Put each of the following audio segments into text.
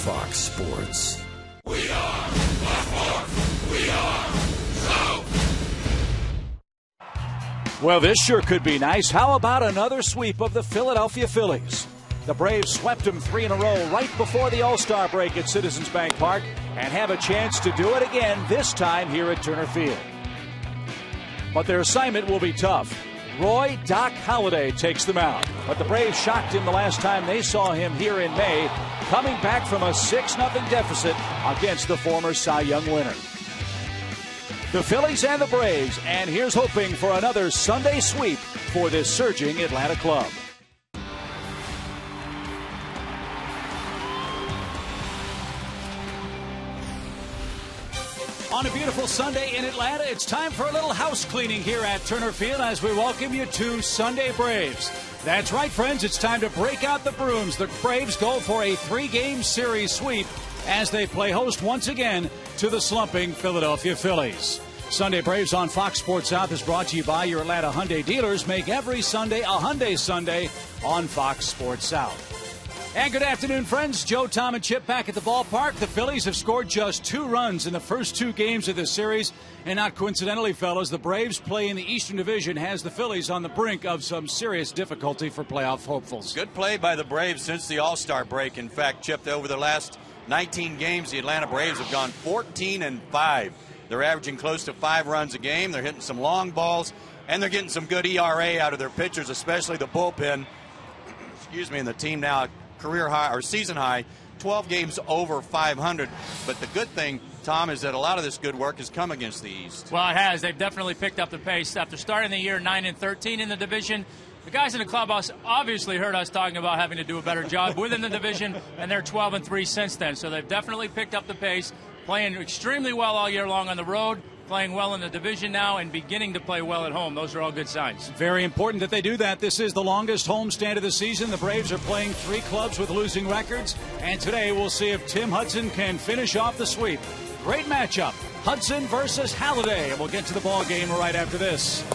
Fox Sports. We are Fox. We are South. Well, this sure could be nice. How about another sweep of the Philadelphia Phillies? The Braves swept them 3 in a row right before the All-Star break at Citizens Bank Park and have a chance to do it again, this time here at Turner Field. But their assignment will be tough. Roy Doc Halladay takes them out, but the Braves shocked him the last time they saw him here in May, coming back from a 6-0 deficit against the former Cy Young winner. The Phillies and the Braves, and here's hoping for another Sunday sweep for this surging Atlanta club. On a beautiful Sunday in Atlanta, it's time for a little house cleaning here at Turner Field as we welcome you to Sunday Braves. That's right, friends. It's time to break out the brooms. The Braves go for a 3-game series sweep as they play host once again to the slumping Philadelphia Phillies. Sunday Braves on Fox Sports South is brought to you by your Atlanta Hyundai dealers. Make every Sunday a Hyundai Sunday on Fox Sports South. And good afternoon, friends. Joe, Tom, and Chip back at the ballpark. The Phillies have scored just 2 runs in the first 2 games of this series. And not coincidentally, fellas, the Braves play in the Eastern Division has the Phillies on the brink of some serious difficulty for playoff hopefuls. Good play by the Braves since the All-Star break. In fact, Chip, over the last 19 games, the Atlanta Braves have gone 14-5. They're averaging close to 5 runs a game. They're hitting some long balls, and they're getting some good ERA out of their pitchers, especially the bullpen. And the team now career high or season high, 12 games over 500. But the good thing, Tom, is that a lot of this good work has come against the East. Well, it has. They've definitely picked up the pace after starting the year 9-13 in the division. The guys in the clubhouse obviously heard us talking about having to do a better job within the division, and they're 12-3 since then. So they've definitely picked up the pace, playing extremely well all year long on the road, playing well in the division now, and beginning to play well at home. Those are all good signs. Very important that they do that. This is the longest homestand of the season. The Braves are playing 3 clubs with losing records, and today we'll see if Tim Hudson can finish off the sweep. Great matchup, Hudson versus Halladay, and we'll get to the ball game right after this.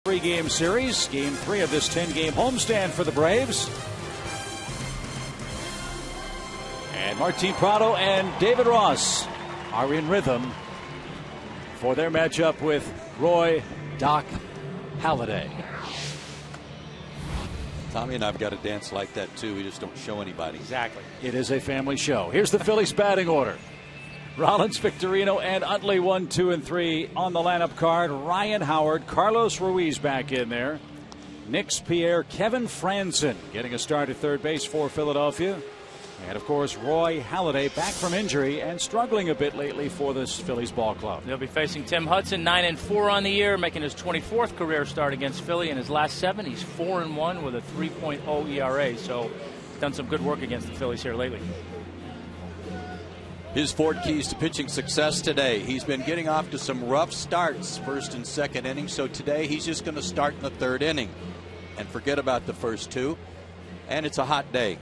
Three-game series, game 3 of this 10-game homestand for the Braves. And Martin Prado and David Ross are in rhythm for their matchup with Roy Doc Halladay. Tommy and I've got to dance like that too. We just don't show anybody. Exactly. It is a family show. Here's the Phillies batting order. Rollins, Victorino, and Utley 1, 2, and 3 on the lineup card. Ryan Howard, Carlos Ruiz back in there. Nix Pierre, Kevin Franzen getting a start at third base for Philadelphia. And, of course, Roy Halladay back from injury and struggling a bit lately for this Phillies ball club. They'll be facing Tim Hudson, 9-4 on the year, making his 24th career start against Philly. In his last 7, he's 4-1 with a 3.0 ERA. So he's done some good work against the Phillies here lately. His 4 keys to pitching success today. He's been getting off to some rough starts, first and second innings. So today he's just going to start in the third inning and forget about the first 2. And it's a hot day.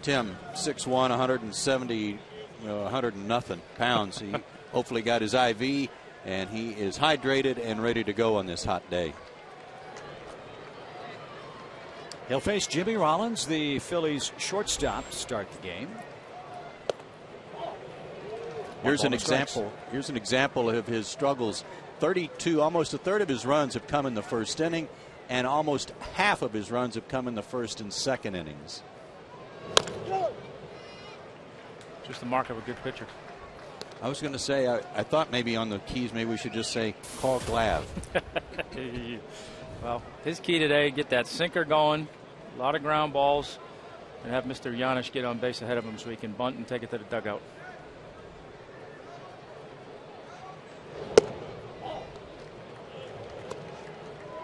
Tim, 6'1", 170, 100 and nothing pounds. He hopefully got his IV, and he is hydrated and ready to go on this hot day. He'll face Jimmy Rollins, the Phillies shortstop, to start the game. Here's an example. Here's an example of his struggles. 32, almost a third of his runs have come in the first inning, and almost half of his runs have come in the first and second innings. Just the mark of a good pitcher. I was going to say, I thought maybe on the keys, maybe we should just say, call Glav. Well, his key today, get that sinker going, a lot of ground balls, and have Mr. Giannis get on base ahead of him so he can bunt and take it to the dugout.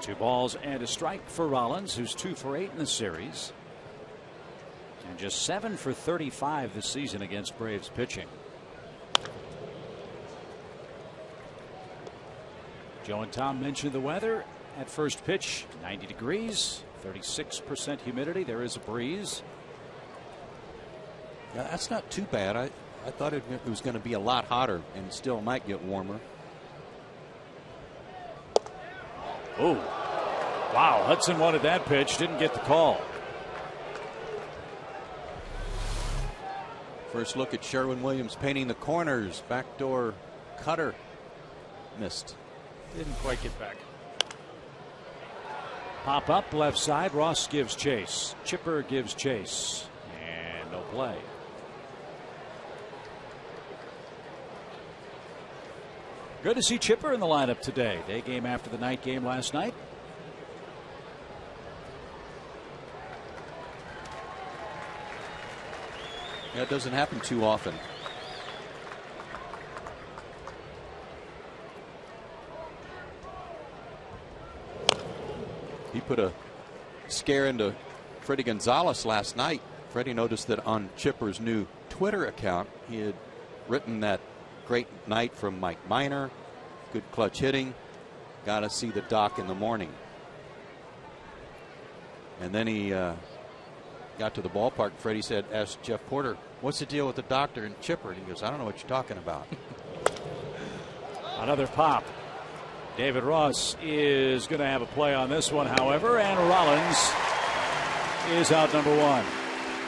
Two balls and a strike for Rollins, who's 2 for 8 in the series. And just 7 for 35 this season against Braves pitching. Joe and Tom mentioned the weather at first pitch. 90 degrees, 36% humidity. There is a breeze. Yeah, that's not too bad. I thought it was going to be a lot hotter and still might get warmer. Oh, wow. Hudson wanted that pitch, didn't get the call. First look at Sherwin-Williams painting the corners. Backdoor cutter missed. Didn't quite get back. Pop up left side. Ross gives chase. Chipper gives chase. And no play. Good to see Chipper in the lineup today. Day game after the night game last night. That doesn't happen too often. He put a scare into Freddie Gonzalez last night. Freddie noticed that on Chipper's new Twitter account, he had written that great night from Mike Minor, good clutch hitting, got to see the doc in the morning. And then he got to the ballpark. Freddie asked Jeff Porter, what's the deal with the doctor and Chipper? And he goes, I don't know what you're talking about. Another pop. David Ross is going to have a play on this one, however, and Rollins is out number 1.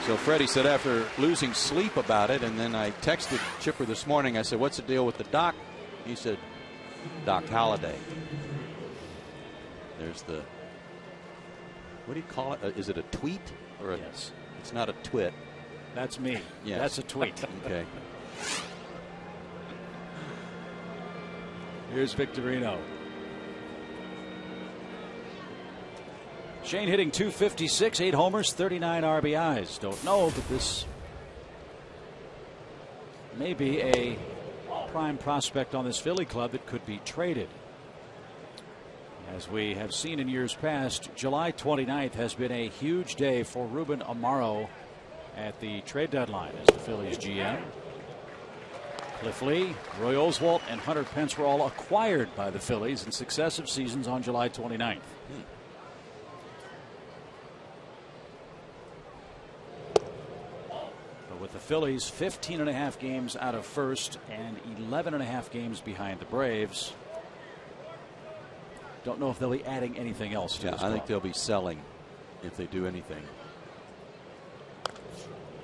So Freddie said after losing sleep about it, and then I texted Chipper this morning, I said, what's the deal with the doc? He said, Doc Halladay. There's the, what do you call it? Is it a tweet? Or yes. It's not a twit. That's me. Yes. That's a tweet. Okay. Here's Victorino. Shane hitting .256, 8 homers, 39 RBIs. Don't know, but this may be a prime prospect on this Philly club that could be traded. As we have seen in years past, July 29th has been a huge day for Ruben Amaro at the trade deadline as the Phillies GM. Cliff Lee, Roy Oswalt, and Hunter Pence were all acquired by the Phillies in successive seasons on July 29th. But with the Phillies 15.5 games out of first and 11.5 games behind the Braves, Don't know if they'll be adding anything else to this I think they'll be selling if they do anything.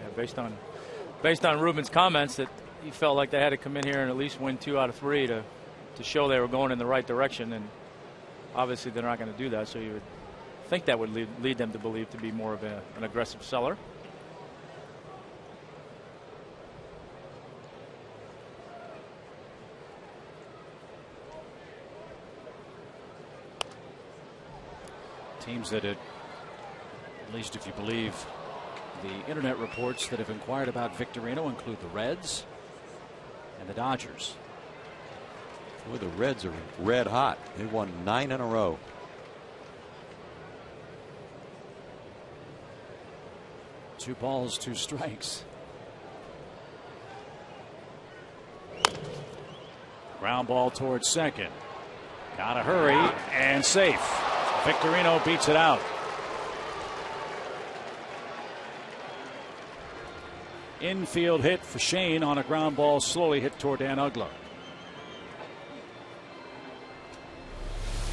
Yeah, based on Ruben's comments that he felt like they had to come in here and at least win 2 out of 3 to show they were going in the right direction, and obviously they're not going to do that. So you would think that would lead them to believe to be more of an aggressive seller. Teams that, at least if you believe the internet reports that have inquired about Victorino, include the Reds and the Dodgers. Boy, the Reds are red hot. They won 9 in a row. Two balls, 2 strikes. Ground ball towards second. Gotta hurry and safe. Victorino beats it out. Infield hit for Shane on a ground ball, slowly hit toward Dan Ugler.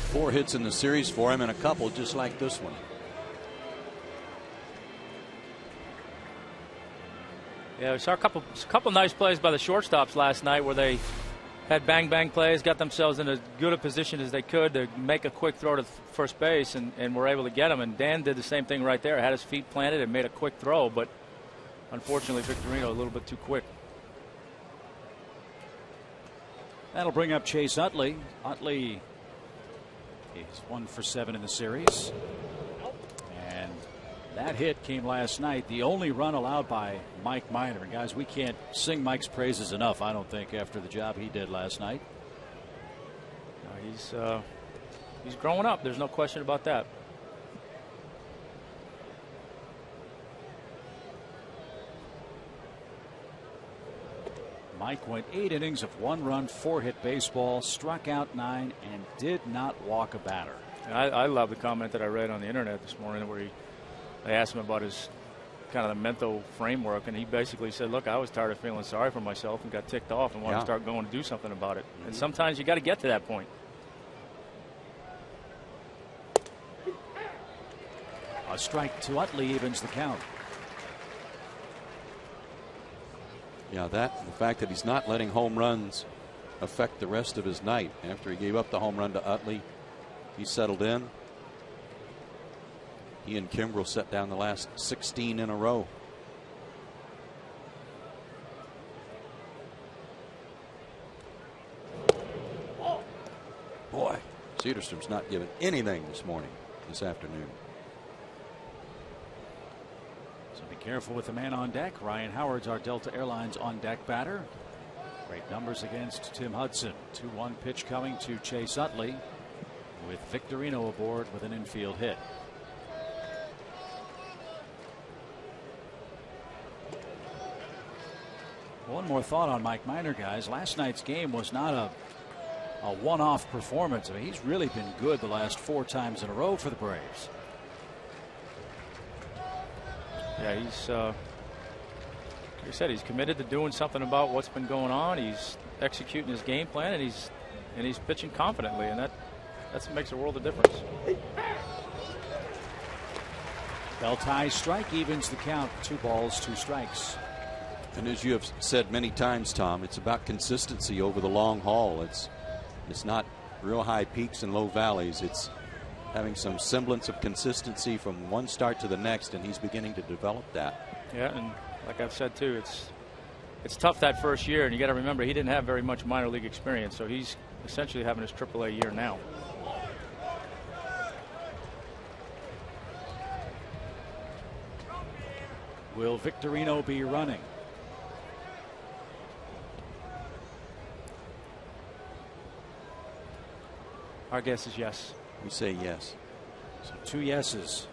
4 hits in the series for him, and a couple just like this one. Yeah, we saw a couple nice plays by the shortstops last night where they had bang plays, got themselves in as good a position as they could to make a quick throw to first base, and were able to get them. And Dan did the same thing right there. Had his feet planted and made a quick throw, but unfortunately Victorino a little bit too quick. That'll bring up Chase Utley. Utley is 1 for 7 in the series. And that hit came last night. The only run allowed by Mike Minor. And guys, we can't sing Mike's praises enough, I don't think, after the job he did last night. He's growing up. There's no question about that. Mike went 8 innings of 1 run, 4 hit baseball, struck out 9, and did not walk a batter. I love the comment that I read on the internet this morning where they asked him about his kind of the mental framework, and he basically said, look, I was tired of feeling sorry for myself and got ticked off and wanted to start going to do something about it. And sometimes you got to get to that point. A strike to Utley evens the count. Yeah, the fact that he's not letting home runs affect the rest of his night. After he gave up the home run to Utley, he settled in. He and Kimbrel set down the last 16 in a row. Boy, Cedarstrom's not giving anything this afternoon. So be careful with the man on deck. Ryan Howard's our Delta Airlines on deck batter. Great numbers against Tim Hudson. 2-1 pitch coming to Chase Utley, with Victorino aboard with an infield hit. One more thought on Mike Minor, guys. Last night's game was not a one-off performance. I mean, he's really been good the last 4 times in a row for the Braves. Yeah, he's like I said, he's committed to doing something about what's been going on. He's executing his game plan, and he's pitching confidently, and that's what makes a world of difference. Bell tie strike evens the count. 2 balls, 2 strikes. And as you have said many times, Tom, it's about consistency over the long haul. It's not real high peaks and low valleys. It's having some semblance of consistency from one start to the next, and he's beginning to develop that. Yeah, and like I've said too, it's tough that first year, and you got to remember he didn't have very much minor league experience, so he's essentially having his AAA year now. Will Victorino be running? Our guess is yes. We say yes. So 2 yeses.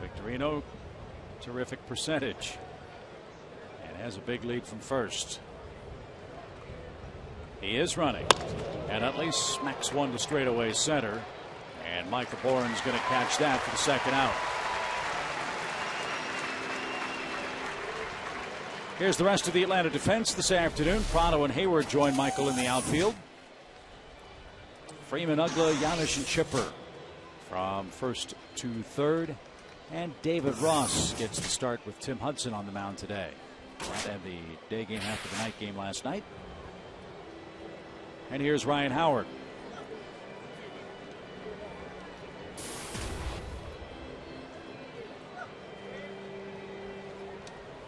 Victorino, terrific percentage, and has a big lead from first. He is running, and at least smacks one to straightaway center, and Michael Bourne's going to catch that for the second out. Here's the rest of the Atlanta defense this afternoon. Prado and Hayward join Michael in the outfield. Freeman, Ugla, Janish, and Chipper from first to third. And David Ross gets the start with Tim Hudson on the mound today. That had the day game after the night game last night. And here's Ryan Howard.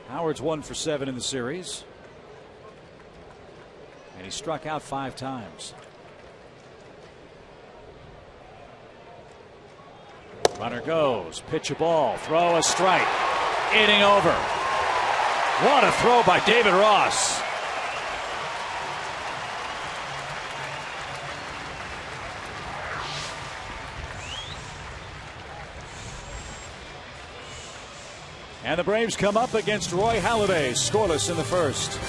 Howard's 1 for 7 in the series. And he struck out 5 times. Runner goes. Pitch a ball. Throw a strike. Inning over. What a throw by David Ross. And the Braves come up against Roy Halladay, scoreless in the first.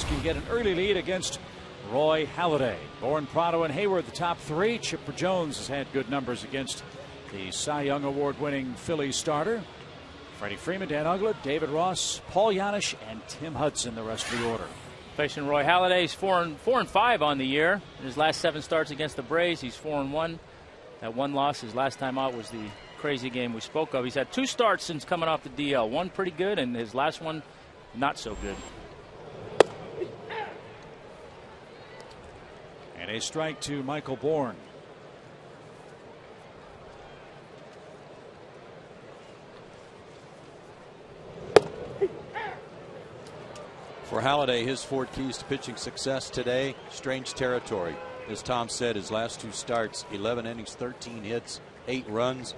Can get an early lead against Roy Halladay. Bourne, Prado, and Hayward, the top 3. Chipper Jones has had good numbers against the Cy Young Award-winning Phillies starter. Freddie Freeman, Dan Ugla, David Ross, Paul Janish, and Tim Hudson, the rest of the order. Facing Roy Halladay, he's 4-5 on the year. In his last 7 starts against the Braves, he's 4-1. That one loss, his last time out, was the crazy game we spoke of. He's had 2 starts since coming off the DL. One pretty good, and his last one not so good. And a strike to Michael Bourne. For Halladay, his 4 keys to pitching success today, strange territory. As Tom said, his last 2 starts, 11 innings, 13 hits, 8 runs.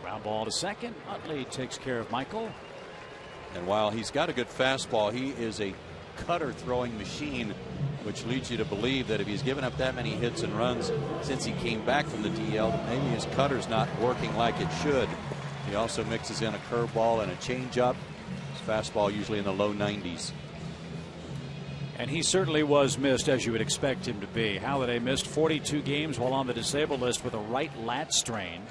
Ground ball to second. Utley takes care of Michael. And while he's got a good fastball, he is a cutter throwing machine, which leads you to believe that if he's given up that many hits and runs since he came back from the DL, that maybe his cutter's not working like it should. He also mixes in a curveball and a changeup. His fastball usually in the low 90s. And he certainly was missed, as you would expect him to be. Halladay missed 42 games while on the disabled list with a right lat strain.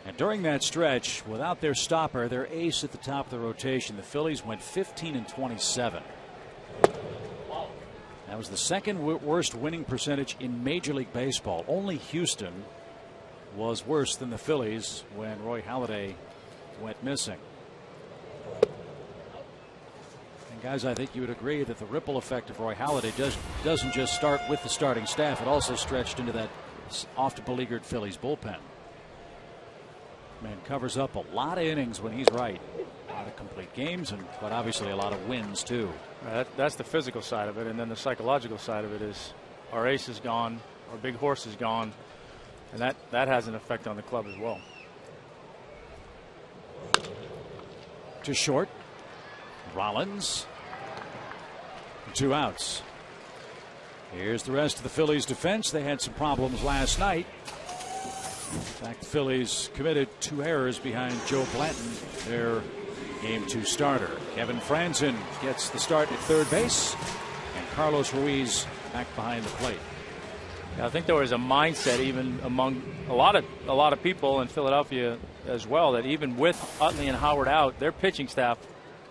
And during that stretch, without their stopper, their ace at the top of the rotation, the Phillies went 15-27. That was the second worst winning percentage in Major League Baseball. Only Houston was worse than the Phillies when Roy Halladay went missing. And guys, I think you would agree that the ripple effect of Roy Halladay doesn't just start with the starting staff. It also stretched into that oft beleaguered Phillies bullpen. Man covers up a lot of innings when he's right. A lot of complete games, but obviously a lot of wins too. That's the physical side of it, and then the psychological side of it is our ace is gone, our big horse is gone, and that has an effect on the club as well. To short, Rollins. 2 outs. Here's the rest of the Phillies defense. They had some problems last night. In fact, the Phillies committed 2 errors behind Joe Blanton, their Game 2 starter. Kevin Franzen gets the start at third base, and Carlos Ruiz back behind the plate. Yeah, I think there was a mindset even among a lot of people in Philadelphia as well, that even with Utley and Howard out, their pitching staff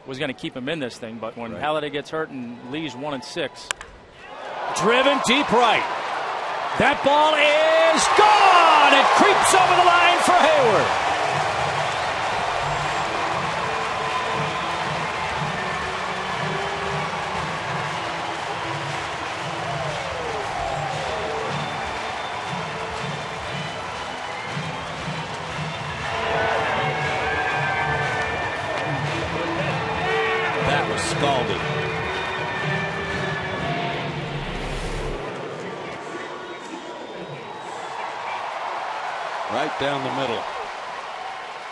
was going to keep him in this thing. But when Halladay gets hurt and Lee's 1-6, driven deep right. That ball is gone. It creeps over the line for Hayward. That was scalded. Right down the middle.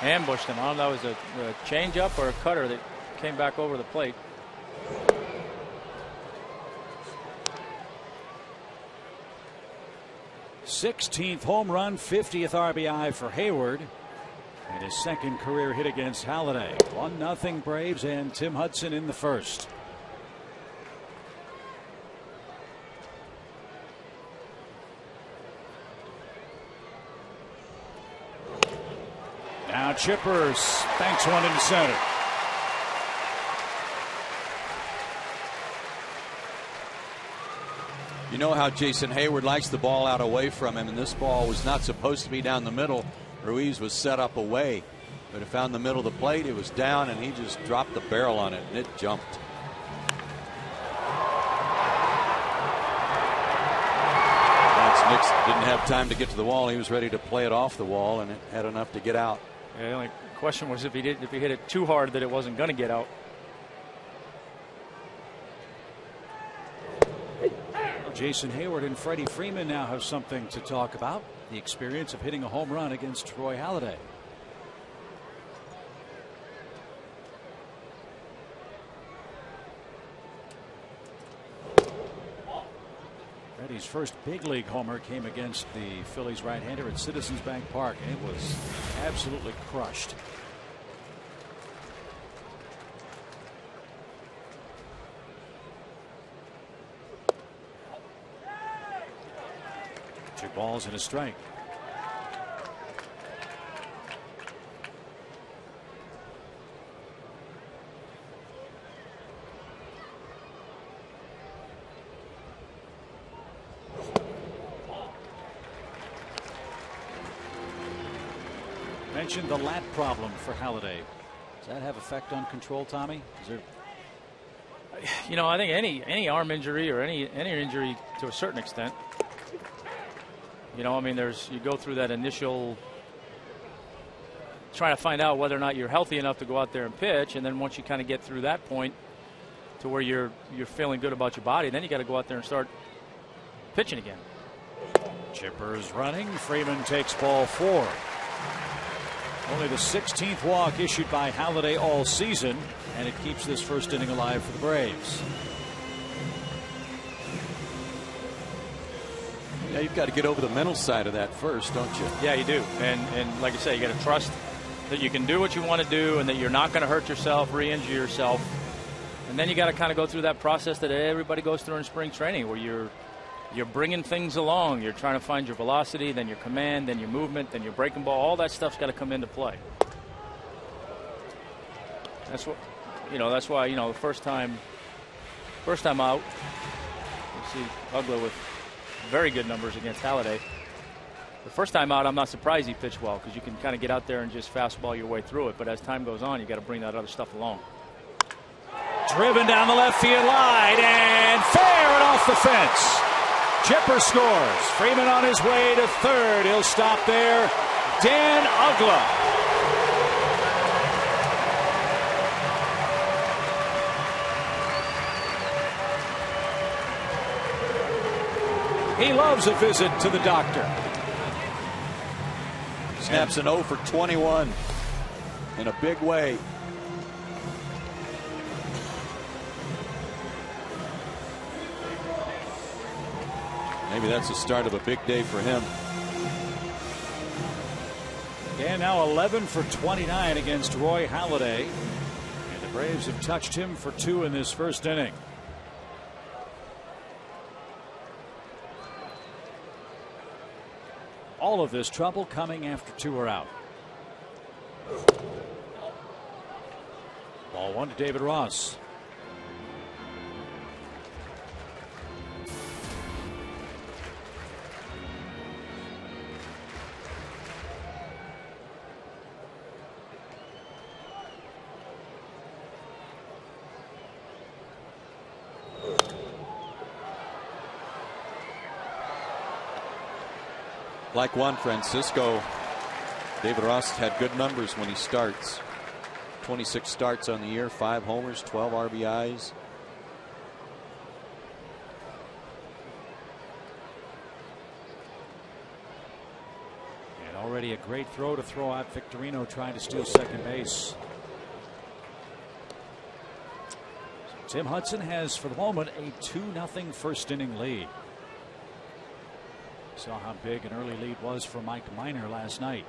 ambushed him. I don't know if that was a changeup or a cutter that came back over the plate. th home run, 50th RBI for Hayward, and his second career hit against Halladay. 1-0 Braves, and Tim Hudson in the first. Now Chippers banks one into center. You know how Jason Hayward likes the ball out away from him, and this ball was not supposed to be down the middle. Ruiz was set up away, but it found the middle of the plate. It was down, and he just dropped the barrel on it, and it jumped. Lance Nix didn't have time to get to the wall. He was ready to play it off the wall, and it had enough to get out. Yeah, the only question was if he hit it too hard that it wasn't going to get out. Jason Hayward and Freddie Freeman now have something to talk about. The experience of hitting a home run against Troy Halladay. Freddie's first big league homer came against the Phillies right-hander at Citizens Bank Park, and it was absolutely crushed. Two balls and a strike. Mentioned the lat problem for Halladay. Does that have effect on control, Tommy? Is there... You know, I think any arm injury or any injury to a certain extent. You know, I mean, you go through that initial trying to find out whether or not you're healthy enough to go out there and pitch, and then once you kind of get through that point to where you're feeling good about your body, then you got to go out there and start pitching again. Chippers running. Freeman takes ball 4. Only the 16th walk issued by Halladay all season, and it keeps this first inning alive for the Braves. Yeah, you've got to get over the mental side of that first, don't you? Yeah, you do. And like I say, you got to trust that you can do what you want to do and that you're not going to hurt yourself, re-injure yourself. And then you got to kind of go through that process that everybody goes through in spring training, where you're bringing things along. You're trying to find your velocity, then your command, then your movement, then your breaking ball. All that stuff's got to come into play. That's what, that's why, the first time out, you see Ugla with very good numbers against Halladay. The first time out, I'm not surprised he pitched well, because you can kind of get out there and just fastball your way through it. But as time goes on, you got to bring that other stuff along. Driven down the left field line and fair and off the fence. Chipper scores. Freeman on his way to third. He'll stop there. Dan Ugla. He loves a visit to the doctor. Snaps an 0 for 21 in a big way. Maybe that's the start of a big day for him. And now 11 for 29 against Roy Halladay. And the Braves have touched him for 2 in this first inning. All of this trouble coming after 2 are out. Ball 1 to David Ross. Like Juan Francisco, David Ross had good numbers when he starts. 26 starts on the year, 5 homers, 12 RBIs. And already a great throw to throw out Victorino trying to steal second base. So Tim Hudson has for the moment a 2-0 first inning lead. Saw how big an early lead was for Mike Minor last night.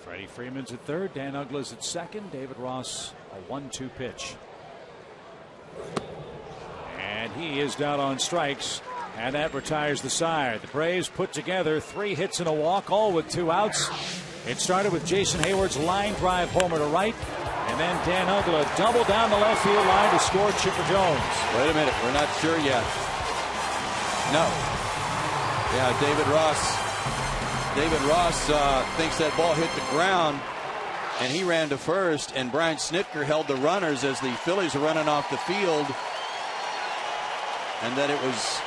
Freddie Freeman's at third, Dan Uggla's at second, David Ross a 1-2 pitch. And he is down on strikes, and that retires the side. The Braves put together 3 hits and a walk, all with 2 outs. It started with Jason Hayward's line drive homer to right, and then Dan Uggla doubled down the left field line to score Chipper Jones. Wait a minute, we're not sure yet. No. Yeah, David Ross thinks that ball hit the ground, and he ran to first, and Brian Snitker held the runners as the Phillies were running off the field, and then it was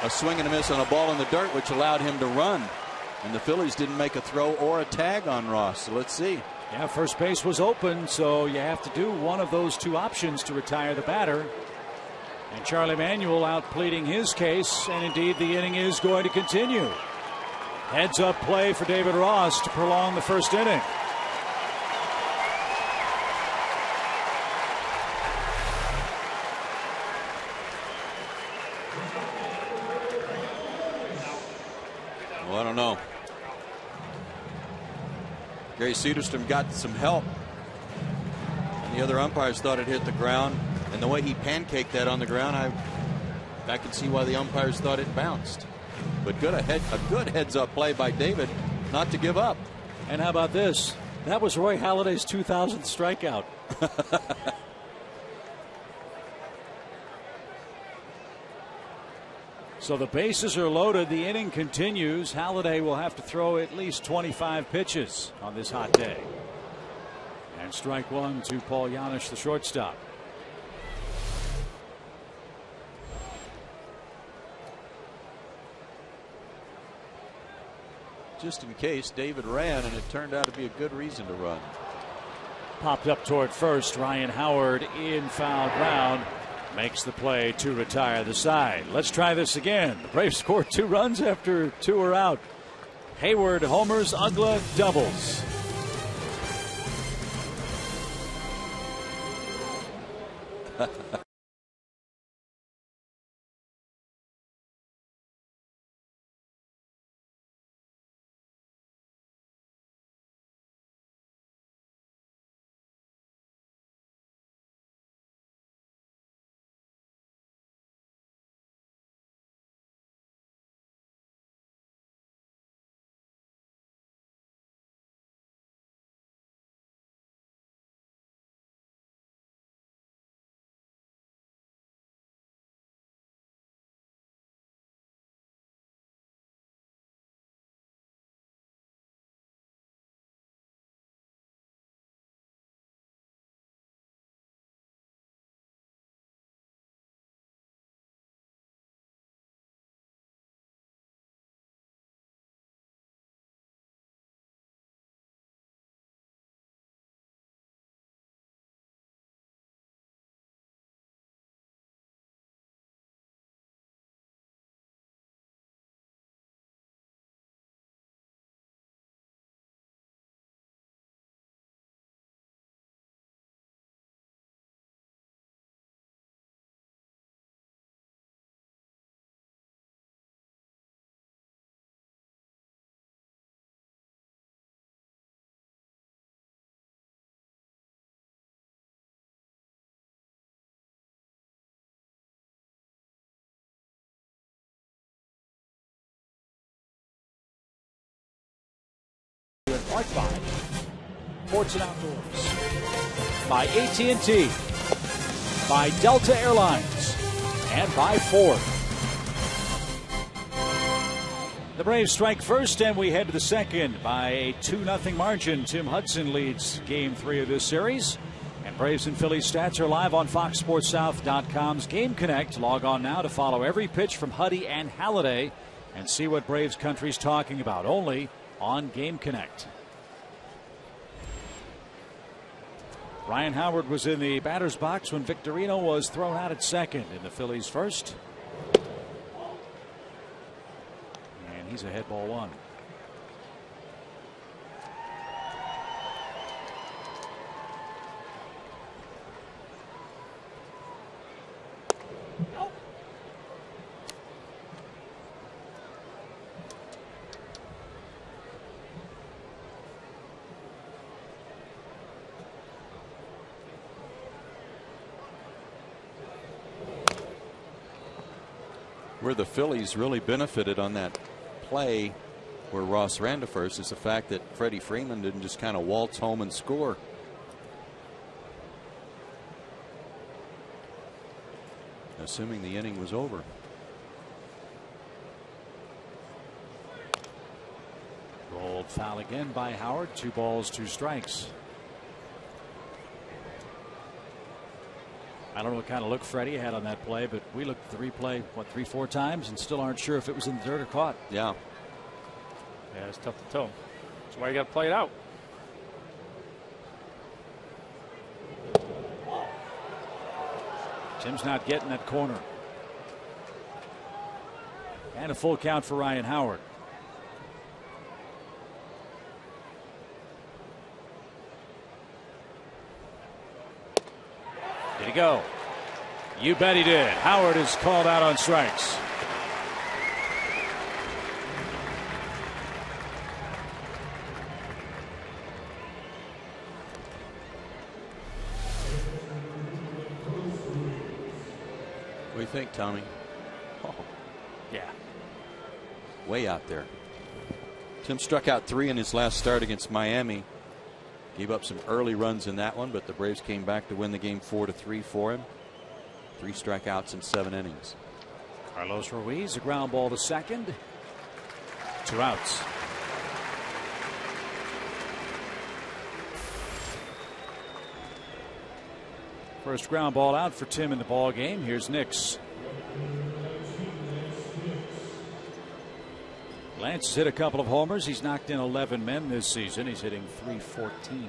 a swing and a miss on a ball in the dirt, which allowed him to run, and the Phillies didn't make a throw or a tag on Ross. So let's see. Yeah, first base was open, so you have to do one of those 2 options to retire the batter. And Charlie Manuel out pleading his case, and indeed the inning is going to continue. Heads up play for David Ross to prolong the first inning. Well, I don't know. Gary Cedarstrom got some help, and the other umpires thought it hit the ground, and the way he pancaked that on the ground, I can see why the umpires thought it bounced. But a good heads-up play by David not to give up. And how about this? That was Roy Halladay's 2000th strikeout. So the bases are loaded. The inning continues. Halladay will have to throw at least 25 pitches on this hot day. And strike 1 to Paul Janisch, the shortstop. Just in case David ran, and it turned out to be a good reason to run. Popped up toward first. Ryan Howard in foul ground makes the play to retire the side. Let's try this again. The Braves scored 2 runs after 2 are out. Hayward homers, Uggla doubles. brought by Sports and Outdoors, by AT&T, by Delta Airlines, and by Ford. The Braves strike first, and we head to the second by a 2-0 margin. Tim Hudson leads Game 3 of this series. And Braves and Phillies stats are live on FoxSportsSouth.com's Game Connect. Log on now to follow every pitch from Huddy and Halladay and see what Braves country's talking about, only on Game Connect. Ryan Howard was in the batter's box when Victorino was thrown out at second in the Phillies' first. And he's ahead, ball one. Where the Phillies really benefited on that play where Ross ran to first is the fact that Freddie Freeman didn't just kind of waltz home and score. Assuming the inning was over. Rolled foul again by Howard. 2 balls, 2 strikes. I don't know what kind of look Freddie had on that play, but we looked at the replay, 3-4 times, and still aren't sure if it was in the dirt or caught. Yeah. Yeah, it's tough to tell. That's why you got to play it out. Tim's not getting that corner. And a full count for Ryan Howard. Did he go? You bet he did. Howard is called out on strikes. What do you think, Tommy? Oh, yeah. Way out there. Tim struck out 3 in his last start against Miami. Gave up some early runs in that one, but the Braves came back to win the game 4-3 for him. 3 strikeouts in 7 innings. Carlos Ruiz, a ground ball to second. 2 outs. First ground ball out for Tim in the ball game. Here's Nix. Lance has hit a couple of homers. He's knocked in 11 men this season. He's hitting .314.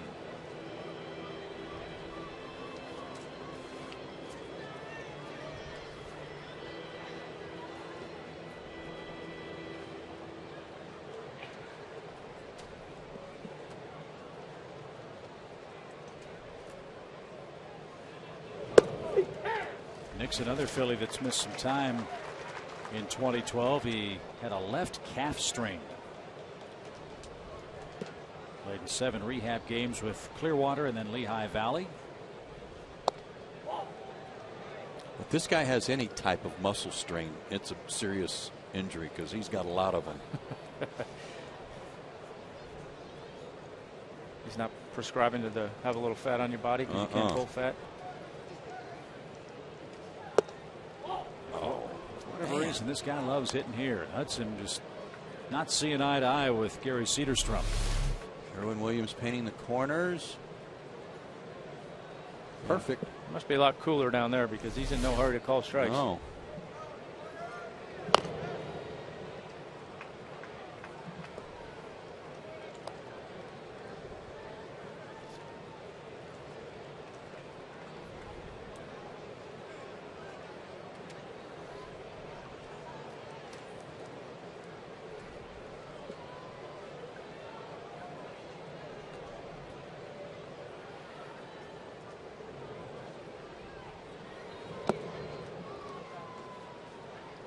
Nick's another Philly that's missed some time. In 2012, he had a left calf strain. Played in 7 rehab games with Clearwater and then Lehigh Valley. If this guy has any type of muscle strain, it's a serious injury because he's got a lot of them. He's not prescribing to have a little fat on your body because you can't pull fat. For whatever reason, this guy loves hitting here. Hudson just not seeing eye to eye with Gary Cedarstrom. Sherwin Williams painting the corners. Perfect. Must be a lot cooler down there because he's in no hurry to call strikes. No.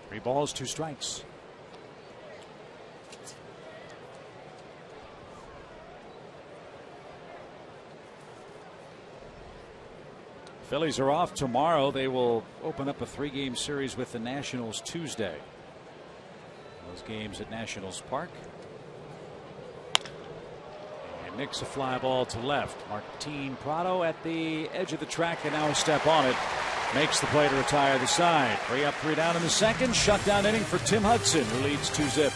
Three balls, 2 strikes. Phillies are off tomorrow. They will open up a 3-game series with the Nationals Tuesday. Those games at Nationals Park. Nicks a fly ball to left. Martin Prado at the edge of the track and now a step on it. Makes the play to retire the side. 3 up, 3 down in the second. Shutdown inning for Tim Hudson, who leads 2-zip.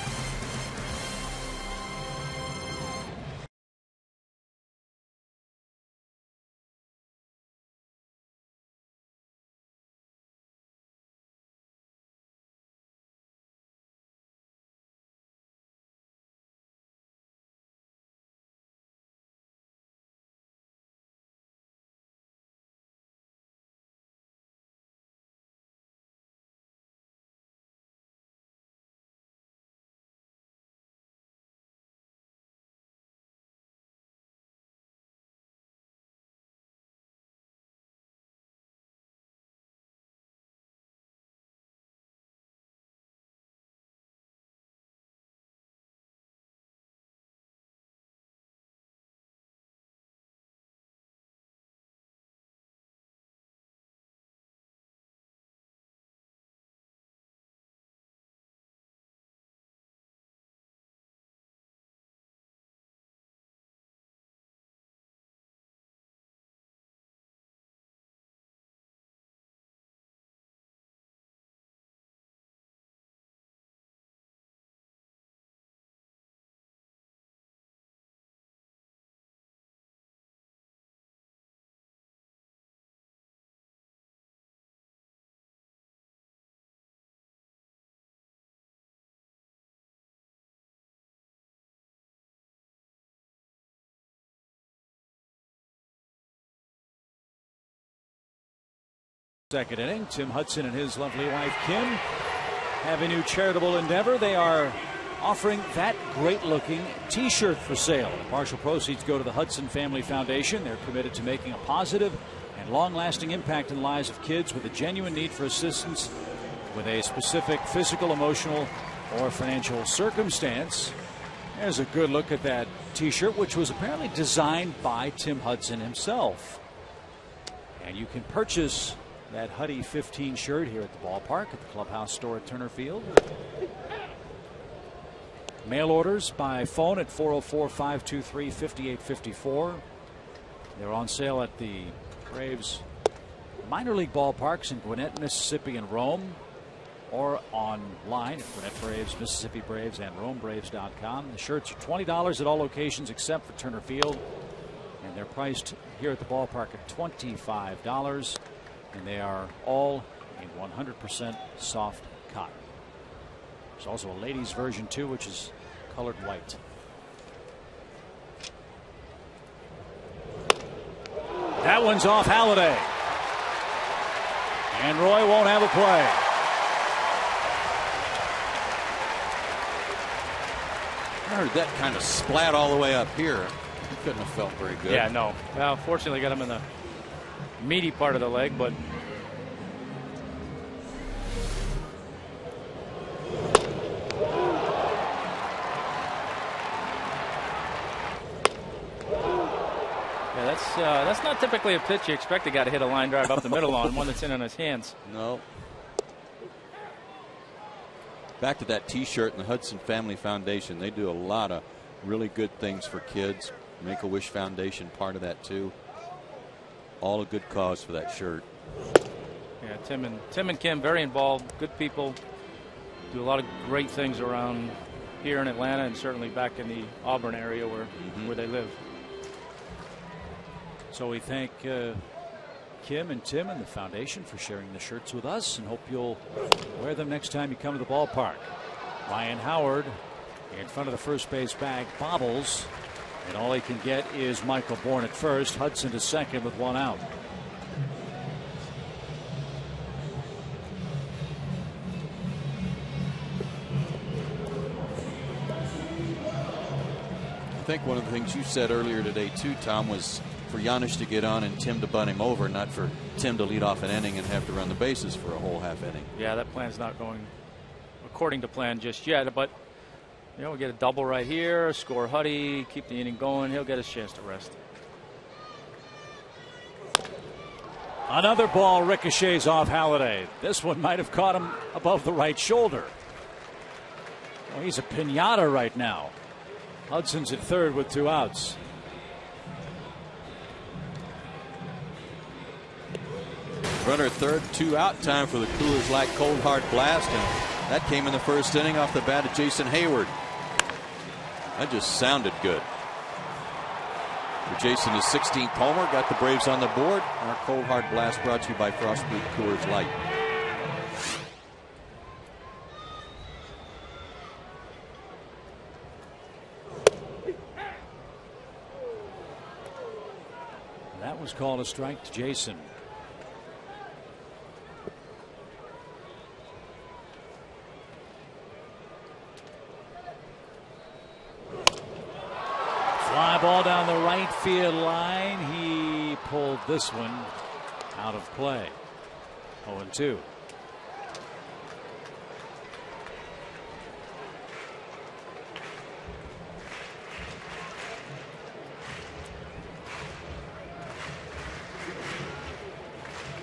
Second inning, Tim Hudson and his lovely wife Kim have a new charitable endeavor. They are offering that great-looking T-shirt for sale. The partial proceeds go to the Hudson Family Foundation. They're committed to making a positive and long-lasting impact in the lives of kids with a genuine need for assistance with a specific physical, emotional, or financial circumstance. There's a good look at that T-shirt, which was apparently designed by Tim Hudson himself. And you can purchase that Huddy 15 shirt here at the ballpark at the clubhouse store at Turner Field. Mail orders by phone at 404-523-5854. They're on sale at the Braves minor league ballparks in Gwinnett, Mississippi and Rome, or online at Gwinnett Braves, Mississippi Braves, and RomeBraves.com. The shirts are $20 at all locations except for Turner Field, and they're priced here at the ballpark at $25. And they are all in 100% soft cotton. There's also a ladies version too, which is colored white. That one's off Halladay. And Roy won't have a play. I heard that kind of splat all the way up here. He couldn't have felt very good. Yeah, no. Well, fortunately got him in the meaty part of the leg, but yeah, that's not typically a pitch you expect a guy to hit a line drive up the middle on, one that's in on his hands. No. Back to that T-shirt and the Hudson Family Foundation. They do a lot of really good things for kids. Make-A-Wish Foundation part of that too. All a good cause for that shirt. Yeah, Tim and Kim very involved, good people, do a lot of great things around here in Atlanta and certainly back in the Auburn area where they live. So we thank Kim and Tim and the foundation for sharing the shirts with us, and hope you'll wear them next time you come to the ballpark. Ryan Howard in front of the first base bag bobbles. And all he can get is Michael Bourne at first. Hudson to second with 1 out. I think one of the things you said earlier today too, Tom, was for Giannis to get on and Tim to bunt him over, not for Tim to lead off an inning and have to run the bases for a whole half inning. Yeah, that plan's not going according to plan just yet, but you know, we get a double right here, score Huddy, keep the inning going. He'll get his chance to rest. Another ball ricochets off Halladay. This one might have caught him above the right shoulder. Well, he's a pinata right now. Hudson's at third with 2 outs. Runner third, 2 out. Time for the Coors Light Cold Hard Blast, and that came in the first inning off the bat of Jason Hayward. That just sounded good. For Jason, his 16th homer, got the Braves on the board. Our Cold Hard Blast brought to you by Frostproof Coors Light. That was called a strike to Jason. Fly ball down the right field line. He pulled this one out of play. 0-2.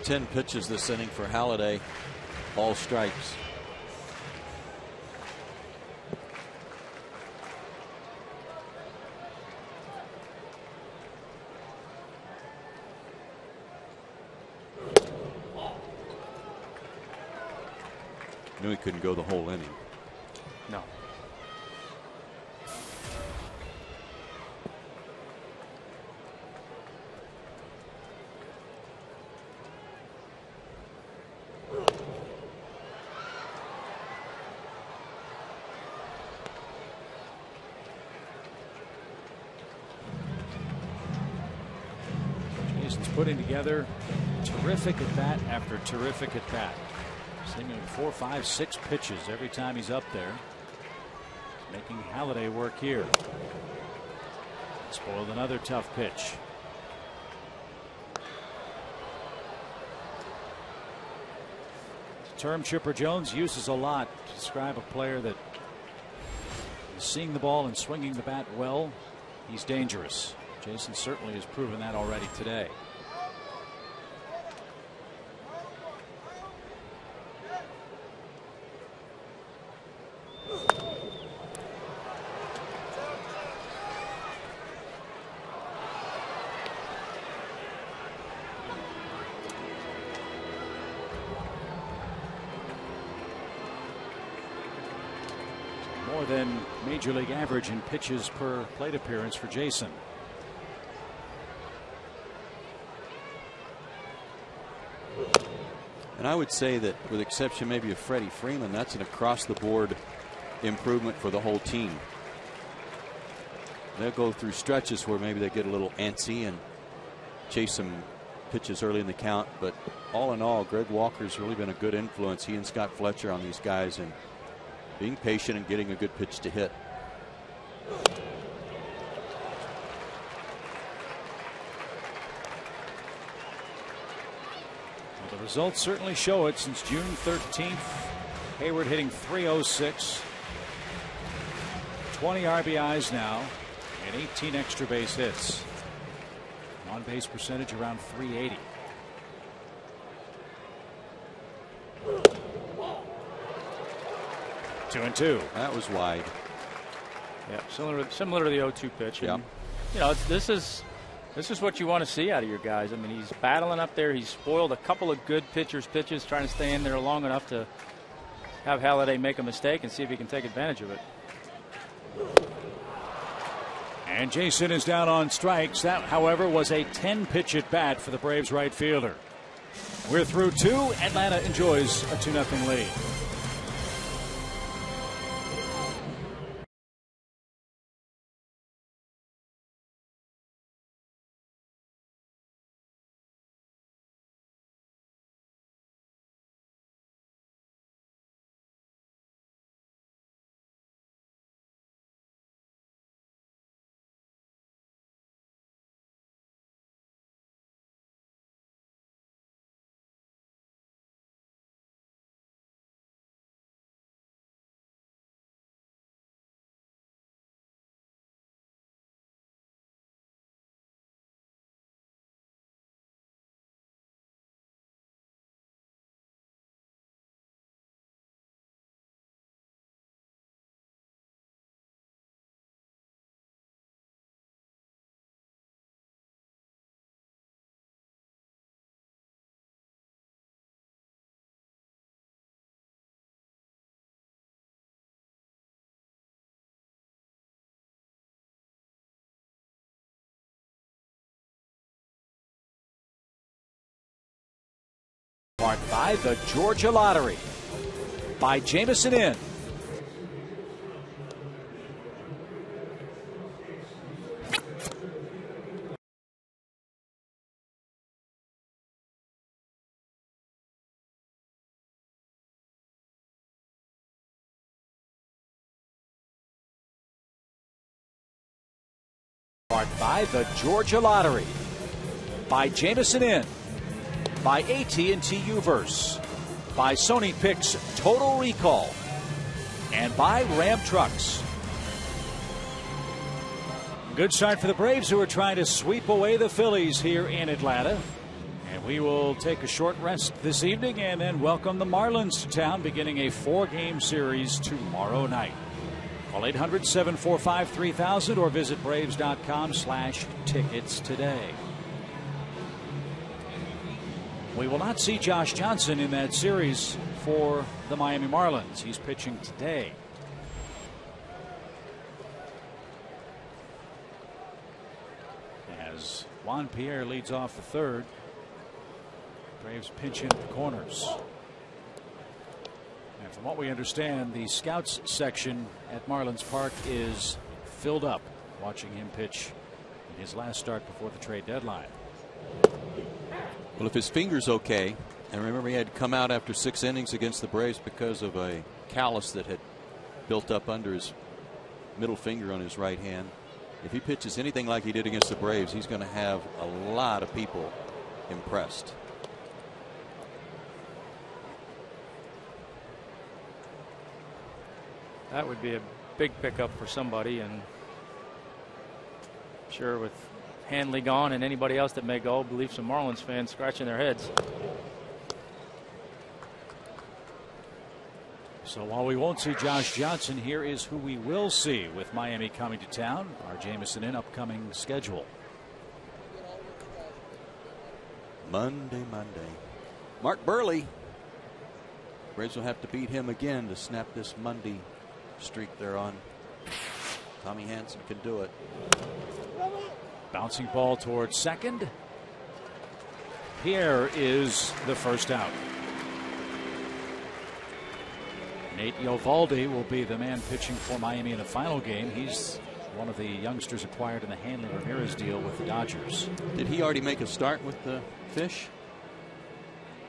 Ten pitches this inning for Halladay, all strikes. Knew he couldn't go the whole inning. No. Jason's putting together terrific at bat after terrific at bat. Seemingly 4, 5, 6 pitches every time he's up there. Making Halladay work here. Spoiled another tough pitch. The term Chipper Jones uses a lot to describe a player that is seeing the ball and swinging the bat well. He's dangerous. Jason certainly has proven that already today. More than major league average in pitches per plate appearance for Jason. And I would say that, with exception maybe of Freddie Freeman, that's an across-the-board improvement for the whole team. They'll go through stretches where maybe they get a little antsy and chase some pitches early in the count, but all in all, Greg Walker's really been a good influence, he and Scott Fletcher, on these guys, and being patient and getting a good pitch to hit. Well, the results certainly show it. Since June 13th, Hayward hitting .306, 20 RBIs now, and 18 extra base hits. On base percentage around .380. Two and two. That was wide. Yeah, similar to the 0-2 pitch. Yeah. And, you know, this is what you want to see out of your guys. I mean, he's battling up there. He's spoiled a couple of good pitchers' pitches, trying to stay in there long enough to have Halladay make a mistake and see if he can take advantage of it. And Jason is down on strikes. That, however, was a 10-pitch at bat for the Braves right fielder. We're through 2. Atlanta enjoys a 2-0 lead. by the Georgia Lottery. By Jamison Inn. By the Georgia Lottery. By Jamison Inn. By AT&T Uverse. By Sony Picks Total Recall. And by Ram Trucks. Good start for the Braves, who are trying to sweep away the Phillies here in Atlanta. And we will take a short rest this evening and then welcome the Marlins to town, beginning a 4-game series tomorrow night. Call 800-745-3000 or visit Braves.com/tickets today. We will not see Josh Johnson in that series for the Miami Marlins. He's pitching today. As Juan Pierre leads off the third, Braves pinch in at the corners. And from what we understand, the scouts section at Marlins Park is filled up, watching him pitch in his last start before the trade deadline. Well, if his finger's okay, and remember he had come out after 6 innings against the Braves because of a callus that had built up under his middle finger on his right hand. If he pitches anything like he did against the Braves, he's going to have a lot of people impressed. That would be a big pickup for somebody, and I'm sure with Hanley gone and anybody else that may go, I believe some Marlins fans scratching their heads. So while we won't see Josh Johnson, here is who we will see with Miami coming to town. Our Jamison Inn upcoming schedule. Monday. Mark Burley. Braves will have to beat him again to snap this Monday streak they're on. Tommy Hanson can do it. Bouncing ball towards second. Pierre is the first out. Nate Eovaldi will be the man pitching for Miami in the final game. He's one of the youngsters acquired in the Hanley Ramirez deal with the Dodgers. Did he already make a start with the Fish?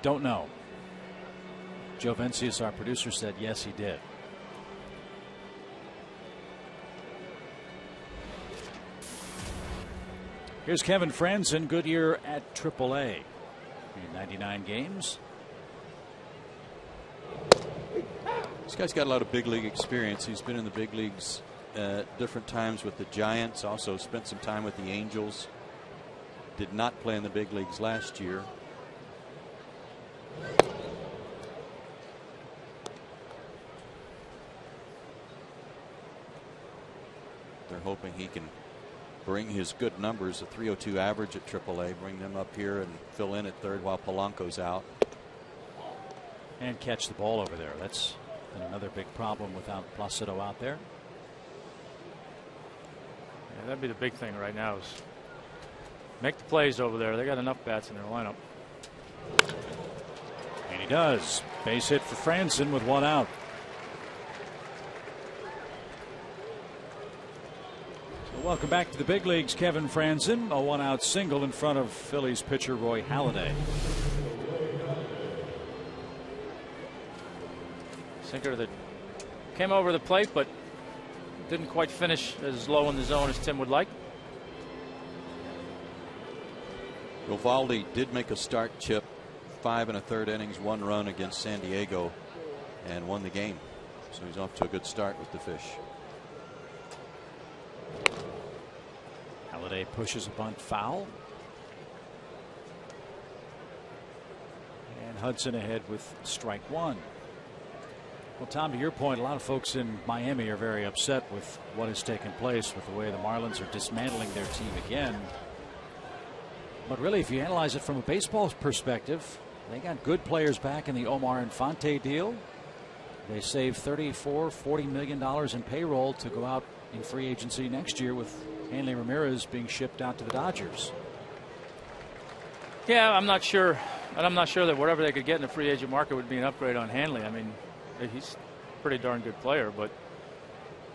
Don't know. Joe Vencius, our producer, said yes, he did. Here's Kevin Franzen, good year at AAA. 99 games. This guy's got a lot of big league experience. He's been in the big leagues at different times with the Giants, also spent some time with the Angels. Did not play in the big leagues last year. They're hoping he can bring his good numbers, a .302 average at AAA, bring them up here and fill in at third while Polanco's out. And catch the ball over there. That's been another big problem without Placido out there. Yeah, that'd be the big thing right now, is make the plays over there. They got enough bats in their lineup. And he does. Base hit for Franzen with one out. Welcome back to the big leagues, Kevin Franzen. A 1-out single in front of Phillies pitcher Roy Halladay. Sinker that came over the plate, but didn't quite finish as low in the zone as Tim would like. Eovaldi did make a start, Chip. 5 1/3 innings, 1 run against San Diego, and won the game. So he's off to a good start with the Fish. Halladay pushes a bunt foul. And Hudson ahead with strike one. Well, Tom, to your point, a lot of folks in Miami are very upset with what has taken place, with the way the Marlins are dismantling their team again. But really, if you analyze it from a baseball perspective, they got good players back in the Omar Infante deal. They saved $40 million in payroll to go out in free agency next year, with Hanley Ramirez being shipped out to the Dodgers. Yeah, I'm not sure. And I'm not sure that whatever they could get in the free agent market would be an upgrade on Hanley. I mean, he's a pretty darn good player, but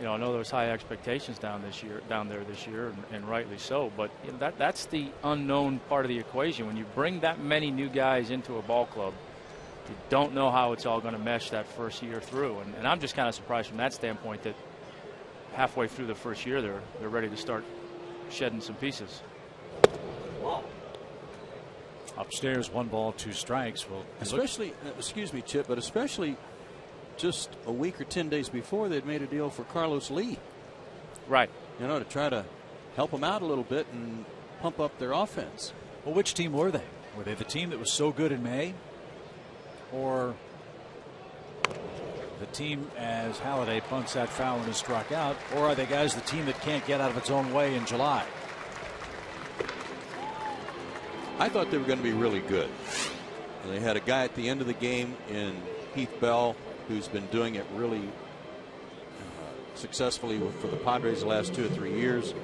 I know there's high expectations down there this year, and rightly so. But that's the unknown part of the equation. When you bring that many new guys into a ball club, you don't know how it's all going to mesh that first year through. And I'm just kind of surprised from that standpoint that halfway through the first year they're ready to start shedding some pieces. Upstairs, 1 ball, 2 strikes. Well, especially, excuse me, Chip, but especially just a week or 10 days before they'd made a deal for Carlos Lee. Right. To try to help them out a little bit and pump up their offense. Well, which team were they? Were they the team that was so good in May? Or the team as Halladay bunts that foul and is struck out? Or are they guys the team that can't get out of its own way in July? I thought they were going to be really good. They had a guy at the end of the game in Heath Bell who's been doing it really successfully for the Padres the last 2 or 3 years.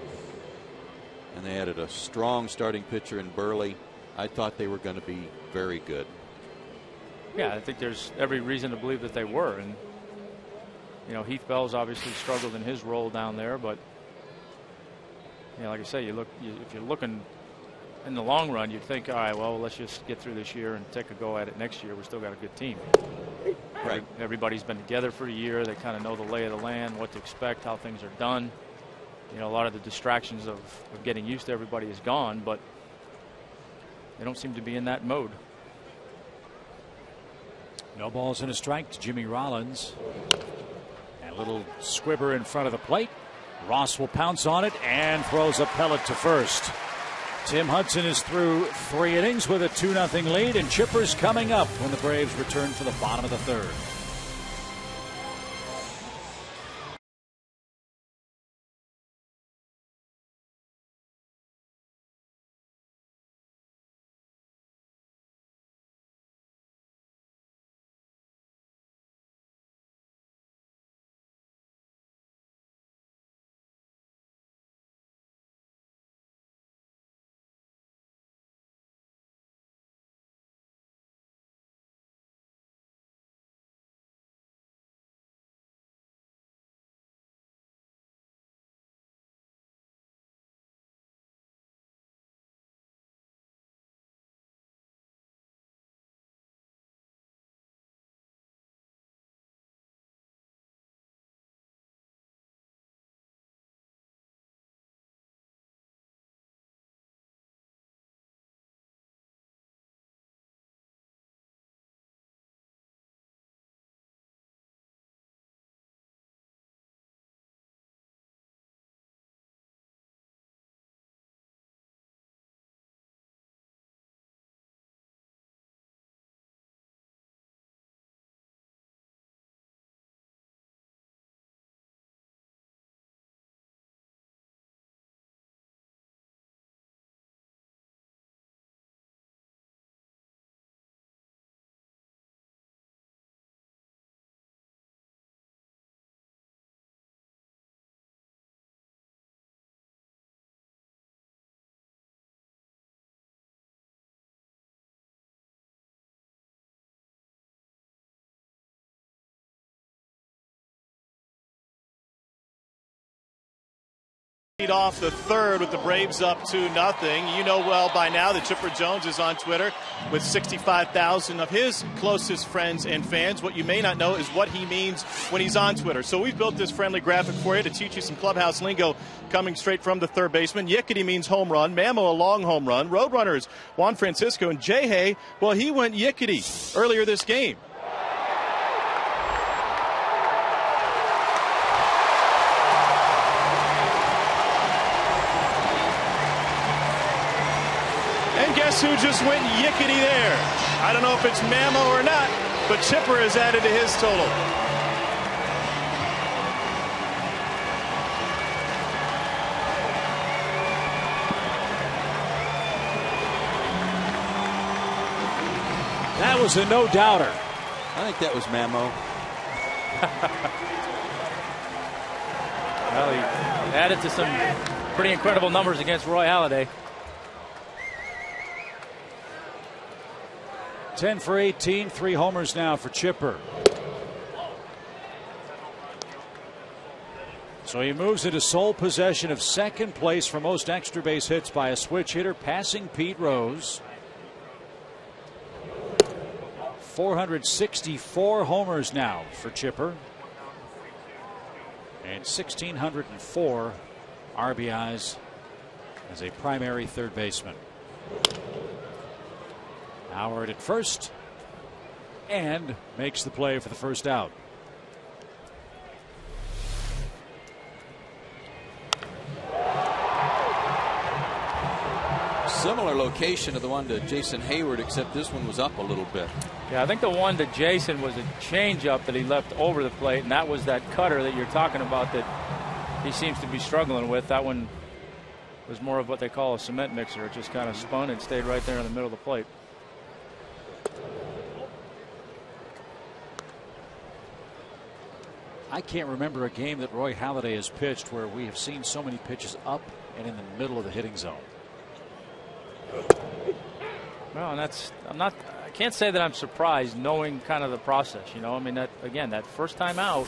And they added a strong starting pitcher in Burley. I thought they were going to be very good. Yeah, I think there's every reason to believe that they were. And, Heath Bell's obviously struggled in his role down there. But, like I say, if you're looking in the long run, you'd think, all right, well, let's just get through this year and take a go at it next year. We still got a good team. Right. Everybody's been together for a year. They kind of know the lay of the land, what to expect, how things are done. A lot of the distractions of getting used to everybody is gone, but they don't seem to be in that mode. No balls and a strike to Jimmy Rollins. And a little squibber in front of the plate. Ross will pounce on it and throws a pellet to first. Tim Hudson is through 3 innings with a 2-0 lead, and Chipper's coming up when the Braves return for the bottom of the 3rd. Lead off the 3rd with the Braves up 2-0. You know well by now that Chipper Jones is on Twitter with 65,000 of his closest friends and fans. What you may not know is what he means when he's on Twitter. So we've built this friendly graphic for you to teach you some clubhouse lingo coming straight from the third baseman. Yickety means home run. Mamo, a long home run. Roadrunners, Juan Francisco. And Jay, well, he went yickety earlier this game. Guess who just went yickety there? I don't know if it's Mamo or not, but Chipper has added to his total. That was a no-doubter. I think that was Mamo. Well, he added to some pretty incredible numbers against Roy Halladay. 10 for 18, 3 homers now for Chipper. So he moves into sole possession of second place for most extra base hits by a switch hitter, passing Pete Rose. 464 homers now for Chipper. And 1,604 RBIs as a primary third baseman. Howard at first and makes the play for the first out. Similar location to the one to Jason Hayward, except this one was up a little bit. Yeah, I think the one to Jason was a changeup that he left over the plate, and that was that cutter that you're talking about that he seems to be struggling with. That one was more of what they call a cement mixer. It just kind of spun and stayed right there in the middle of the plate. I can't remember a game that Roy Halladay has pitched where we have seen so many pitches up and in the middle of the hitting zone. Well, and I can't say that I'm surprised knowing kind of the process, you know. I mean, that again, that first time out,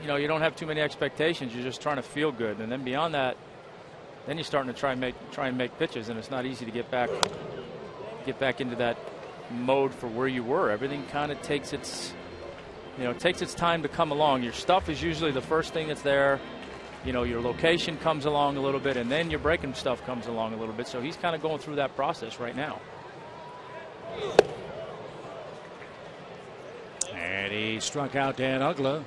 you know, you don't have too many expectations. You're just trying to feel good, and then beyond that, then you're starting to try and make pitches, and it's not easy to get back into that mode for where you were. Everything kind of takes its time to come along. Your stuff is usually the first thing that's there. You know, your location comes along a little bit, and then your breaking stuff comes along a little bit. So he's kind of going through that process right now. And he struck out Dan Ugla,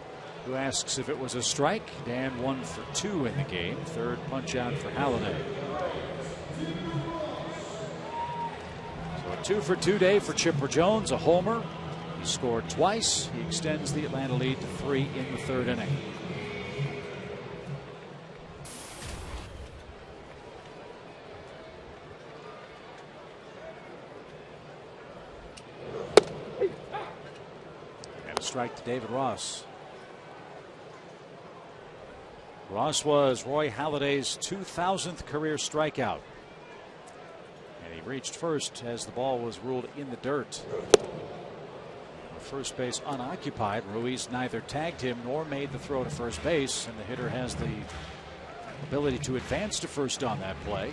who asks if it was a strike. Dan 1 for 2 in the game. Third punch out for Halladay. So a 2 for 2 day for Chipper Jones, a homer. He scored twice. He extends the Atlanta lead to 3 in the third inning. Strike to David Ross. Ross was Roy Halladay's 2,000th career strikeout. And he reached first as the ball was ruled in the dirt. First base unoccupied. Ruiz neither tagged him nor made the throw to first base, and the hitter has the ability to advance to first on that play.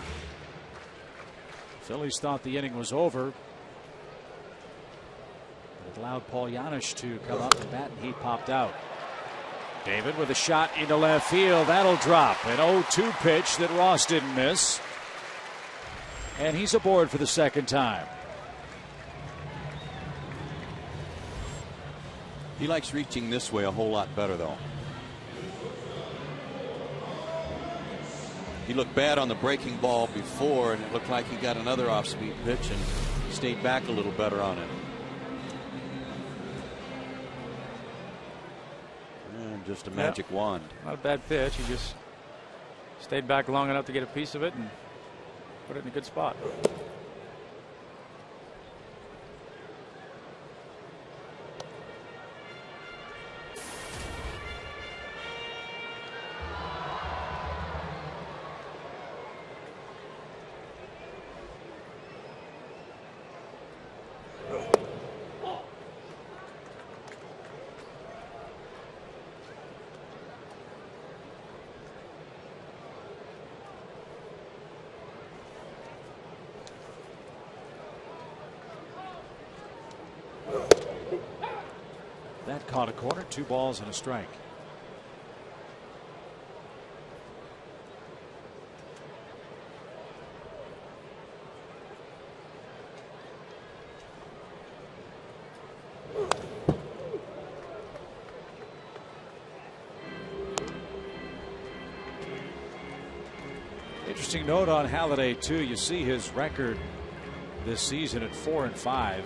Phillies thought the inning was over. It allowed Paul Janisch to come up and bat, and he popped out. David with a shot into left field. That'll drop. An 0-2 pitch that Ross didn't miss. And he's aboard for the second time. He likes reaching this way a whole lot better, though. He looked bad on the breaking ball before, and it looked like he got another off-speed pitch and stayed back a little better on it. Just a magic wand. Not a bad pitch. He just stayed back long enough to get a piece of it and put it in a good spot. That caught a corner. 2 balls and a strike. Interesting note on Halladay too. You see his record this season at 4-5.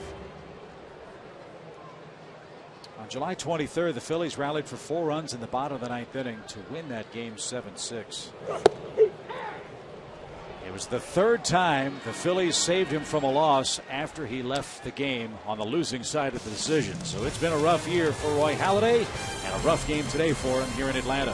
On July 23rd, the Phillies rallied for 4 runs in the bottom of the 9th inning to win that game 7-6. It was the 3rd time the Phillies saved him from a loss after he left the game on the losing side of the decision. So it's been a rough year for Roy Halladay and a rough game today for him here in Atlanta.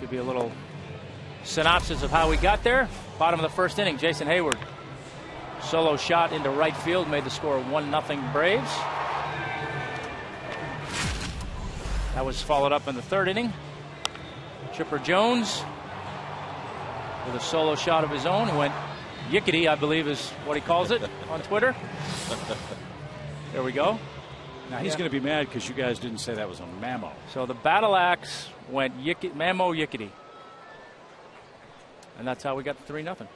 give you a little synopsis of how we got there. Bottom of the first inning, Jason Hayward. Solo shot into right field made the score 1-0 Braves. That was followed up in the third inning. Chipper Jones with a solo shot of his own. He went yickety, I believe is what he calls it on Twitter. There we go. Now he's going to be mad because you guys didn't say that was a mammo. So the battle axe went mammo yickety. And that's how we got the 3-0.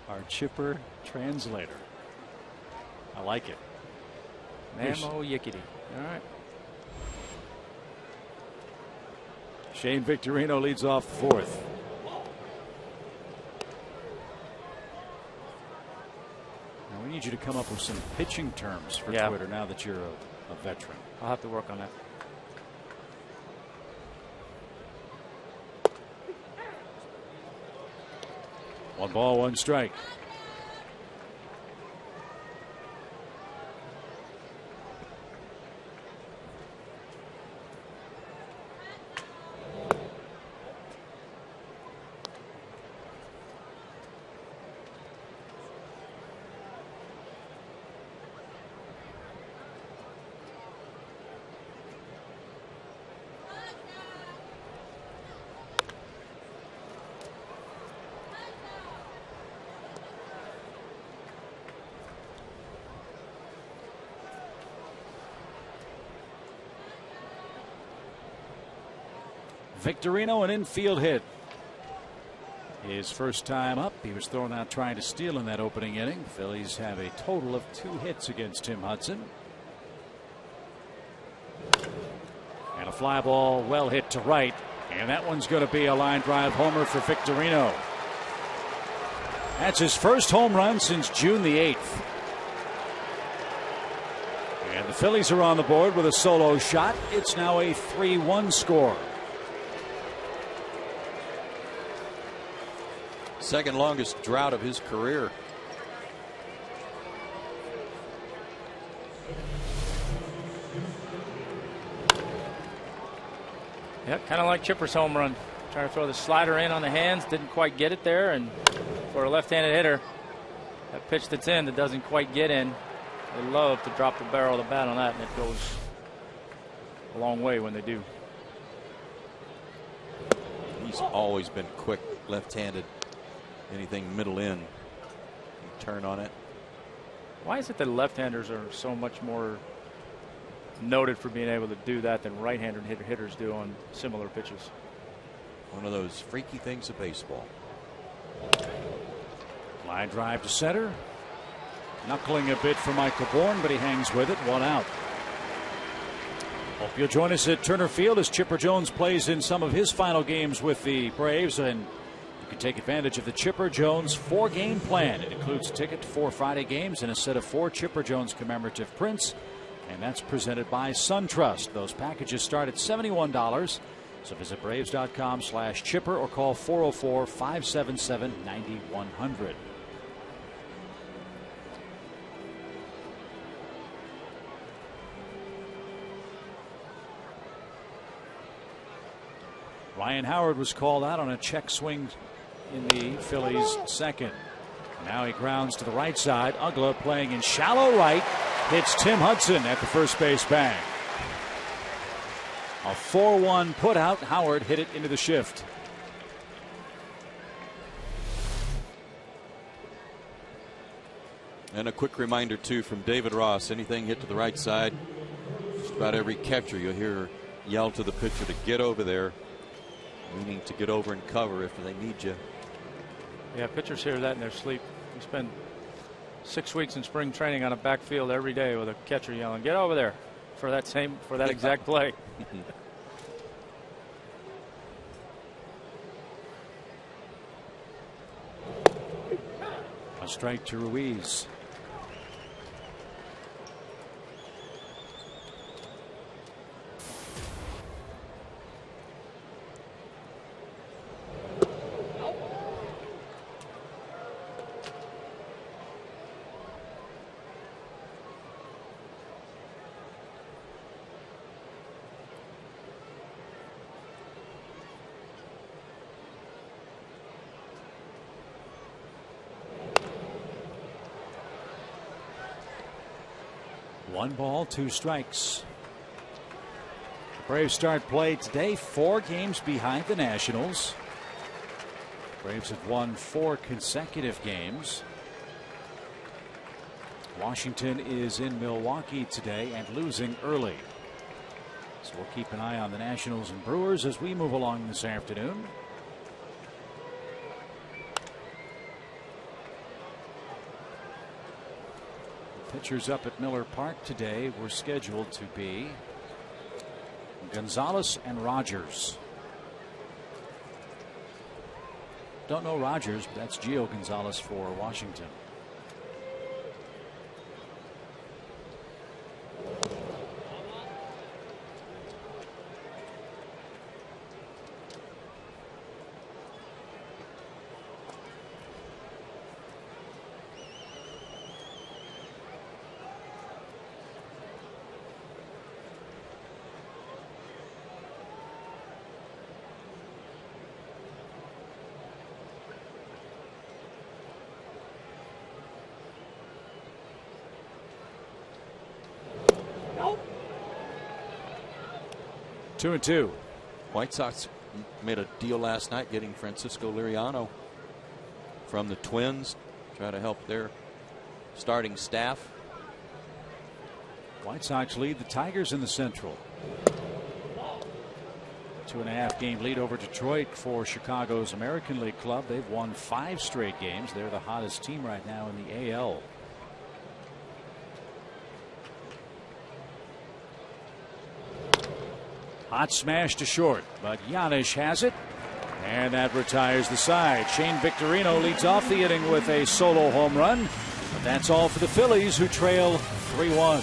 Our Chipper translator. I like it. Mammo yickety. All right. Shane Victorino leads off the fourth. Now we need you to come up with some pitching terms for Twitter now that you're a veteran. I'll have to work on that. One ball, one strike. Victorino, an infield hit. His first time up, he was thrown out trying to steal in that opening inning. Phillies have a total of 2 hits against Tim Hudson. And a fly ball well hit to right. And that one's going to be a line drive homer for Victorino. That's his first home run since June the 8th. And the Phillies are on the board with a solo shot. It's now a 3-1 score. Second longest drought of his career. Yeah, kind of like Chipper's home run. Trying to throw the slider in on the hands, didn't quite get it there, and for a left-handed hitter, that pitch that's in that doesn't quite get in, they love to drop the barrel of the bat on that, and it goes a long way when they do. He's always been quick left-handed. Anything middle in, turn on it. Why is it that left-handers are so much more noted for being able to do that than right-handed hitters do on similar pitches? One of those freaky things of baseball. Line drive to center. Knuckling a bit for Michael Bourne, but he hangs with it. 1 out. Hope you'll join us at Turner Field as Chipper Jones plays in some of his final games with the Braves, and you can take advantage of the Chipper Jones 4-game plan. It includes a ticket to 4 Friday games and a set of 4 Chipper Jones commemorative prints, and that's presented by SunTrust. Those packages start at $71. So visit Braves.com/Chipper or call 404-577-9100. Ryan Howard was called out on a check swing in the Phillies' second. Now he grounds to the right side. Ugla playing in shallow right. Hits Tim Hudson at the first base bag. A 4-1 put out. Howard hit it into the shift. And a quick reminder too from David Ross, anything hit to the right side, just about every catcher you'll hear yell to the pitcher to get over there, meaning to get over and cover if they need you. Yeah, pitchers hear that in their sleep. We spend 6 weeks in spring training on a backfield every day with a catcher yelling, "Get over there," for that exact play. A strike to Ruiz. 1 ball, 2 strikes. The Braves start play today, 4 games behind the Nationals. Braves have won 4 consecutive games. Washington is in Milwaukee today and losing early. So we'll keep an eye on the Nationals and Brewers as we move along this afternoon. The pitchers up at Miller Park today were scheduled to be Gonzalez and Rogers. Don't know Rogers, but that's Gio Gonzalez for Washington. Two and two. White Sox made a deal last night getting Francisco Liriano from the Twins, try to help their starting staff. White Sox lead the Tigers in the Central. 2.5 game lead over Detroit for Chicago's American League club. They've won 5 straight games. They're the hottest team right now in the AL. Hot smash to short, but Giannis has it, and that retires the side. Shane Victorino leads off the inning with a solo home run, but that's all for the Phillies, who trail 3-1.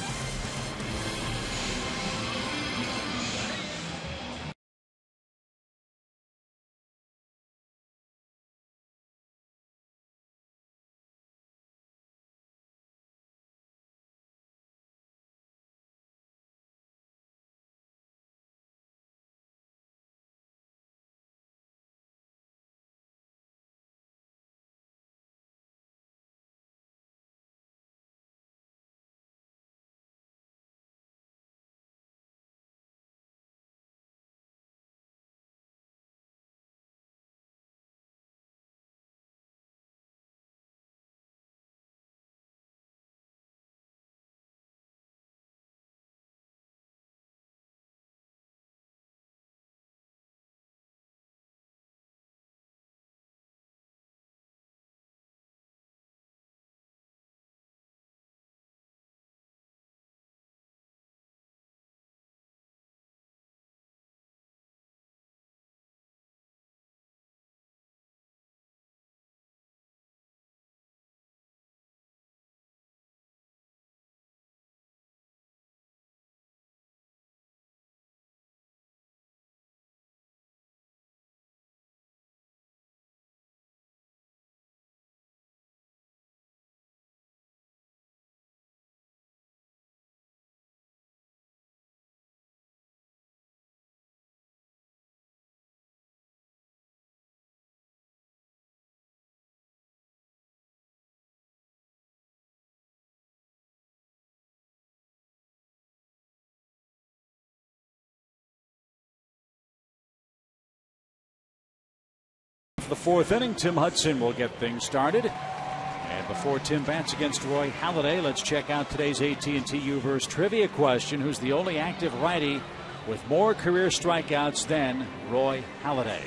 For the 4th inning, Tim Hudson will get things started. And before Tim bats against Roy Halladay, let's check out today's AT&T U-verse trivia question. Who's the only active righty with more career strikeouts than Roy Halladay?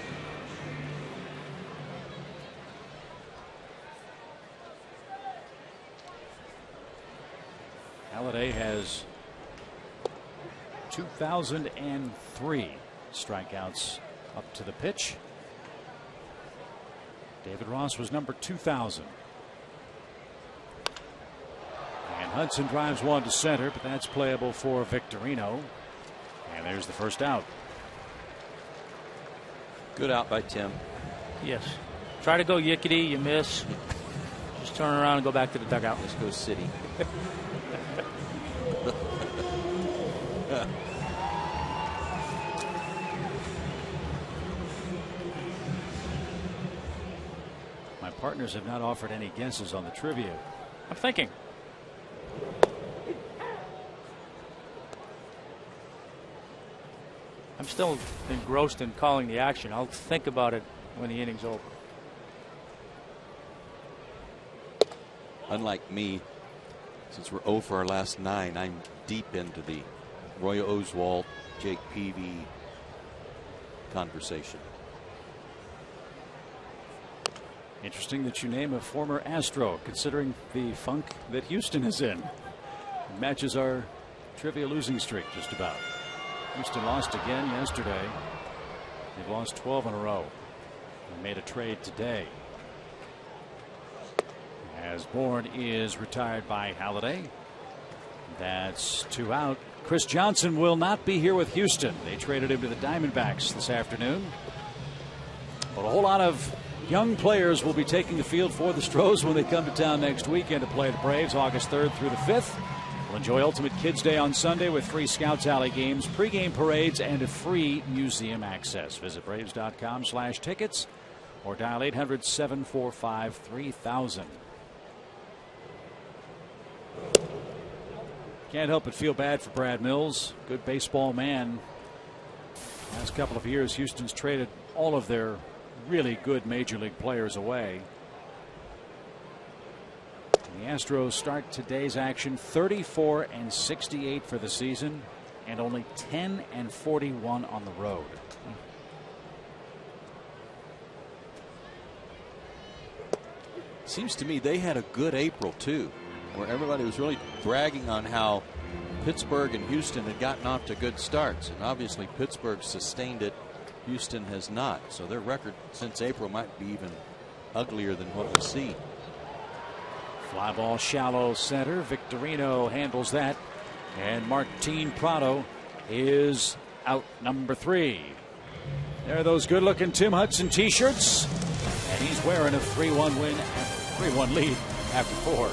Halladay has 2,003 strikeouts up to the pitch. David Ross was number 2,000. And Hudson drives one to center, but that's playable for Victorino. And there's the first out. Good out by Tim. Yes. Try to go yickety, you miss. Just turn around and go back to the dugout. Let's go City. My partners have not offered any guesses on the trivia. I'm thinking. I'm still engrossed in calling the action. I'll think about it when the inning's over. Unlike me, since we're 0 for our last 9, I'm deep into the Roy Oswalt, Jake Peavy conversation. Interesting that you name a former Astro, considering the funk that Houston is in. It matches our trivia losing streak just about. Houston lost again yesterday. They've lost 12 in a row. They made a trade today. As Bourne is retired by Halladay. That's 2 out. Chris Johnson will not be here with Houston. They traded him to the Diamondbacks this afternoon. But a whole lot of young players will be taking the field for the Stros when they come to town next weekend to play the Braves August 3rd through the 5th. We'll enjoy Ultimate Kids Day on Sunday with free Scouts Alley games, pregame parades, and a free museum access. Visit Braves.com/tickets or dial 800-745-3000. Can't help but feel bad for Brad Mills. Good baseball man. Last couple of years, Houston's traded all of their really good major league players away. The Astros start today's action 34-68 for the season and only 10-41 on the road. Seems to me they had a good April too, where everybody was really bragging on how Pittsburgh and Houston had gotten off to good starts, and obviously Pittsburgh sustained it. Houston has not, so their record since April might be even uglier than what we see. Fly ball shallow center. Victorino handles that, and Martin Prado is out number 3. There are those good-looking Tim Hudson T-shirts, and he's wearing a 3-1 lead after 4.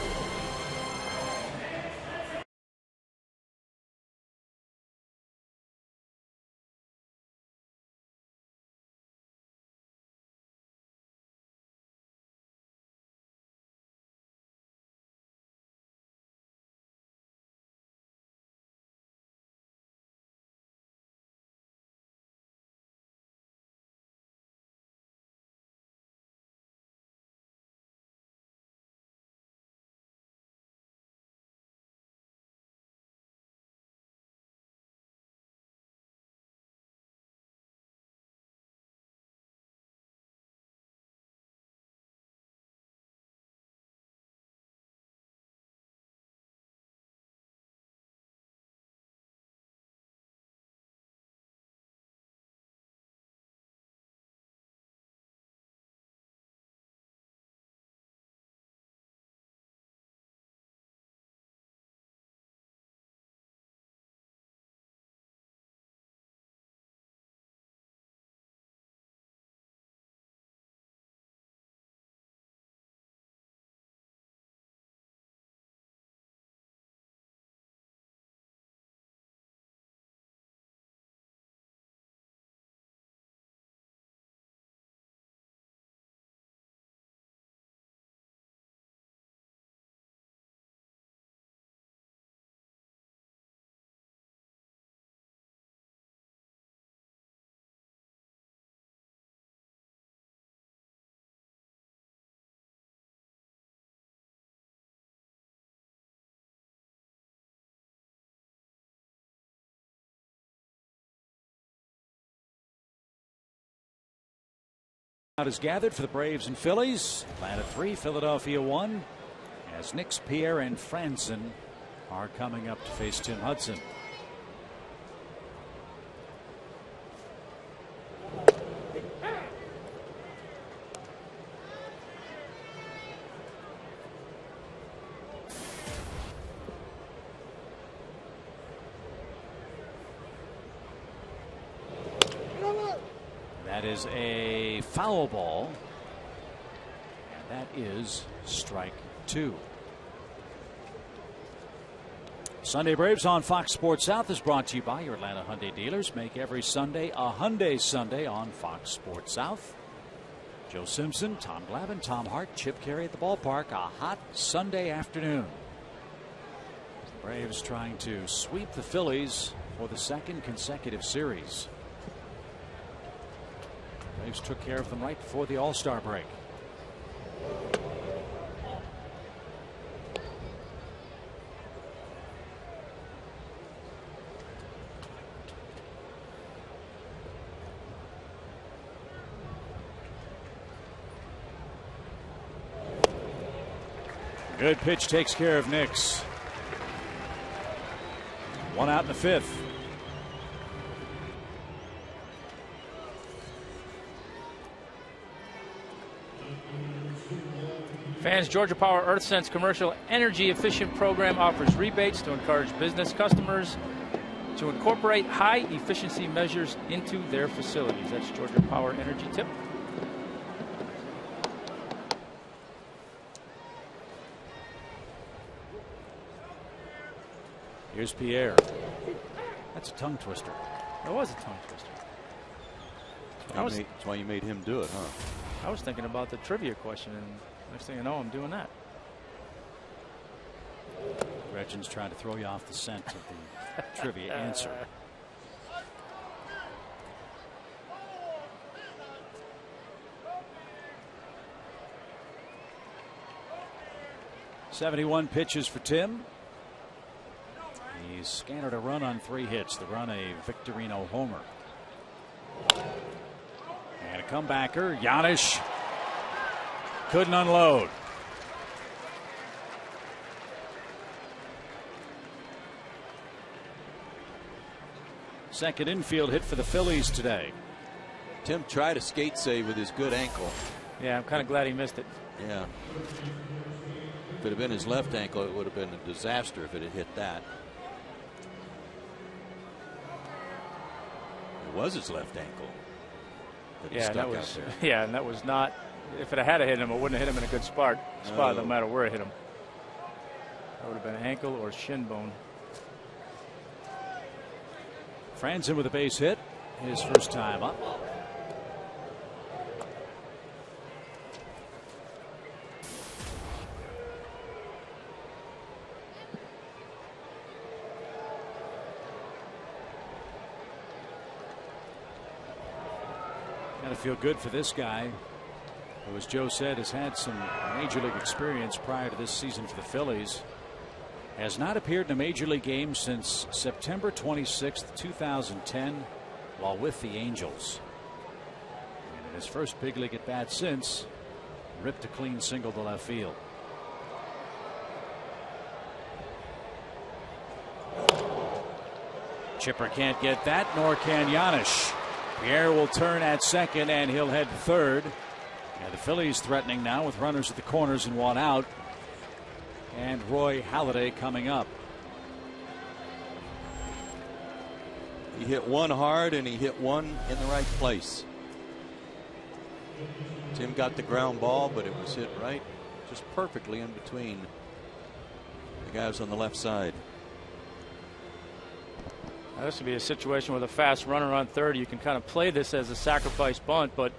Out is gathered for the Braves and Phillies. Atlanta 3, Philadelphia 1. As Nix, Pierre, and Franson are coming up to face Tim Hudson. That is a foul ball, and that is strike 2. Sunday Braves on Fox Sports South is brought to you by your Atlanta Hyundai dealers. Make every Sunday a Hyundai Sunday on Fox Sports South. Joe Simpson, Tom Glavine, Tom Hart, Chip Carey at the ballpark. A hot Sunday afternoon. Braves trying to sweep the Phillies for the second consecutive series. Braves took care of them right before the All-Star break. Good pitch takes care of Nix. One out in the fifth. Fans, Georgia Power EarthSense commercial energy efficient program offers rebates to encourage business customers to incorporate high efficiency measures into their facilities. That's Georgia Power Energy tip. Here's Pierre. That's a tongue twister. That was a tongue twister. That's why you made him do it, huh? I was thinking about the trivia question, and next thing you know, I'm doing that. Gretchen's trying to throw you off the scent of the trivia answer. .71 pitches for Tim. He's scattered a run on 3 hits. The run, a Victorino homer. And a comebacker. Giannis couldn't unload. Second infield hit for the Phillies today. Tim tried a skate save with his good ankle. Yeah, I'm kind of glad he missed it. Yeah. If it had been his left ankle, it would have been a disaster if it had hit that. It was his left ankle that he stuck out there. Yeah, and that was not. If it had hit him, it wouldn't have hit him in a good spot. No matter where it hit him. That would have been ankle or shin bone. Franzen with a base hit, his first time up. Gotta feel good for this guy, who, as Joe said, has had some major league experience prior to this season for the Phillies. Has not appeared in a major league game since September 26th, 2010, while with the Angels. And in his first big league at bat since, ripped a clean single to left field. Chipper can't get that, nor can Giannis. Pierre will turn at second, and he'll head third. And the Phillies threatening now with runners at the corners and 1 out. And Roy Halladay coming up. He hit one hard, and he hit one in the right place. Tim got the ground ball, but it was hit right, just perfectly in between the guys on the left side. Now, this would be a situation with a fast runner on third. You can kind of play this as a sacrifice bunt, but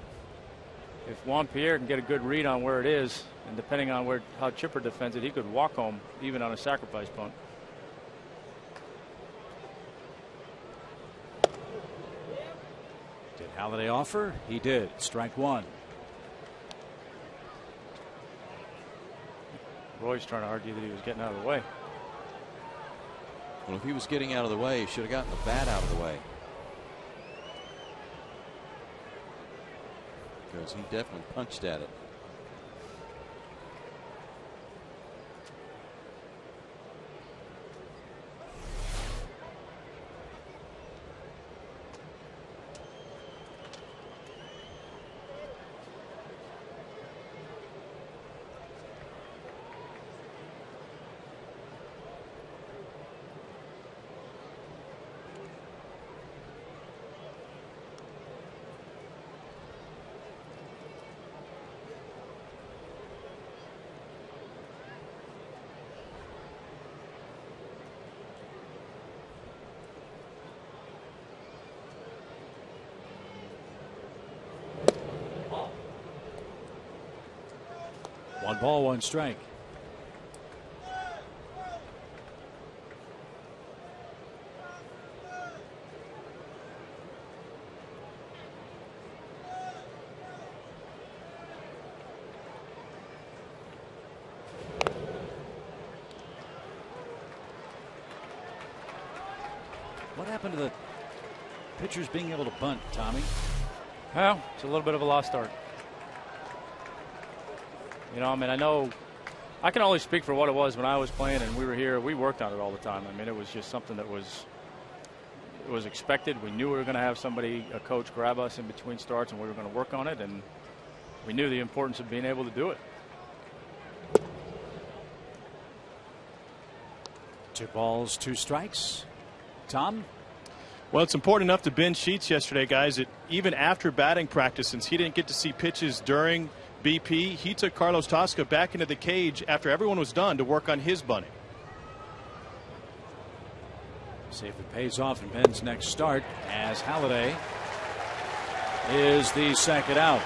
if Juan Pierre can get a good read on where it is, and depending on how Chipper defends it, he could walk home even on a sacrifice bunt. Did Halladay offer? He did. Strike one. Roy's trying to argue that he was getting out of the way. Well, if he was getting out of the way, he should have gotten the bat out of the way. Because he definitely punched at it. One ball, one strike. What happened to the pitchers being able to bunt, Tommy? Well, it's a little bit of a lost art. You know, I mean, I know I can only speak for what it was when I was playing and we were here. We worked on it all the time. I mean, it was just something that was expected. We knew we were going to have somebody, a coach, grab us in between starts, and we were going to work on it. And we knew the importance of being able to do it. 2 balls, 2 strikes. Tom? Well, it's important enough to Ben Sheets yesterday, guys, that even after batting practice, since he didn't get to see pitches during BP, he took Carlos Tosca back into the cage after everyone was done to work on his bunting. See if it pays off in Ben's next start, as Halladay is the second out.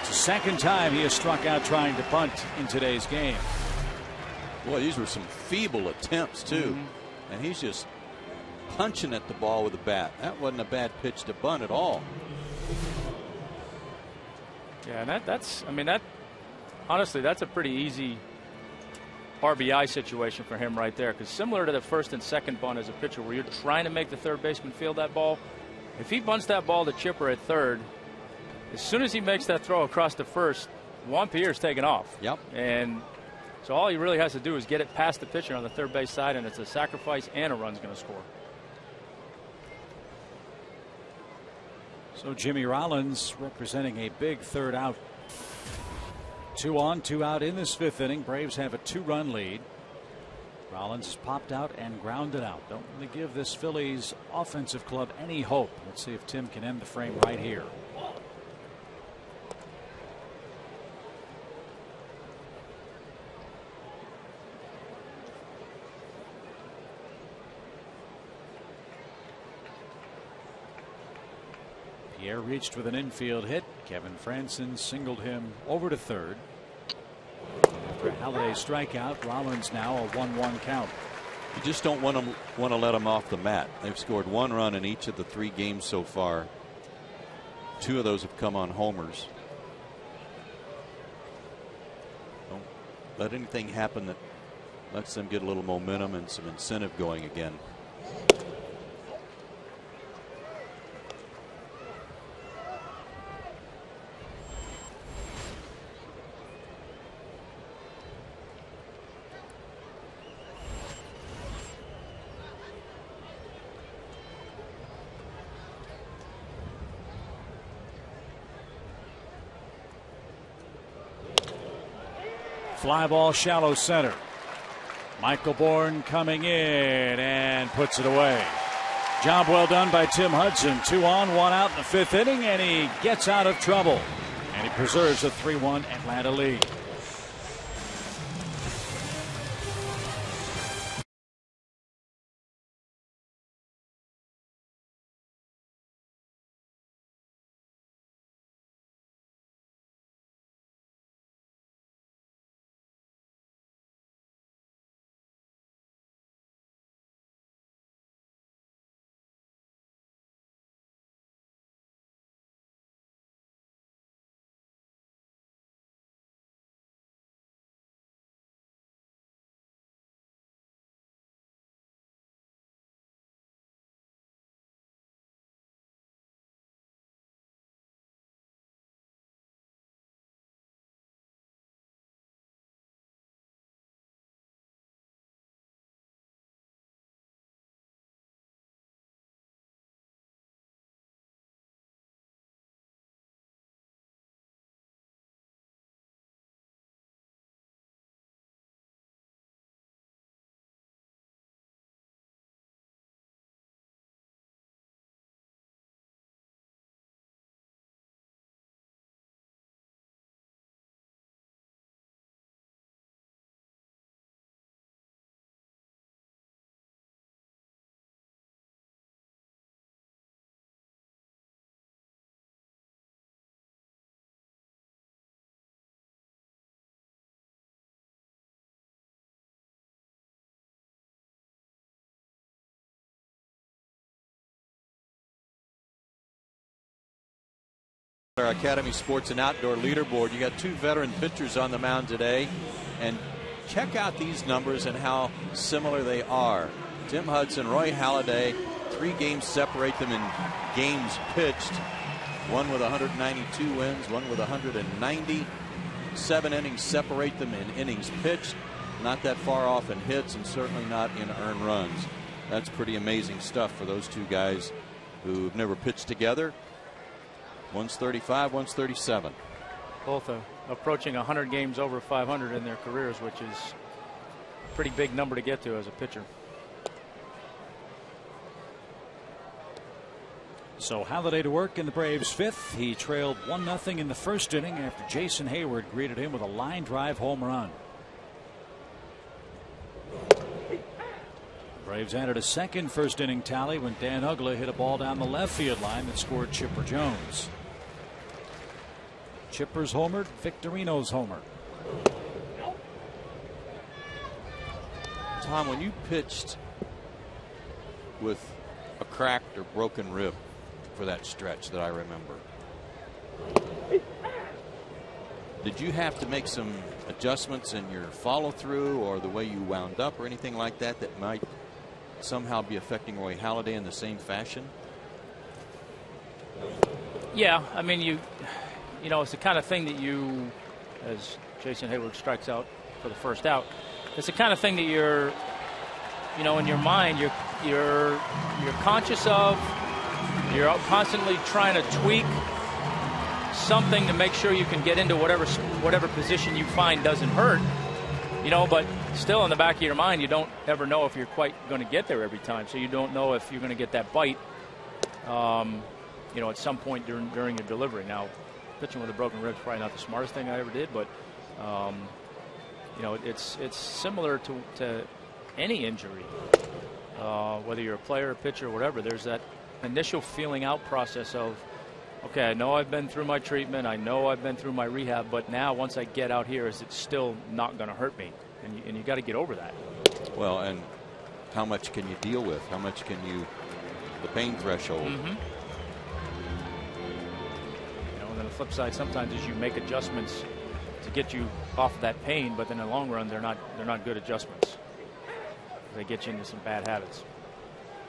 It's the second time he has struck out trying to bunt in today's game. Boy, these were some feeble attempts, too. And he's just punching at the ball with a bat. That wasn't a bad pitch to bunt at all. Yeah, and that's, I mean, that honestly, that's a pretty easy RBI situation for him right there, because similar to the first and second bunt as a pitcher where you're trying to make the third baseman field that ball, if he bunts that ball to Chipper at third, as soon as he makes that throw across the first, Juan Pierre's taking off. Yep. And so all he really has to do is get it past the pitcher on the third base side, and it's a sacrifice and a run's going to score. So Jimmy Rollins representing a big third out. 2 on, 2 out in this 5th inning. Braves have a 2-run lead. Rollins has popped out and grounded out. Don't really give this Phillies offensive club any hope. Let's see if Tim can end the frame right here. Pierre reached with an infield hit. Kevin Franson singled him over to third. After a Halladay strikeout, Rollins now a 1-1 count. You just don't want to let them off the mat. They've scored 1 run in each of the 3 games so far. 2 of those have come on homers. Don't let anything happen that lets them get a little momentum and some incentive going again. Fly ball shallow center. Michael Bourne coming in and puts it away. Job well done by Tim Hudson. 2 on, 1 out in the 5th inning, and he gets out of trouble. And he preserves a 3-1 Atlanta lead. Our Academy Sports and Outdoor leaderboard. You got 2 veteran pitchers on the mound today, and check out these numbers and how similar they are. Tim Hudson, Roy Halladay, 3 games separate them in games pitched. One with 192 wins, one with 190. 7 innings separate them in innings pitched. Not that far off in hits, and certainly not in earned runs. That's pretty amazing stuff for those two guys who've never pitched together. One's 35, one's 37. Both approaching 100 games over 500 in their careers, which is a pretty big number to get to as a pitcher. So Halladay to work in the Braves' 5th. He trailed 1-0 in the first inning after Jason Hayward greeted him with a line drive home run. Braves added a second first inning tally when Dan Uggla hit a ball down the left field line that scored Chipper Jones. Chipper's homered, Victorino's homer. Tom, when you pitched with a cracked or broken rib for that stretch that I remember, did you have to make some adjustments in your follow through or the way you wound up or anything like that that might somehow be affecting Roy Halladay in the same fashion? Yeah, I mean, you know, it's the kind of thing that you, as Jason Hayward strikes out for the first out, it's the kind of thing that you're, you know, in your mind, you're conscious of. You're constantly trying to tweak something to make sure you can get into whatever position you find doesn't hurt. You know, but still in the back of your mind, you don't ever know if you're quite going to get there every time. So you don't know if you're going to get that bite, you know, at some point during your delivery. Now, pitching with a broken rib is probably not the smartest thing I ever did, but you know, it's similar to any injury, whether you're a player, a pitcher, or whatever. There's that initial feeling out process of, okay, I know I've been through my treatment, I know I've been through my rehab, but now once I get out here, is it still not going to hurt me? And you got to get over that. Well, and how much can you deal with? How much can you, the pain threshold? Mm-hmm. You know, and then the flip side sometimes is you make adjustments to get you off of that pain, but in the long run, they're not good adjustments. They get you into some bad habits.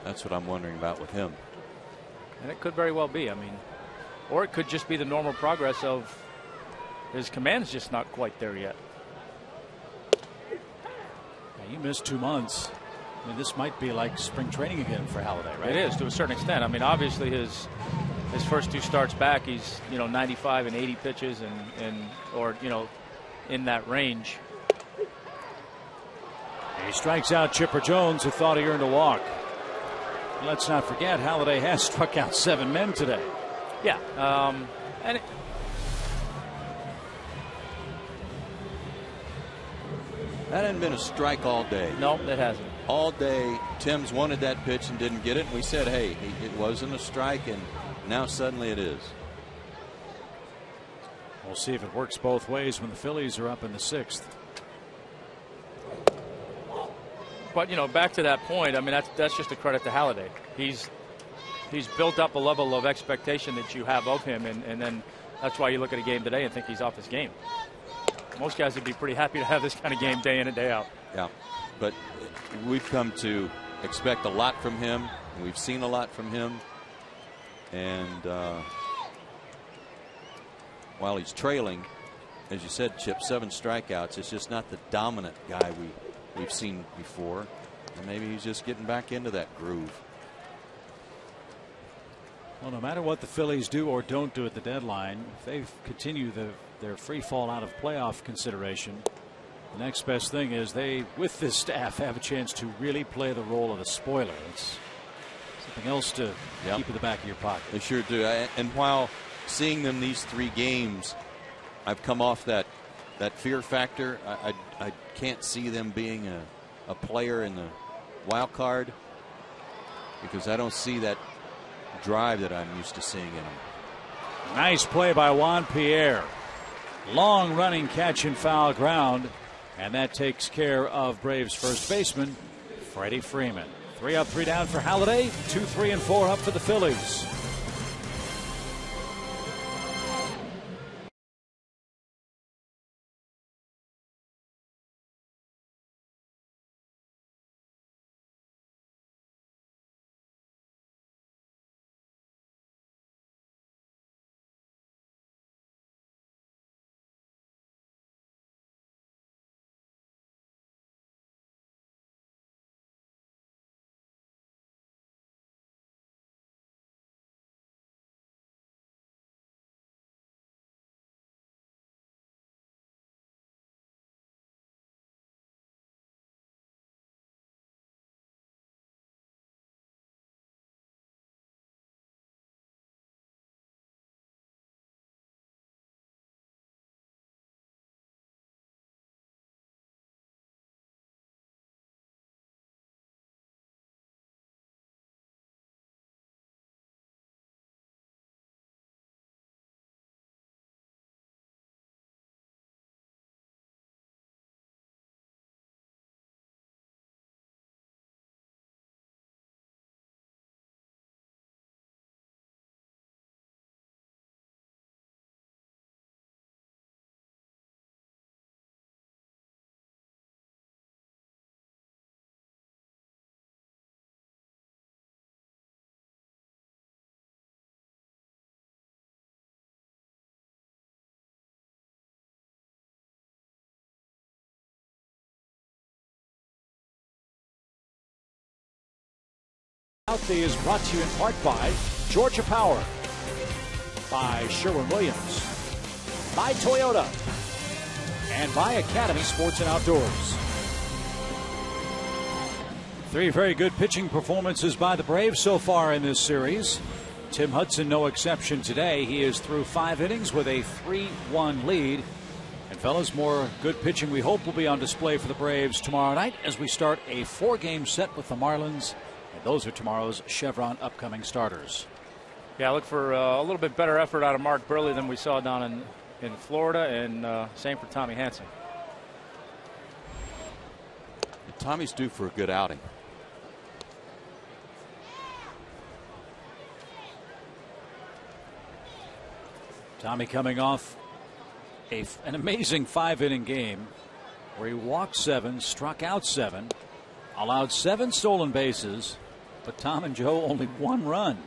That's what I'm wondering about with him. And it could very well be. I mean, or it could just be the normal progress of his command's just not quite there yet. You missed 2 months. I mean, this might be like spring training again for Halladay, right? It is, to a certain extent. I mean, obviously his first 2 starts back, he's, you know, 95 and 80 pitches and or, you know, in that range. He strikes out Chipper Jones, who thought he earned a walk. Let's not forget, Halladay has struck out 7 men today. Yeah, and that hadn't been a strike all day. No, it hasn't. All day, Tim's wanted that pitch and didn't get it. And we said, hey, it wasn't a strike, and now suddenly it is. We'll see if it works both ways when the Phillies are up in the 6th. But, you know, back to that point, I mean, that's just a credit to Halladay. He's built up a level of expectation that you have of him, and then that's why you look at a game today and think he's off his game. Most guys would be pretty happy to have this kind of game day in and day out. Yeah, but we've come to expect a lot from him. We've seen a lot from him. And while he's trailing, as you said, Chip, 7 strikeouts, it's just not the dominant guy we've seen before. And maybe he's just getting back into that groove. Well, no matter what the Phillies do or don't do at the deadline, if they continue their free fall out of playoff consideration, the next best thing is they, with this staff, have a chance to really play the role of the spoiler. It's something else to keep in the back of your pocket. They sure do. And while seeing them these 3 games, I've come off that fear factor. I can't see them being a player in the wild card because I don't see that drive that I'm used to seeing in them. Nice play by Juan Pierre. Long running catch in foul ground, and that takes care of Braves first baseman Freddie Freeman. 3 up, 3 down for Halladay. 2, 3, and 4 up for the Phillies. Southie is brought to you in part by Georgia Power, by Sherwin-Williams, by Toyota, and by Academy Sports and Outdoors. 3 very good pitching performances by the Braves so far in this series. Tim Hudson no exception today. He is through 5 innings with a 3-1 lead. And fellas, more good pitching we hope will be on display for the Braves tomorrow night as we start a 4-game set with the Marlins. And those are tomorrow's Chevron upcoming starters. Yeah, look for a little bit better effort out of Mark Burley than we saw down in Florida, and same for Tommy Hansen. Tommy's due for a good outing. Tommy coming off an amazing 5-inning game where he walked 7, struck out 7, allowed 7 stolen bases, but Tom and Joe only 1 run,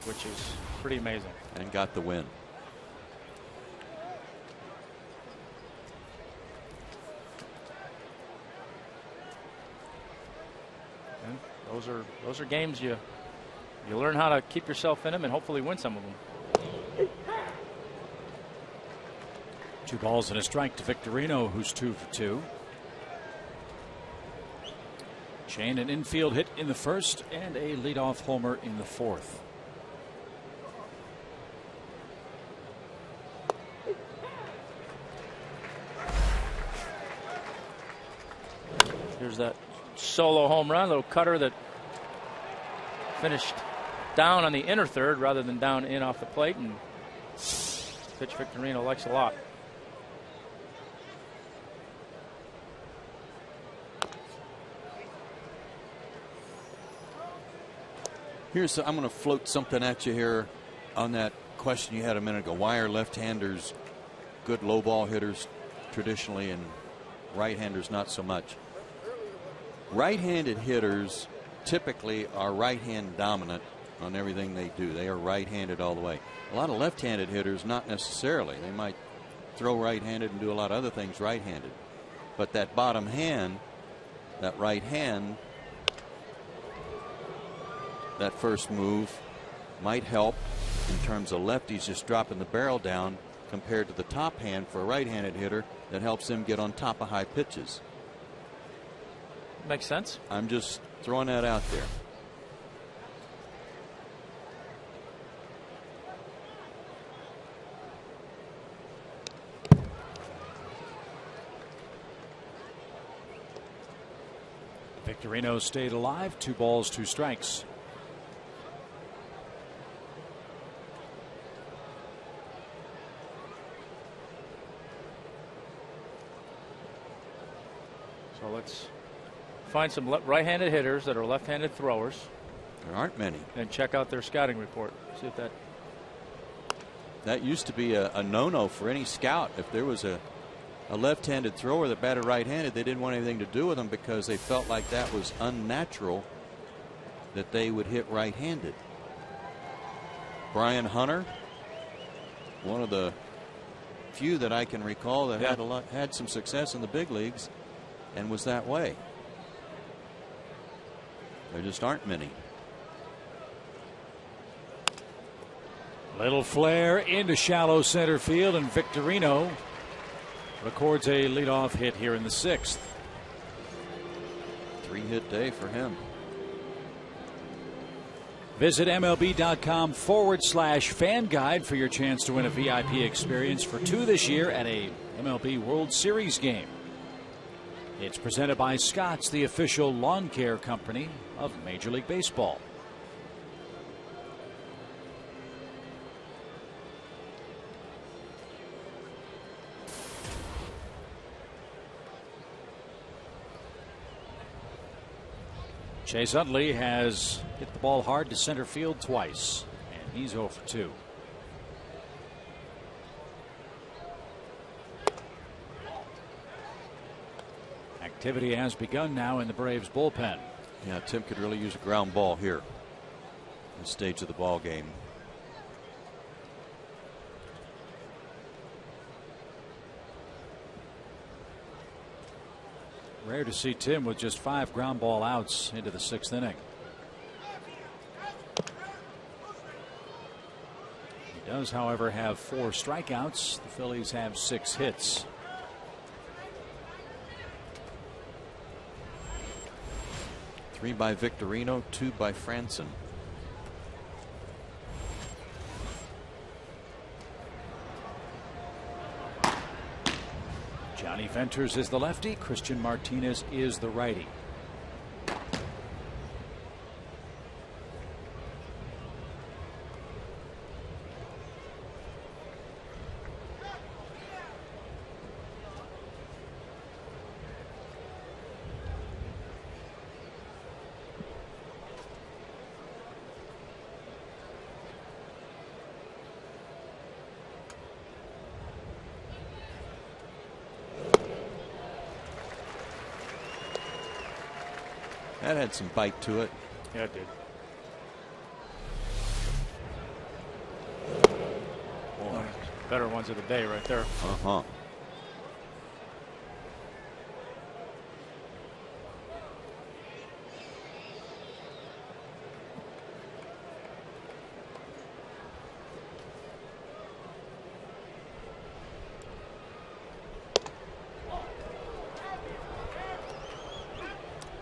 which is pretty amazing. And got the win. And those are games you learn how to keep yourself in them and hopefully win some of them. 2 balls and a strike to Victorino, who's 2 for 2. Shane, an infield hit in the first and a leadoff homer in the 4th. Here's that solo home run, little cutter that finished down on the inner third rather than down in off the plate, and pitch Victorino likes a lot. I'm going to float something at you here on that question you had a minute ago. Why are left-handers good low ball hitters traditionally and right-handers not so much? Right-handed hitters typically are right-hand dominant on everything they do. They are right-handed all the way. A lot of left-handed hitters, not necessarily. They might throw right-handed and do a lot of other things right-handed. But that bottom hand, that right hand, that first move might help in terms of lefties just dropping the barrel down compared to the top hand for a right-handed hitter that helps them get on top of high pitches. Makes sense. I'm just throwing that out there. Victorino stayed alive. 2 balls, 2 strikes. So let's find some right-handed hitters that are left-handed throwers. There aren't many. And check out their scouting report. See if that used to be a no-no for any scout. If there was a left-handed thrower that batted right-handed, they didn't want anything to do with them because they felt like that was unnatural that they would hit right-handed. Brian Hunter, one of the few that I can recall that had some success in the big leagues and was that way. There just aren't many. Little flare into shallow center field, and Victorino records a leadoff hit here in the 6th. 3-hit day for him. Visit MLB.com/fan guide for your chance to win a VIP experience for 2 this year at a MLB World Series game. It's presented by Scott's, the official lawn care company of Major League Baseball. Chase Utley has hit the ball hard to center field twice, and he's 0 for 2. Activity has begun now in the Braves bullpen. Yeah, Tim could really use a ground ball here at this stage of the ball game. Rare to see Tim with just 5 ground ball outs into the 6th inning. does, however, have 4 strikeouts. The Phillies have 6 hits. Three by Victorino, 2 by Franson. Johnny Venters is the lefty. Christian Martinez is the righty. That had some bite to it. Yeah, it did. Boy, better ones of the day right there. Uh-huh.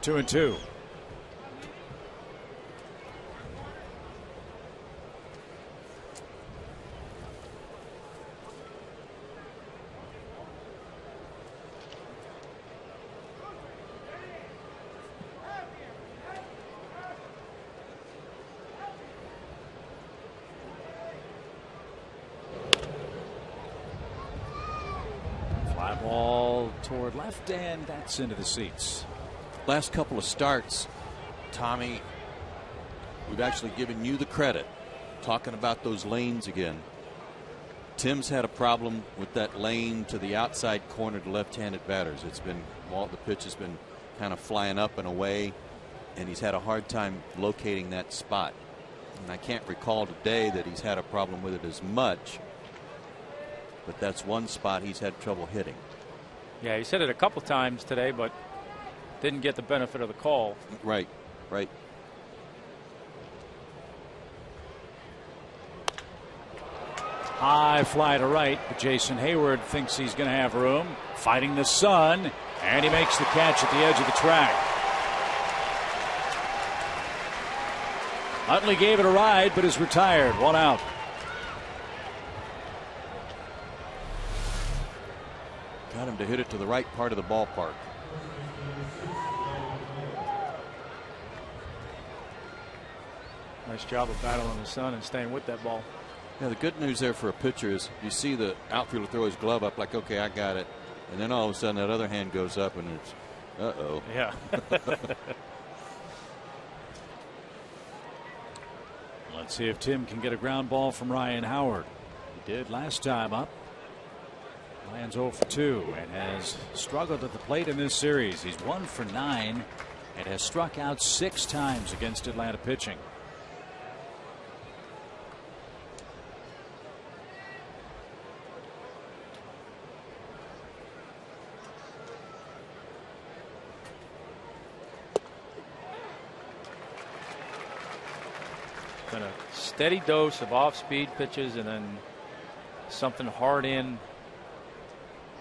Two and two. Fly ball toward left, and that's into the seats. Last couple of starts, Tommy, we've actually given you the credit. Talking about those lanes again. Tim's had a problem with that lane to the outside corner to left-handed batters. It's been, well, the pitch has been kind of flying up and away, and he's had a hard time locating that spot. And I can't recall today that he's had a problem with it as much, but that's one spot he's had trouble hitting. Yeah, he said it a couple times today, but didn't get the benefit of the call. Right, right. High fly to right, but Jason Hayward thinks he's going to have room. Fighting the sun, and he makes the catch at the edge of the track. Utley gave it a ride, but is retired. 1 out. Got him to hit it to the right part of the ballpark. Nice job of battling the sun and staying with that ball. Yeah, the good news there for a pitcher is you see the outfielder throw his glove up like, okay, I got it. And then all of a sudden that other hand goes up and it's, uh-oh. Yeah. Let's see if Tim can get a ground ball from Ryan Howard. He did last time up. Lands 0 for 2 and has struggled at the plate in this series. He's 1 for 9 and has struck out 6 times against Atlanta pitching. Been a steady dose of off-speed pitches and then something hard in,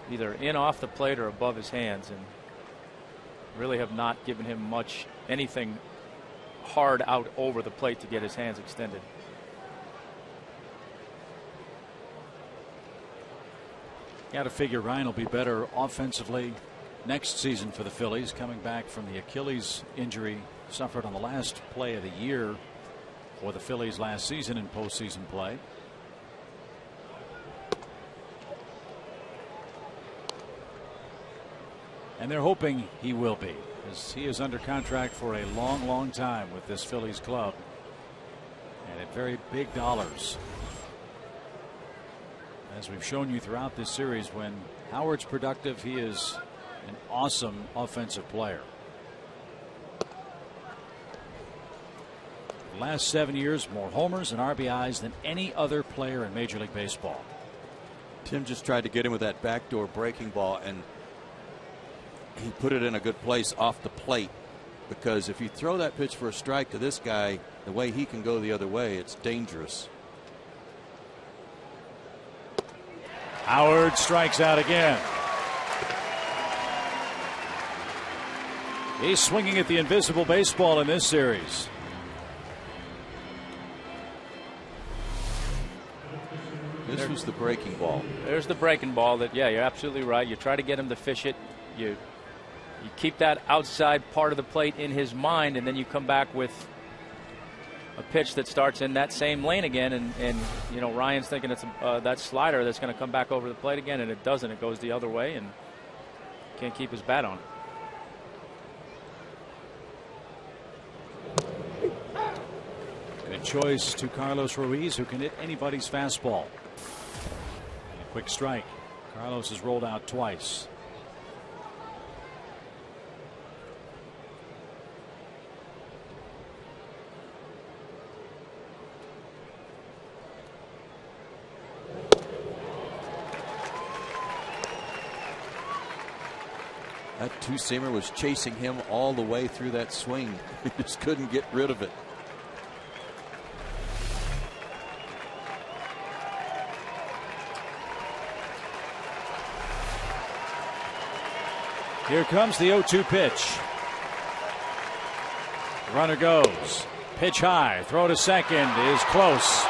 either in off the plate or above his hands, and really have not given him much anything hard out over the plate to get his hands extended. Got to figure Ryan will be better offensively next season for the Phillies, coming back from the Achilles injury suffered on the last play of the year for the Phillies last season in postseason play. And they're hoping he will be, as he is under contract for a long, long time with this Phillies club, and at very big dollars. As we've shown you throughout this series, when Howard's productive, he is an awesome offensive player. The last 7 years, more homers and RBIs than any other player in Major League Baseball. Tim just tried to get him with that backdoor breaking ball, and he put it in a good place off the plate, because if you throw that pitch for a strike to this guy, the way he can go the other way, it's dangerous. Howard strikes out again. He's swinging at the invisible baseball in this series. This was the breaking ball. There's the breaking ball that, yeah, you're absolutely right. You try to get him to fish it. You keep that outside part of the plate in his mind, and then you come back with a pitch that starts in that same lane again. And you know, Ryan's thinking it's that slider that's going to come back over the plate again, and it doesn't. It goes the other way, and can't keep his bat on. Good choice to Carlos Ruiz, who can hit anybody's fastball. And a quick strike. Carlos has rolled out twice. That two-seamer was chasing him all the way through that swing. He just couldn't get rid of it. Here comes the 0-2 pitch. Runner goes. Pitch high. Throw to second is close.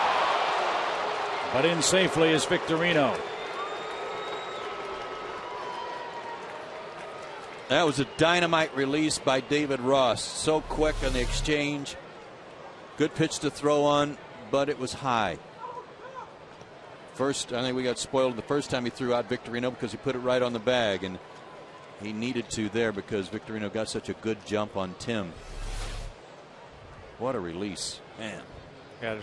But in safely is Victorino. That was a dynamite release by David Ross. So quick on the exchange. Good pitch to throw on, but it was high. First, I think we got spoiled the first time he threw out Victorino because he put it right on the bag, and he needed to there because Victorino got such a good jump on Tim. What a release, man. Yeah,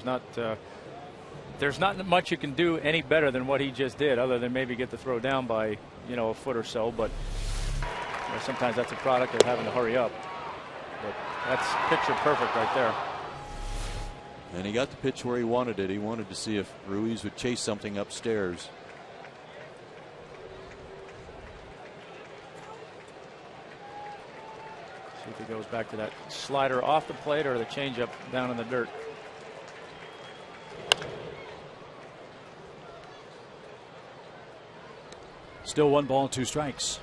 there's not much you can do any better than what he just did, other than maybe get the throw down by, you know, a foot or so. But you know, sometimes that's a product of having to hurry up. But that's picture perfect right there. And he got the pitch where he wanted it. He wanted to see if Ruiz would chase something upstairs. See if he goes back to that slider off the plate or the changeup down in the dirt. Still 1 ball, 2 strikes.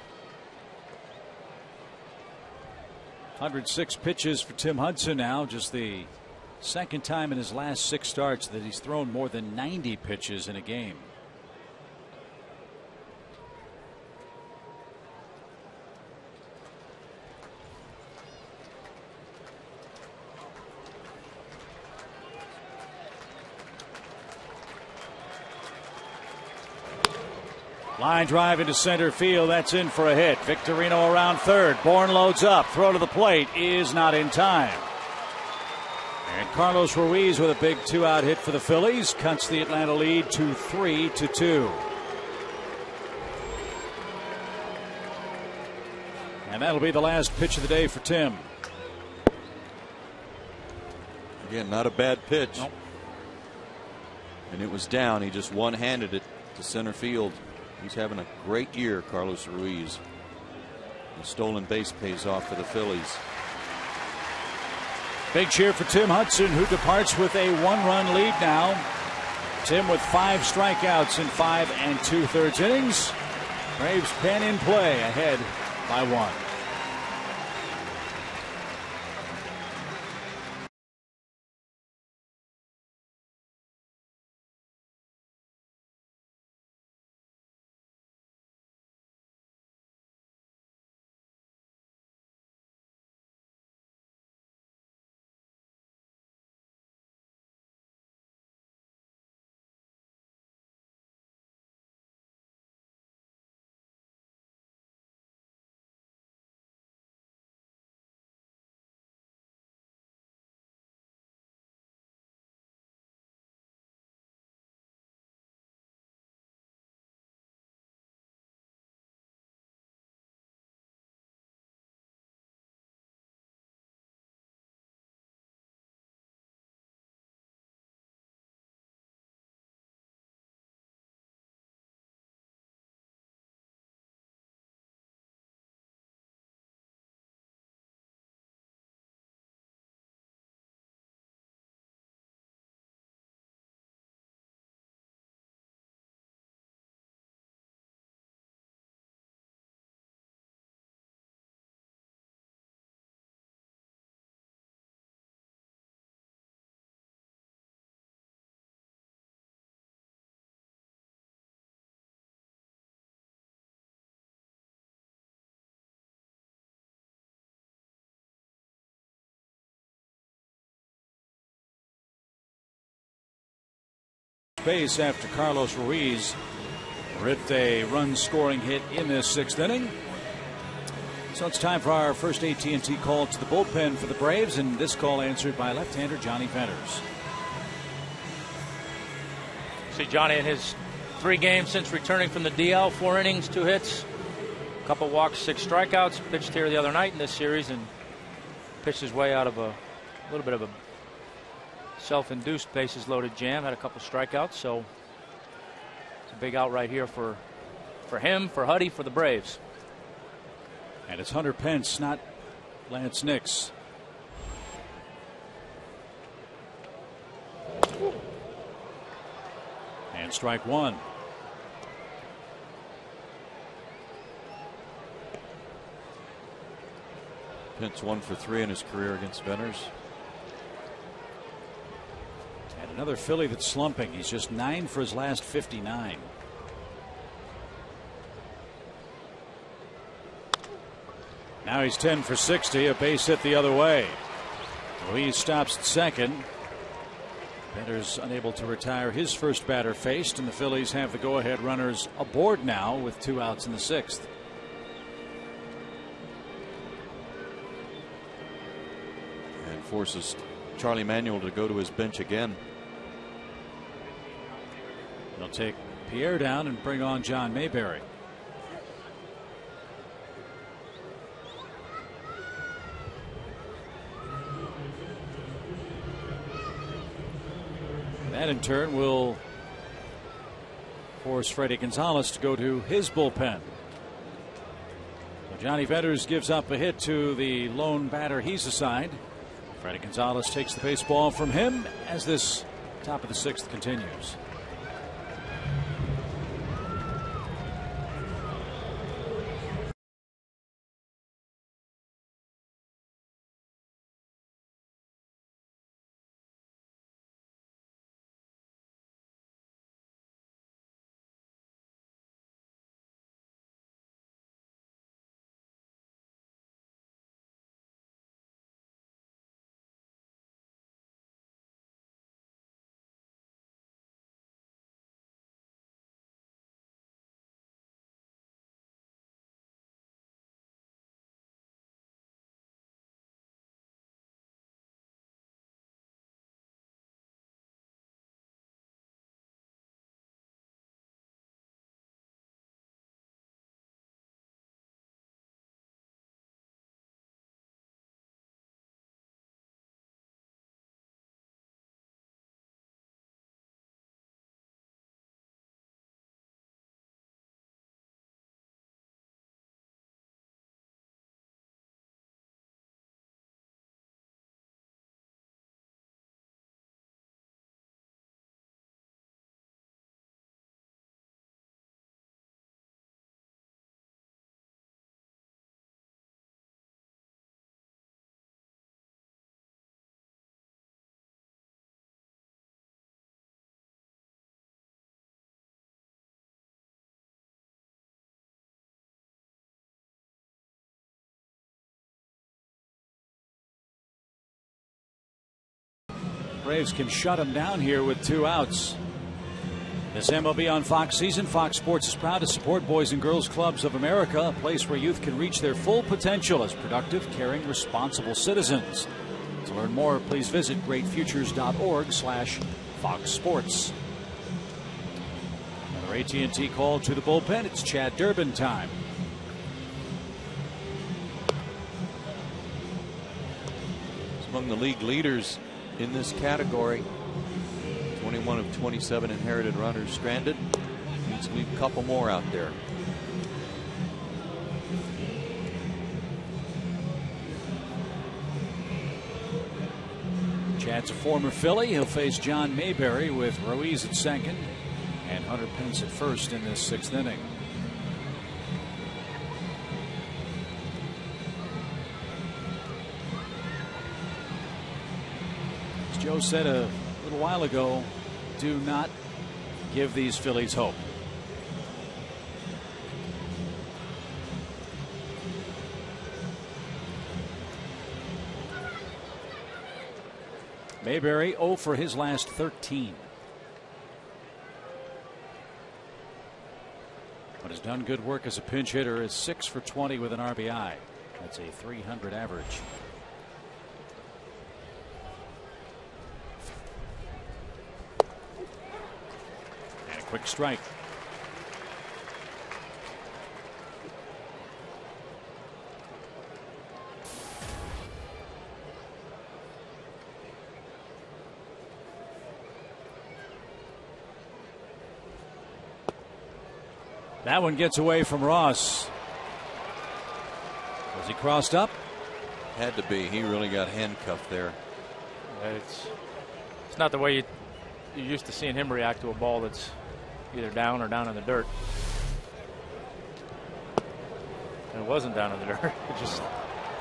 106 pitches for Tim Hudson now. Just the second time in his last 6 starts that he's thrown more than 90 pitches in a game. Line drive into center field. That's in for a hit. Victorino around third. Bourne loads up. Throw to the plate is not in time. And Carlos Ruiz with a big 2-out hit for the Phillies cuts the Atlanta lead to 3-2. And that'll be the last pitch of the day for Tim. Again, not a bad pitch. Nope. And it was down. He just one-handed it to center field. He's having a great year, Carlos Ruiz. The stolen base pays off for the Phillies. Big cheer for Tim Hudson, who departs with a 1-run lead now. Tim with 5 strikeouts in 5 2/3 innings. Braves pen in play ahead by 1. Base after Carlos Ruiz ripped a run-scoring hit in this 6th inning. So it's time for our first AT&T call to the bullpen for the Braves, and this call answered by left-hander Johnny Venters. See Johnny in his 3 games since returning from the DL, 4 innings, 2 hits, a couple walks, 6 strikeouts. Pitched here the other night in this series and pitched his way out of a little bit of a self-induced bases loaded jam. Had a couple strikeouts, so it's a big out right here for him, for Huddy, for the Braves. And it's Hunter Pence, not Lance Nix. And strike 1. Pence 1 for 3 in his career against Venters. And another Philly that's slumping. He's just 9 for his last 59. Now he's 10 for 60, a base hit the other way. Ruiz stops at second. Venters unable to retire his first batter faced, and the Phillies have the go-ahead runners aboard now with 2 outs in the 6th. And forces Charlie Manuel to go to his bench again. They'll take Pierre down and bring on John Mayberry. That in turn will force Freddie Gonzalez to go to his bullpen. So Johnny Venters gives up a hit to the lone batter he's assigned. Freddie Gonzalez takes the baseball from him as this top of the 6th continues. Braves can shut him down here with 2 outs. This MLB on Fox season, Fox Sports is proud to support Boys and Girls Clubs of America, a place where youth can reach their full potential as productive, caring, responsible citizens. To learn more, please visit greatfutures.org/Fox Sports. Another AT&T call to the bullpen. It's Chad Durbin time. He's among the league leaders in this category. 21 of 27 inherited runners stranded. Needs to leave a couple more out there. Chad's a former Philly. He'll face John Mayberry with Ruiz at second and Hunter Pence at first in this 6th inning. Joe said a little while ago, do not give these Phillies hope. Mayberry 0 for his last 13. but has done good work as a pinch hitter. Is 6 for 20 with an RBI. That's a .300 average. And a quick strike. That one gets away from Ross. Was he crossed up? Had to be. He really got handcuffed there. It's not the way you're used to seeing him react to a ball that's either down or down in the dirt. And it wasn't down in the dirt. It just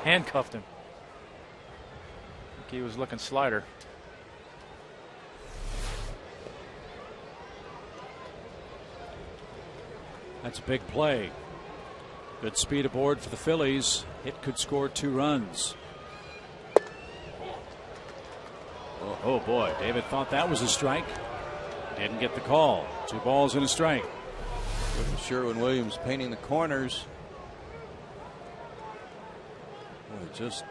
handcuffed him. I think he was looking slider. That's a big play. Good speed aboard for the Phillies. It could score 2 runs. Oh boy, David thought that was a strike. Didn't get the call. 2 balls and a strike. With Sherwin-Williams painting the corners. Well, just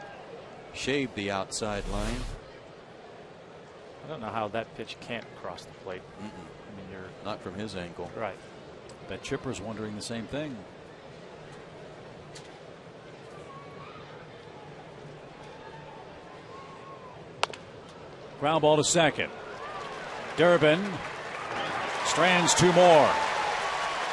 shaved the outside line. I don't know how that pitch can't cross the plate. I mean, you're not from his angle. Right. Bet Chipper's wondering the same thing. Ground ball to second. Durbin strands 2 more.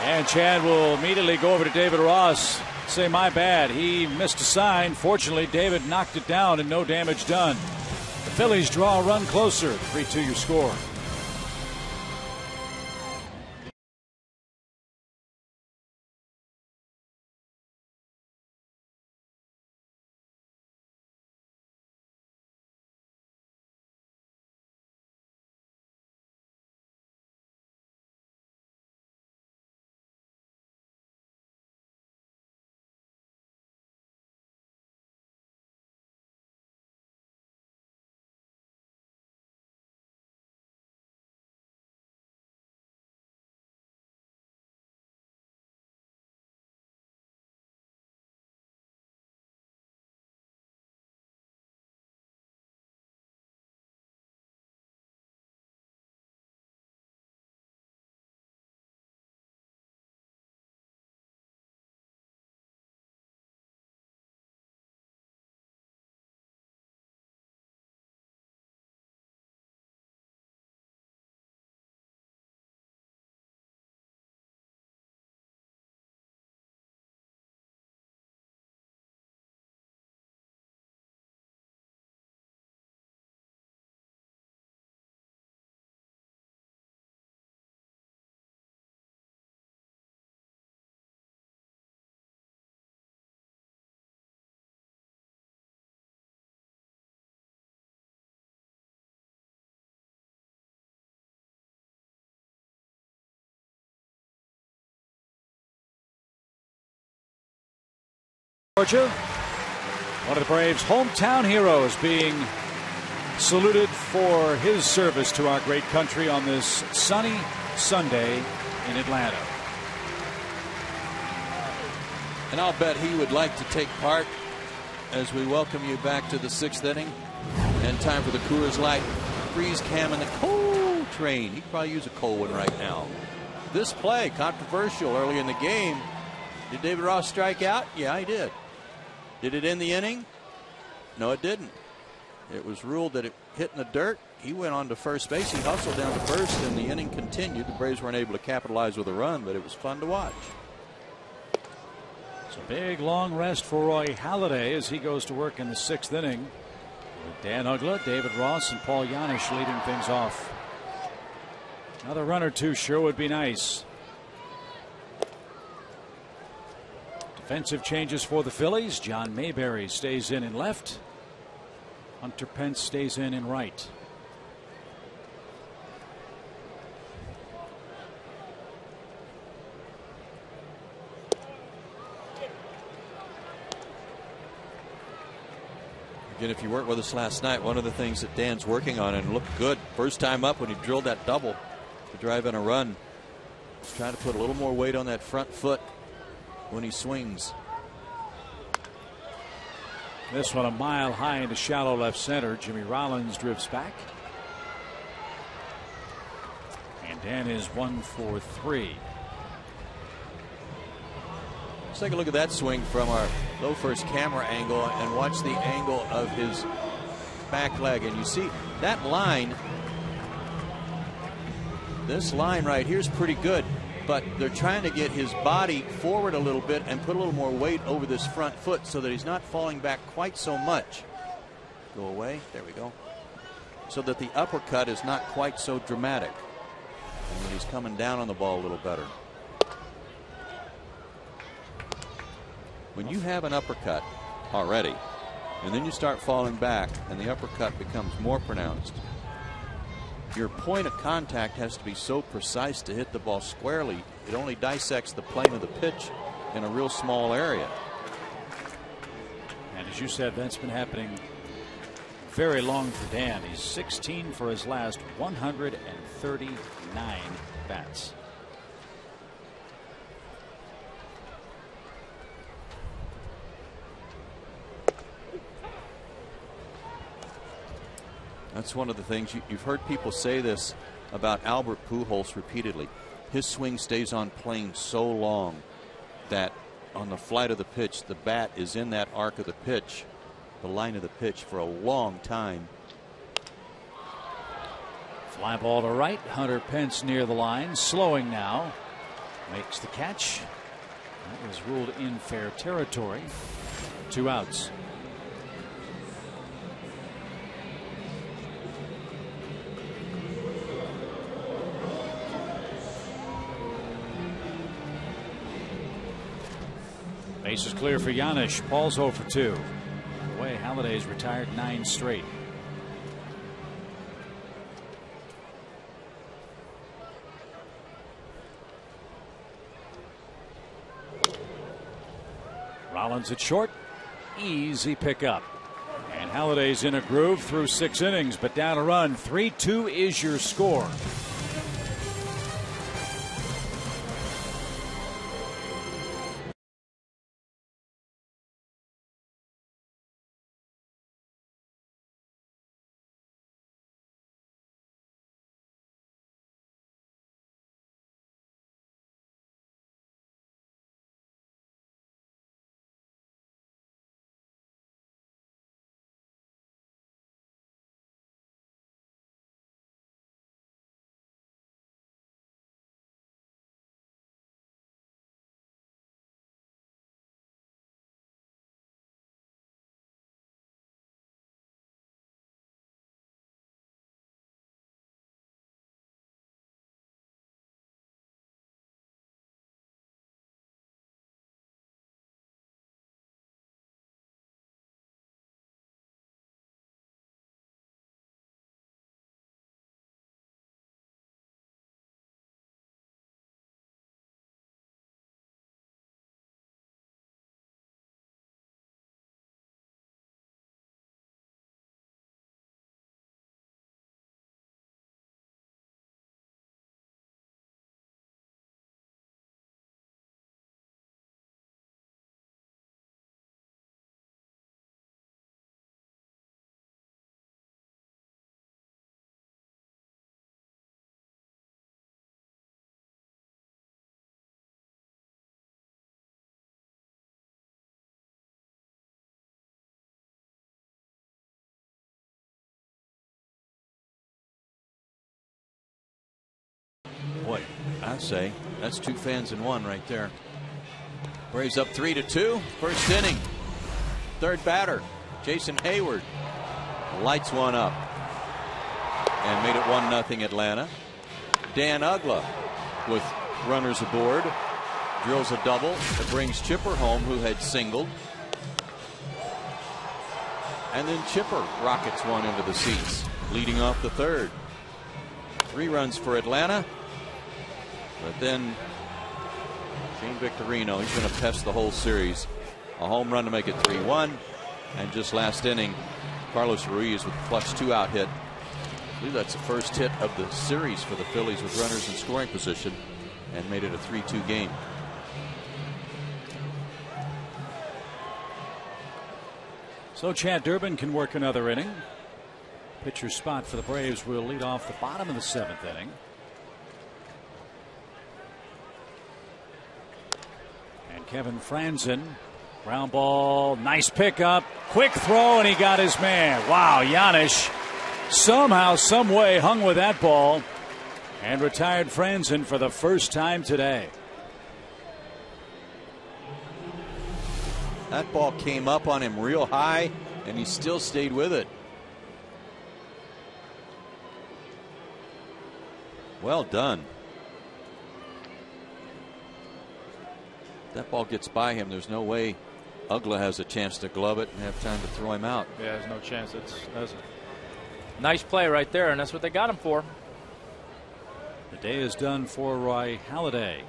And Chad will immediately go over to David Ross. Say, my bad. He missed a sign. Fortunately, David knocked it down and no damage done. The Phillies draw a run closer. 3-2 your score. Georgia, one of the Braves' hometown heroes, being saluted for his service to our great country on this sunny Sunday in Atlanta. And I'll bet he would like to take part as we welcome you back to the 6th inning. And time for the Coors Light freeze cam and the cold train. He could probably use a cold one right now. This play, controversial early in the game. Did David Ross strike out? Yeah, he did. Did it end the inning? No, it didn't. It was ruled that it hit in the dirt. He went on to first base. He hustled down to first, and the inning continued. The Braves weren't able to capitalize with a run, but it was fun to watch. It's a big long rest for Roy Halladay as he goes to work in the 6th inning. With Dan Uggla, David Ross, and Paul Janisch leading things off. Another run or two sure would be nice. Defensive changes for the Phillies. John Mayberry stays in left. Hunter Pence stays in right. Again, if you weren't with us last night, one of the things that Dan's working on and looked good first time up when he drilled that double to drive in a run He's trying to put a little more weight on that front foot when he swings. This one a mile high into shallow left center. Jimmy Rollins drifts back. And Dan is 1 for 3. Let's take a look at that swing from our low first camera angle and watch the angle of his back leg. And you see that line, this line right here is pretty good, but they're trying to get his body forward a little bit and put a little more weight over this front foot so that he's not falling back quite so much. Go away. There we go. So that the uppercut is not quite so dramatic. And when he's coming down on the ball a little better. When you have an uppercut already, and then you start falling back, and the uppercut becomes more pronounced, your point of contact has to be so precise to hit the ball squarely. It only dissects the plane of the pitch in a real small area. And as you said, that's been happening very long for Dan. He's 16 for his last 139 bats. That's one of the things you've heard people say this about Albert Pujols repeatedly. His swing stays on plane so long that on the flight of the pitch, the bat is in that arc of the pitch, the line of the pitch, for a long time. Fly ball to right. Hunter Pence near the line, slowing now. Makes the catch. That was ruled in fair territory. 2 outs. Base is clear for Giannis. Paul's 0 for 2. The way Halliday's retired 9 straight. Rollins at short. Easy pickup. And Halliday's in a groove through 6 innings, but down a run. 3-2 is your score. Boy, I say that's 2 fans in 1 right there. Braves up 3-2. First inning. Third batter, Jason Hayward, lights one up and made it 1-0 Atlanta. Dan Uggla with runners aboard drills a double that brings Chipper home, who had singled. And then Chipper rockets one into the seats, leading off the third. 3 runs for Atlanta. But then Shane Victorino, he's going to pest the whole series. A home run to make it 3-1. And just last inning, Carlos Ruiz with a clutch 2-out hit. I believe that's the first hit of the series for the Phillies with runners in scoring position. and made it a 3-2 game. So Chad Durbin can work another inning. Pitcher spot for the Braves will lead off the bottom of the 7th inning. And Kevin Franzen, ground ball, nice pickup, quick throw, and he got his man. Wow, Giannis somehow, some way hung with that ball and retired Franzen for the first time today. That ball came up on him real high, and he still stayed with it. Well done. That ball gets by him. There's no way Ugla has a chance to glove it and have time to throw him out. Yeah, there's no chance. That's a nice play right there, and that's what they got him for. The day is done for Roy Halladay.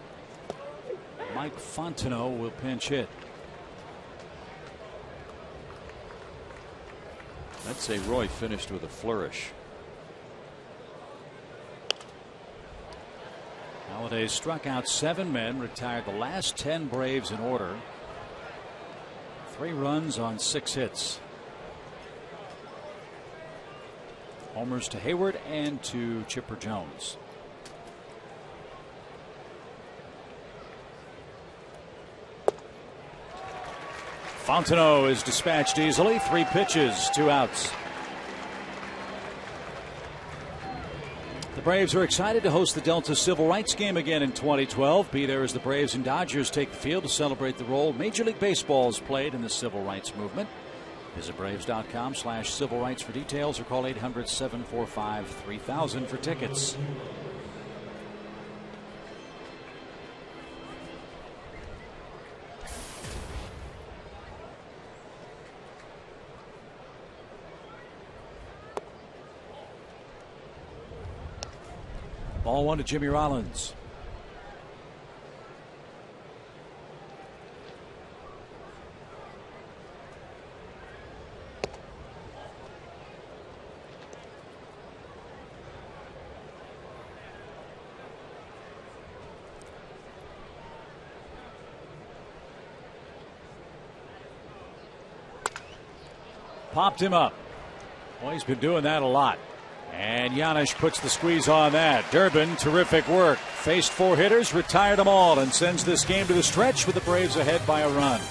Mike Fontenot will pinch hit. I'd say Roy finished with a flourish. Halladay struck out 7 men, retired the last 10 Braves in order. 3 runs on 6 hits. Homers to Hayward and to Chipper Jones. Fontenot is dispatched easily. 3 pitches, 2 outs. The Braves are excited to host the Delta Civil Rights Game again in 2012. Be there as the Braves and Dodgers take the field to celebrate the role Major League Baseball has played in the civil rights movement. Visit Braves.com/civil rights for details or call 800-745-3000 for tickets. Ball 1 to Jimmy Rollins. Popped him up. Well, he's been doing that a lot. And Giannis puts the squeeze on that. Durbin, terrific work. Faced 4 hitters, retired them all, and sends this game to the stretch with the Braves ahead by a run.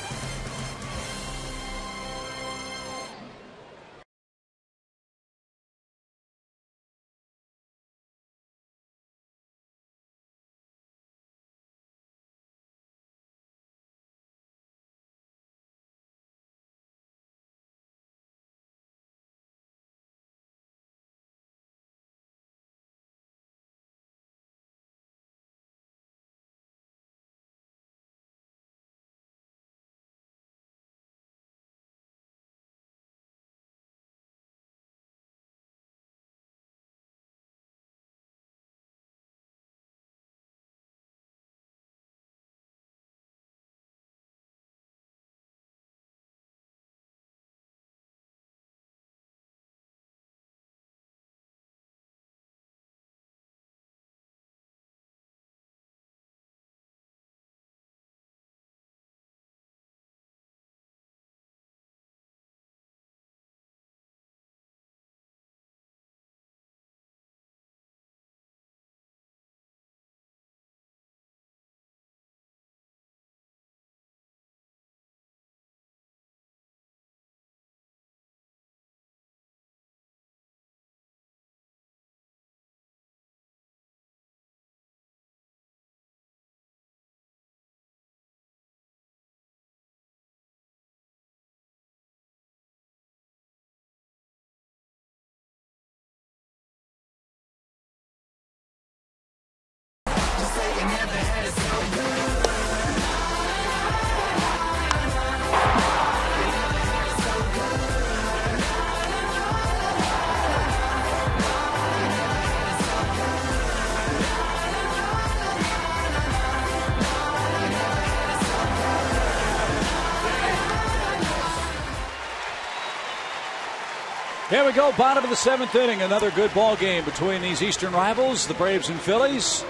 Here we go, bottom of the 7th inning. Another good ball game between these Eastern rivals, the Braves and Phillies.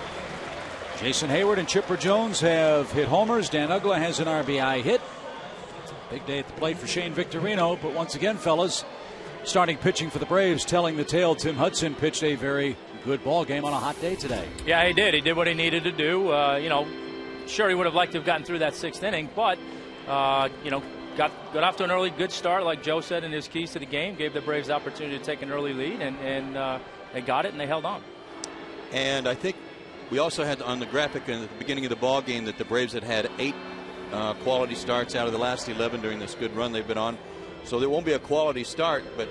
Jason Hayward and Chipper Jones have hit homers. Dan Uggla has an RBI hit. Big day at the plate for Shane Victorino. But once again, fellas, starting pitching for the Braves, telling the tale. Tim Hudson pitched a very good ball game on a hot day today. Yeah, he did. He did what he needed to do. Sure, he would have liked to have gotten through that 6th inning, but got off to an early good start, like Joe said in his keys to the game. Gave the Braves the opportunity to take an early lead, and they got it and they held on. And I think we also had on the graphic at the beginning of the ball game that the Braves had 8 quality starts out of the last 11 during this good run they've been on. So there won't be a quality start, but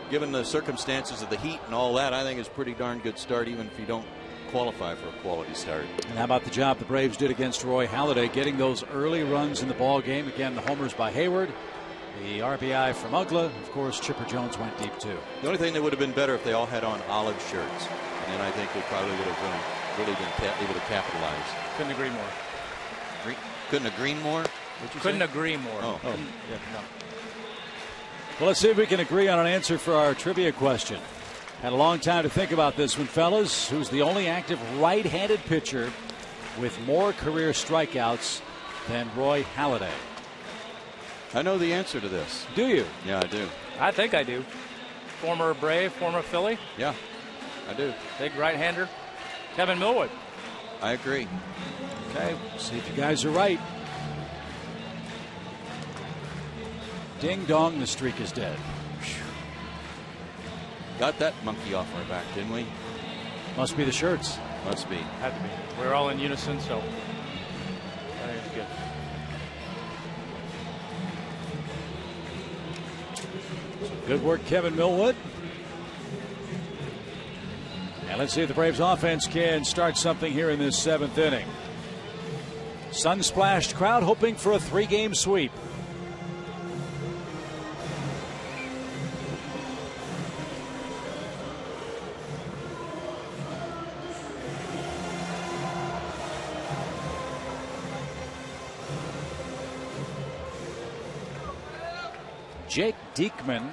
given the circumstances of the heat and all that, I think it's a pretty darn good start, even if you don't qualify for a quality start. And how about the job the Braves did against Roy Halladay, getting those early runs in the ball game? Again, the homers by Hayward, the RBI from Uggla. Of course, Chipper Jones went deep too. The only thing that would have been better if they all had on olive shirts, and then I think they probably would have really been able to capitalize. Couldn't agree more. Couldn't agree more? Couldn't agree more. Oh. Yeah, no. Well, let's see if we can agree on an answer for our trivia question. Had a long time to think about this one, fellas. Who's the only active right-handed pitcher with more career strikeouts than Roy Halladay? I know the answer to this. Do you? Yeah, I do. I think I do. Former Brave, former Philly. Yeah, I do. Big right-hander. Kevin Millwood. I agree. Okay, see if you guys are right. Ding dong, the streak is dead. Got that monkey off our back, didn't we? Must be the shirts. Must be. Had to be. We're all in unison, so I think it's good. Good work, Kevin Millwood. And let's see if the Braves offense can start something here in this 7th inning. Sun-splashed crowd hoping for a 3-game sweep. Jake Diekman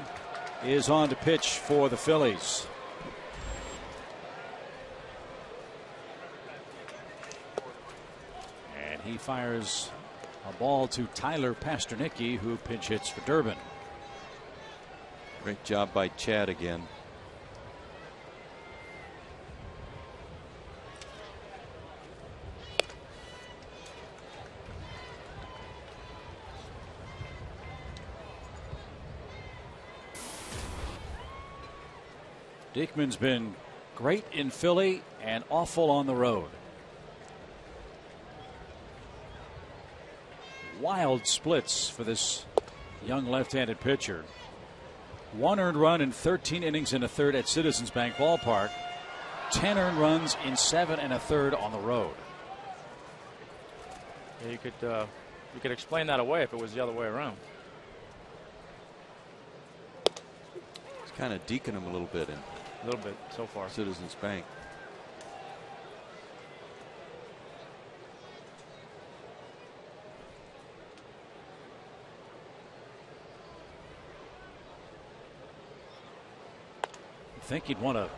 is on to pitch for the Phillies. And he fires a ball to Tyler Pasternicki, who pinch hits for Durbin. Great job by Chad again. Diekman's been great in Philly and awful on the road. Wild splits for this young left-handed pitcher. 1 earned run in 13 innings and a third at Citizens Bank Ballpark. 10 earned runs in 7 1/3 on the road. Yeah, you could explain that away if it was the other way around. It's kind of deaking him a little bit in. A little bit so far. Citizens Bank. I think he'd want a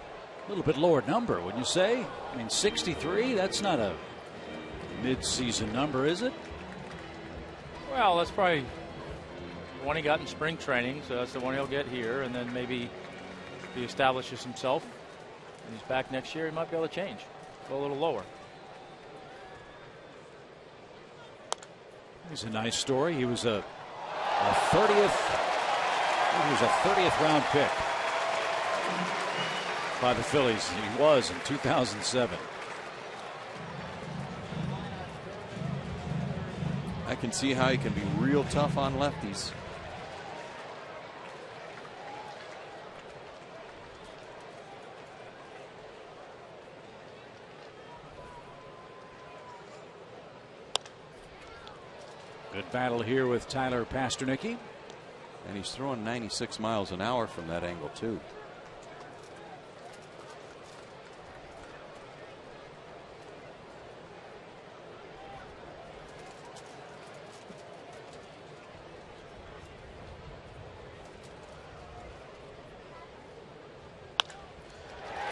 little bit lower number, wouldn't you say? I mean, 63, that's not a mid-season number, is it? Well, that's probably the one he got in spring training, so that's the one he'll get here, and then maybe if he establishes himself and he's back next year, he might be able to change. Go a little lower. He's a nice story. He was a 30th round pick by the Phillies. He was in 2007. I can see how he can be real tough on lefties. Good battle here with Tyler Pasternicki. And he's throwing 96 miles an hour from that angle, too.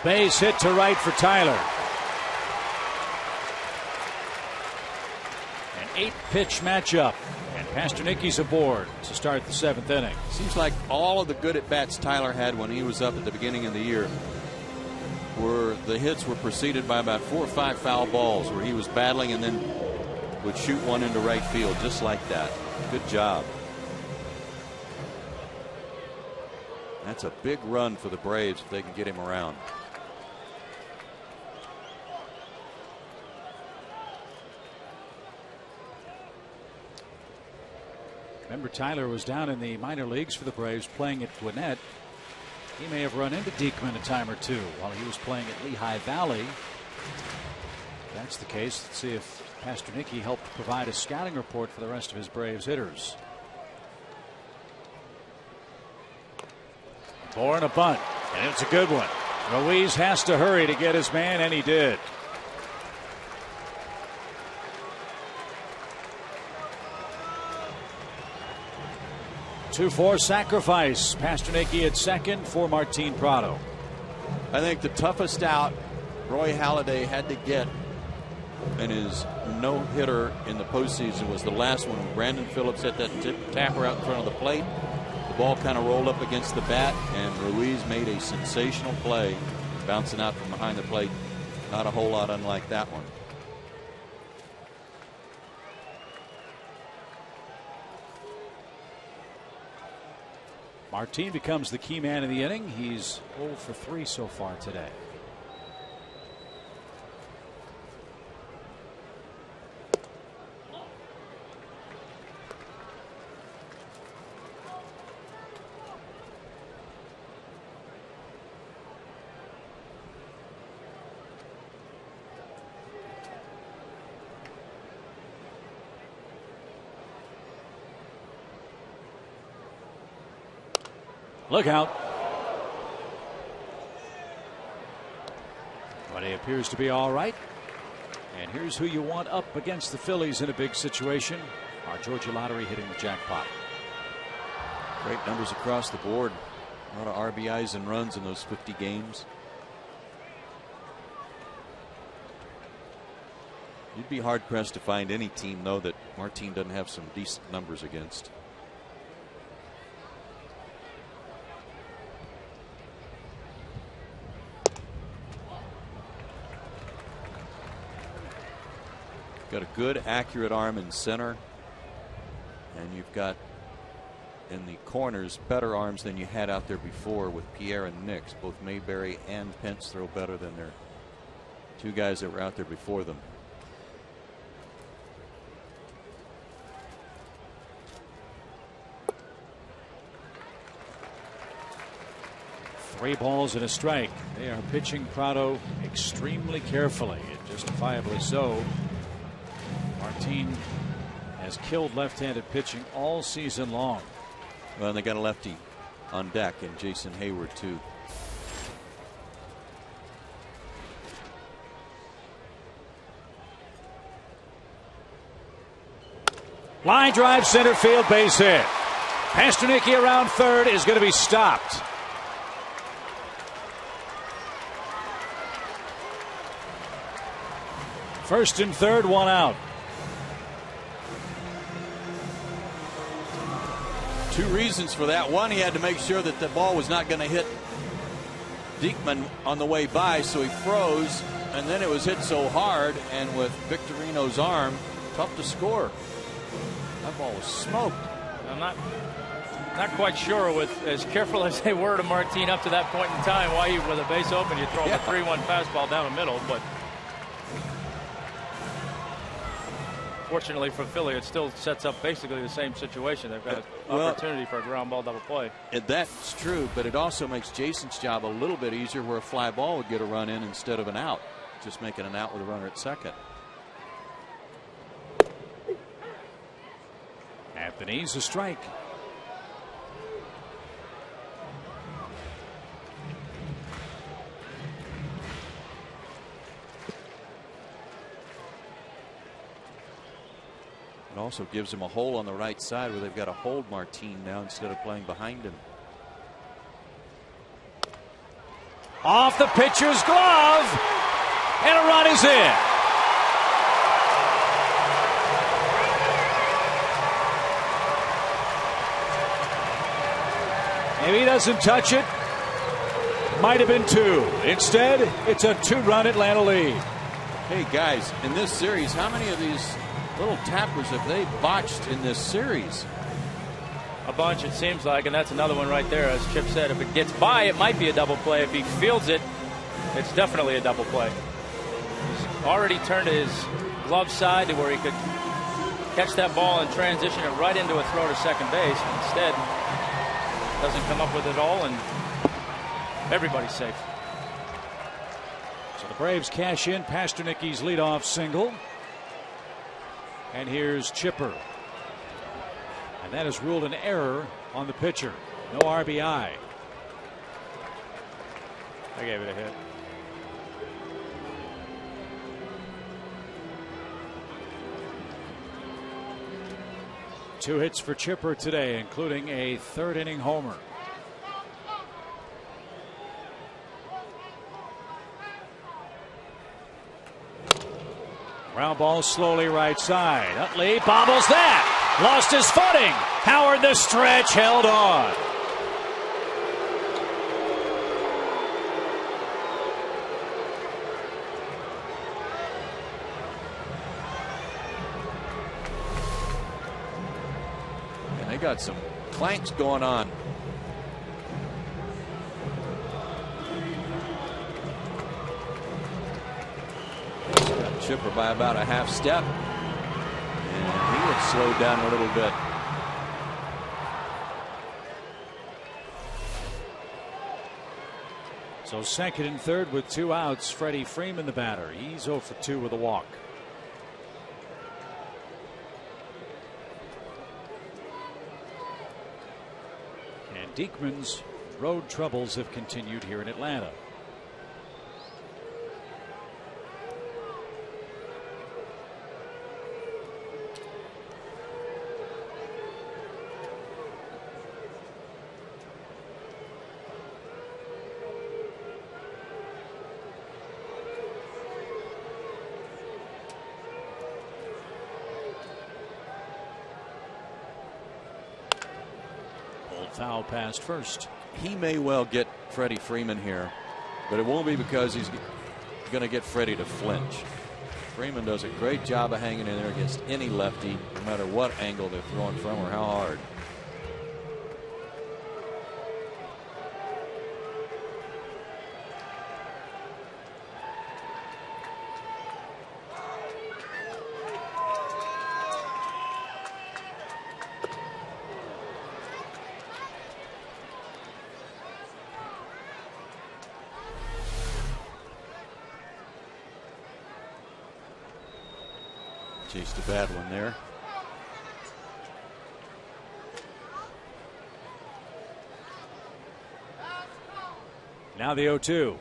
Base hit to right for Tyler. 8-pitch matchup. And Pasternicki's aboard to start the 7th inning. Seems like all of the good at-bats Tyler had when he was up at the beginning of the year the hits were preceded by about 4 or 5 foul balls where he was battling and then would shoot one into right field just like that. Good job. That's a big run for the Braves if they can get him around. Remember, Tyler was down in the minor leagues for the Braves playing at Gwinnett. He may have run into Diekman a time or two while he was playing at Lehigh Valley. If that's the case, let's see if Pasternicki helped provide a scouting report for the rest of his Braves hitters. Born a bunt, and it's a good one. Ruiz has to hurry to get his man, and he did. Two-4 sacrifice. Pasternicki at second for Martin Prado. I think the toughest out Roy Halladay had to get in his no-hitter in the postseason was the last one when Brandon Phillips hit that tapper out in front of the plate. The ball kind of rolled up against the bat, and Ruiz made a sensational play, bouncing out from behind the plate. Not a whole lot unlike that one. Martin becomes the key man in the inning. He's 0 for 3 so far today. Look out. But he appears to be all right. And here's who you want up against the Phillies in a big situation. Our Georgia Lottery hitting the jackpot. Great numbers across the board. A lot of RBIs and runs in those 50 games. You'd be hard pressed to find any team, though, that Martin doesn't have some decent numbers against. Got a good, accurate arm in center, and you've got in the corners better arms than you had out there before with Pierre and Nix. Both Mayberry and Pence throw better than their two guys that were out there before them. Three balls and a strike. They are pitching Prado extremely carefully, and justifiably so. Martin has killed left-handed pitching all season long. Well, and they got a lefty on deck, and Jason Hayward too. Line drive, center field, base hit. Pasternicki around third is going to be stopped. First and third, one out. Two reasons for that. One, he had to make sure that the ball was not going to hit Diekman on the way by, so he froze, and then it was hit so hard, and with Victorino's arm, tough to score. That ball was smoked. I'm not quite sure, with as careful as they were to Martin up to that point in time, why you, with a base open, you throw him a 3-1 fastball down the middle, but fortunately for Philly, it still sets up basically the same situation. They've got an opportunity for a ground ball double play. That's true, but it also makes Jason's job a little bit easier, where a fly ball would get a run in instead of an out. Just making an out with a runner at second. At the knees, a strike. It also gives him a hole on the right side where they've got to hold Martin now instead of playing behind him. Off the pitcher's glove, and a run is in. If he doesn't touch it, might have been 2. Instead, it's a 2-run Atlanta lead. Hey, guys, in this series, how many of these little tappers have they botched in this series? A bunch, it seems like, and that's another one right there. As Chip said, if it gets by, it might be a double play. If he fields it, it's definitely a double play. He's already turned his glove side to where he could catch that ball and transition it right into a throw to second base. Instead, doesn't come up with it all, and everybody's safe. So the Braves cash in Pasternicki's leadoff single. And here's Chipper. And that is ruled an error on the pitcher. No RBI. I gave it a hit. Two hits for Chipper today, including a third-inning homer. Ground ball slowly right side. Utley bobbles that. Lost his footing. Howard the stretch held on. And they got some clanks going on. Got Chipper by about a half step. And he had slowed down a little bit. So second and third with 2 outs. Freddie Freeman, the batter. He's 0 for 2 with a walk. And Diekman's road troubles have continued here in Atlanta. Foul past first. He may well get Freddie Freeman here, but it won't be because he's going to get Freddie to flinch. Freeman does a great job of hanging in there against any lefty, no matter what angle they're throwing from or how hard. Chased a bad one there. Now the 0-2.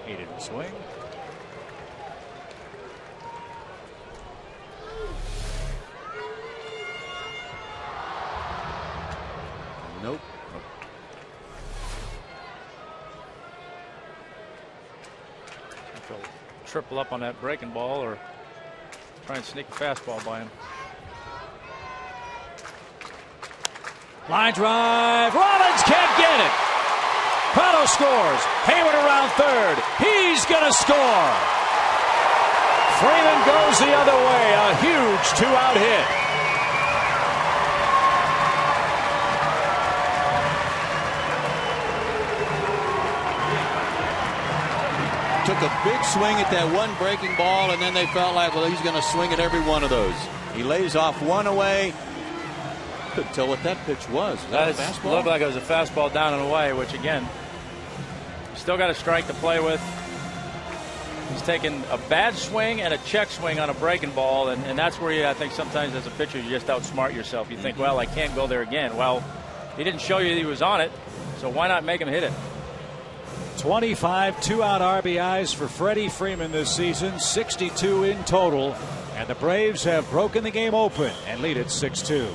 He didn't swing. Nope. Triple up on that breaking ball or try and sneak a fastball by him. Line drive. Rollins can't get it. Prado scores. Hayward around third. He's going to score. Freeman goes the other way. A huge 2-out hit. Took a big swing at that one breaking ball, and then they felt like, well, he's going to swing at every one of those. He lays off one away. Couldn't tell what that pitch was. Was that a fastball? Looked like it was a fastball down and away, which again, you still got a strike to play with. He's taken a bad swing and a check swing on a breaking ball, and that's where you, I think sometimes as a pitcher you just outsmart yourself. You think, well, I can't go there again. Well, he didn't show you that he was on it, so why not make him hit it? 25 2-out RBIs for Freddie Freeman this season, 62 in total, and the Braves have broken the game open and lead it 6-2.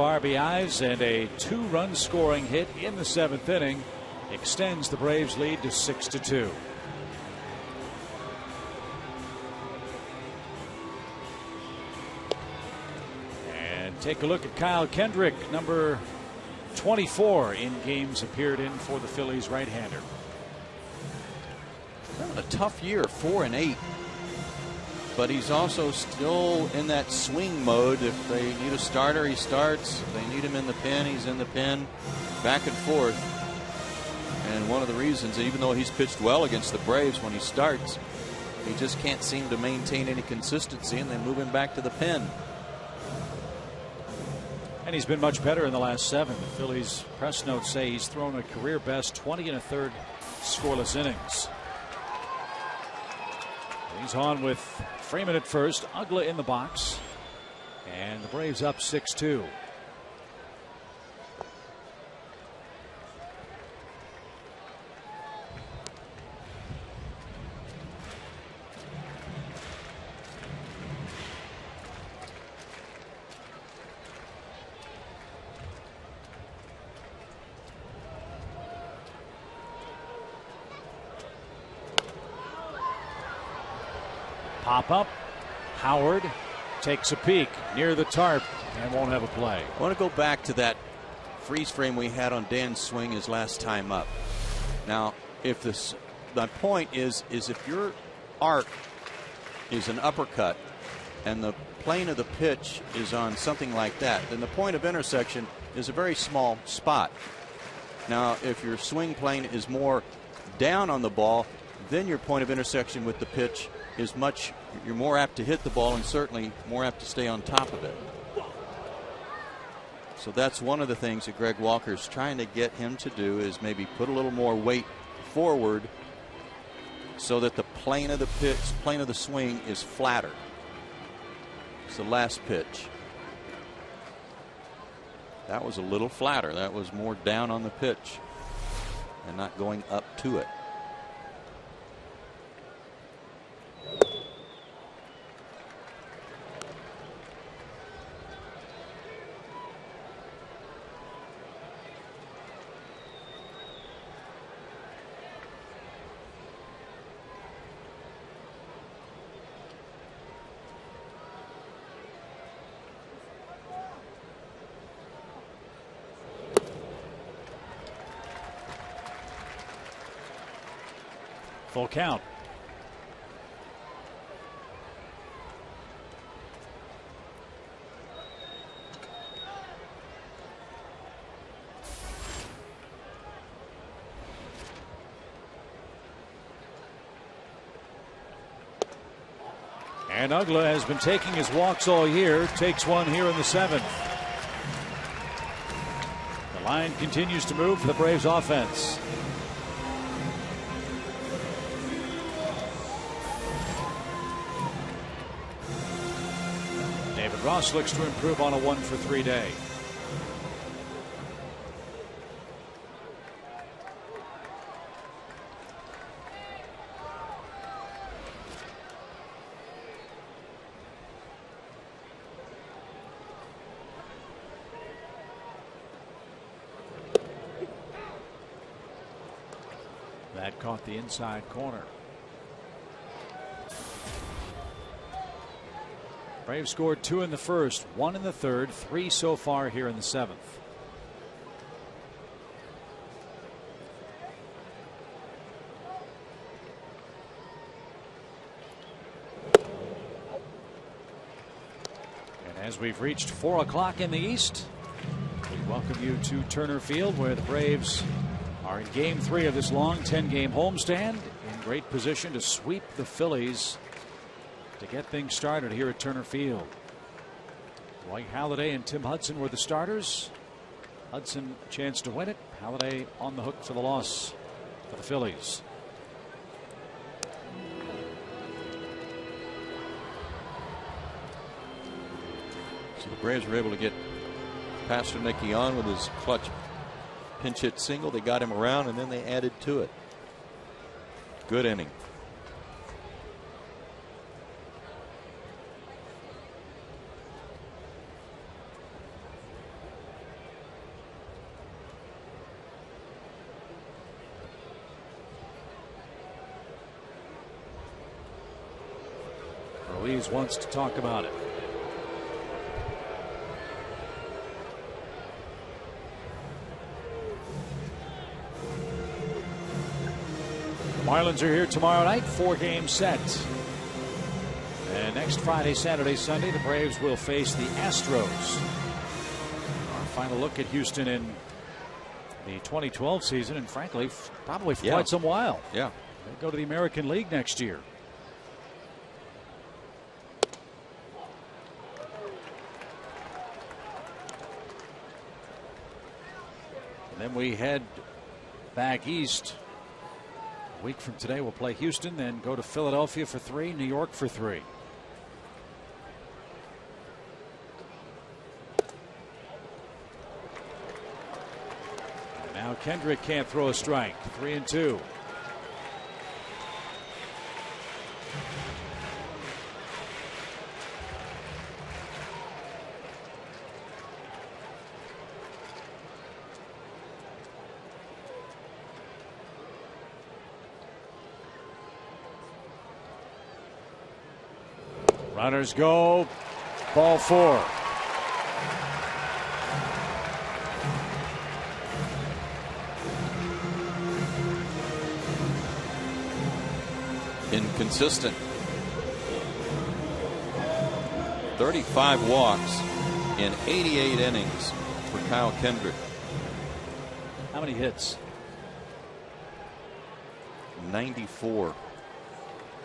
RBIs and a 2-run scoring hit in the 7th inning extends the Braves lead to 6-2. And take a look at Kyle Kendrick, number 24 in games appeared in for the Phillies right-hander. A tough year, 4-8. But he's also still in that swing mode. If they need a starter, he starts. If they need him in the pen, he's in the pen. Back and forth. And one of the reasons, even though he's pitched well against the Braves when he starts, he just can't seem to maintain any consistency, and they move him back to the pen. And he's been much better in the last 7. The Phillies press notes say he's thrown a career best 20 1/3 scoreless innings. He's on with Freeman at first, Ugla in the box, and the Braves up 6-2. Pop up. Howard takes a peek near the tarp and won't have a play. I want to go back to that freeze frame we had on Dan's swing his last time up. Now, if this, my point is if your arc is an uppercut and the plane of the pitch is on something like that, then the point of intersection is a very small spot. Now, if your swing plane is more down on the ball, then your point of intersection with the pitch is much, you're more apt to hit the ball and certainly more apt to stay on top of it. So that's one of the things that Greg Walker's trying to get him to do, is maybe put a little more weight forward so that the plane of the pitch, plane of the swing is flatter. It's the last pitch. That was a little flatter. That was more down on the pitch and not going up to it. Full count. And Ugla has been taking his walks all year. Takes one here in the 7th. The line continues to move for the Braves offense. Ross looks to improve on a 1-for-3 day. That caught the inside corner. Braves scored 2 in the first, 1 in the third, 3 so far here in the 7th. And as we've reached 4 o'clock in the East, we welcome you to Turner Field, where the Braves are in Game 3 of this long 10-game homestand, in great position to sweep the Phillies to get things started here at Turner Field. Dwight Halladay and Tim Hudson were the starters. Hudson chance to win it. Halladay on the hook for the loss for the Phillies. So the Braves were able to get Pasternak on with his clutch pinch hit single. They got him around and then they added to it. Good inning. Braves wants to talk about it. The Marlins are here tomorrow night, 4-game set. And next Friday, Saturday, Sunday, the Braves will face the Astros. Our final look at Houston in the 2012 season, and frankly, probably for quite some while. Yeah. They go to the American League next year. And then we head back east. A week from today, we'll play Houston, then go to Philadelphia for 3, New York for 3. And now Kendrick can't throw a strike. 3-2. Runners go. Ball 4. Inconsistent. 35 walks in 88 innings for Kyle Kendrick. How many hits? 94.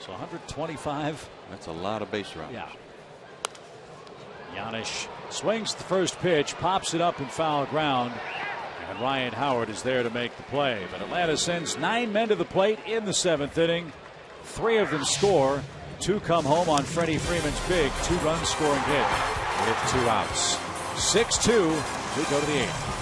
So 125. That's a lot of base runners. Yeah. Giannis swings the first pitch, pops it up in foul ground, and Ryan Howard is there to make the play. But Atlanta sends 9 men to the plate in the 7th inning. 3 of them score. 2 come home on Freddie Freeman's big 2-run scoring hit with 2 outs. 6-2. We go to the 8th.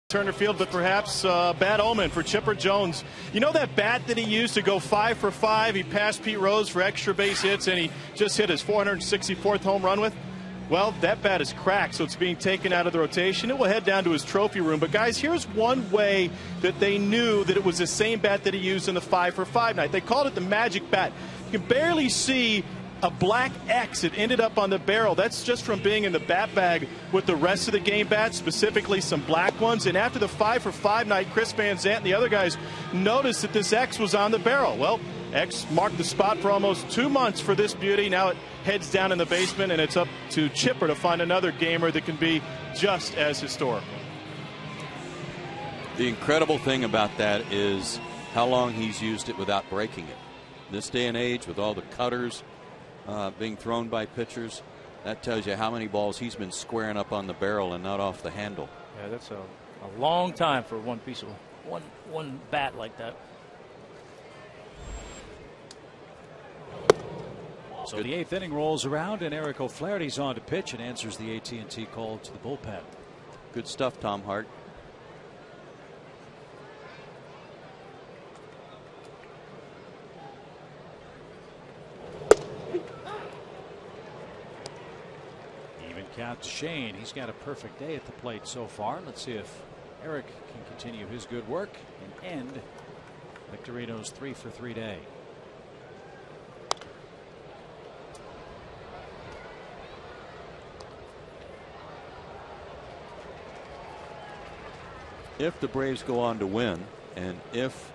Turner Field, but perhaps bad omen for Chipper Jones. You know that bat that he used to go 5 for 5? He passed Pete Rose for extra base hits, and he just hit his 464th home run with? Well, that bat is cracked, so it's being taken out of the rotation. It will head down to his trophy room. But, guys, here's one way that they knew that it was the same bat that he used in the 5 for 5 night. They called it the magic bat. You can barely see a black X. It ended up on the barrel. That's just from being in the bat bag with the rest of the game bats, specifically some black ones. And after the 5 for 5 night, Chris Van Zandt and the other guys noticed that this X was on the barrel. Well, X marked the spot for almost 2 months for this beauty. Now it heads down in the basement, and it's up to Chipper to find another gamer that can be just as historical. The incredible thing about that is how long he's used it without breaking it. This day and age, with all the cutters being thrown by pitchers, that tells you how many balls he's been squaring up on the barrel and not off the handle. Yeah, that's a long time for one piece of one bat like that. So the 8th inning rolls around, and Eric O'Flaherty's on to pitch and answers the AT&T call to the bullpen. Good stuff, Tom Hart. Even count to Shane. He's got a perfect day at the plate so far. Let's see if Eric can continue his good work and end Victorino's 3-for-3 day. If the Braves go on to win, and if,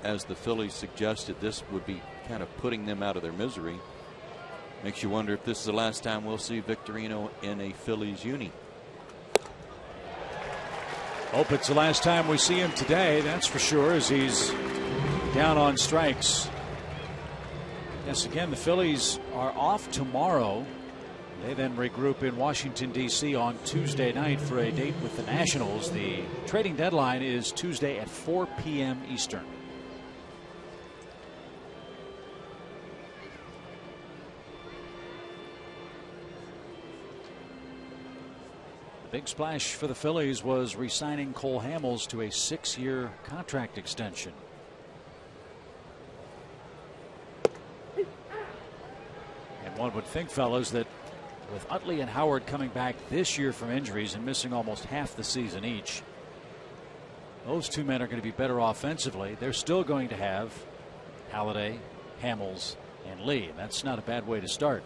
as the Phillies suggested, this would be kind of putting them out of their misery, makes you wonder if this is the last time we'll see Victorino in a Phillies uni. Hope it's the last time we see him today, that's for sure, as he's down on strikes. Yes, again, the Phillies are off tomorrow. They then regroup in Washington, D.C. on Tuesday night for a date with the Nationals. The trading deadline is Tuesday at 4 p.m. Eastern. The big splash for the Phillies was re-signing Cole Hamels to a 6-year contract extension. And one would think, fellas, that with Utley and Howard coming back this year from injuries and missing almost half the season each, those two men are going to be better offensively. They're still going to have Halladay, Hamels, and Lee. And that's not a bad way to start.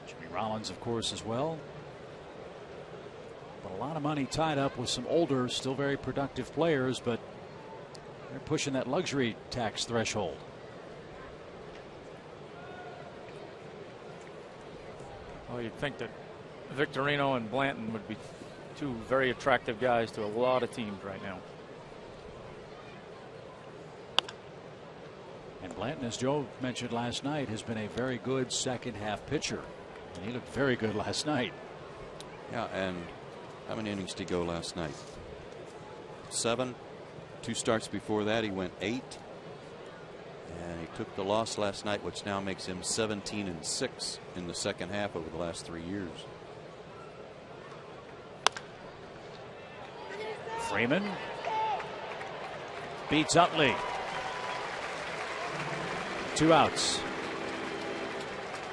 Jimmy Rollins, of course, as well. But a lot of money tied up with some older, still very productive players, but they're pushing that luxury tax threshold. Well, you'd think that Victorino and Blanton would be two very attractive guys to a lot of teams right now. And Blanton, as Joe mentioned last night, has been a very good second half pitcher. And he looked very good last night. Yeah, and how many innings did he go last night? 7. 2 starts before that, he went 8. And he took the loss last night, which now makes him 17-6 in the second half over the last 3 years. Freeman beats Utley. 2 outs.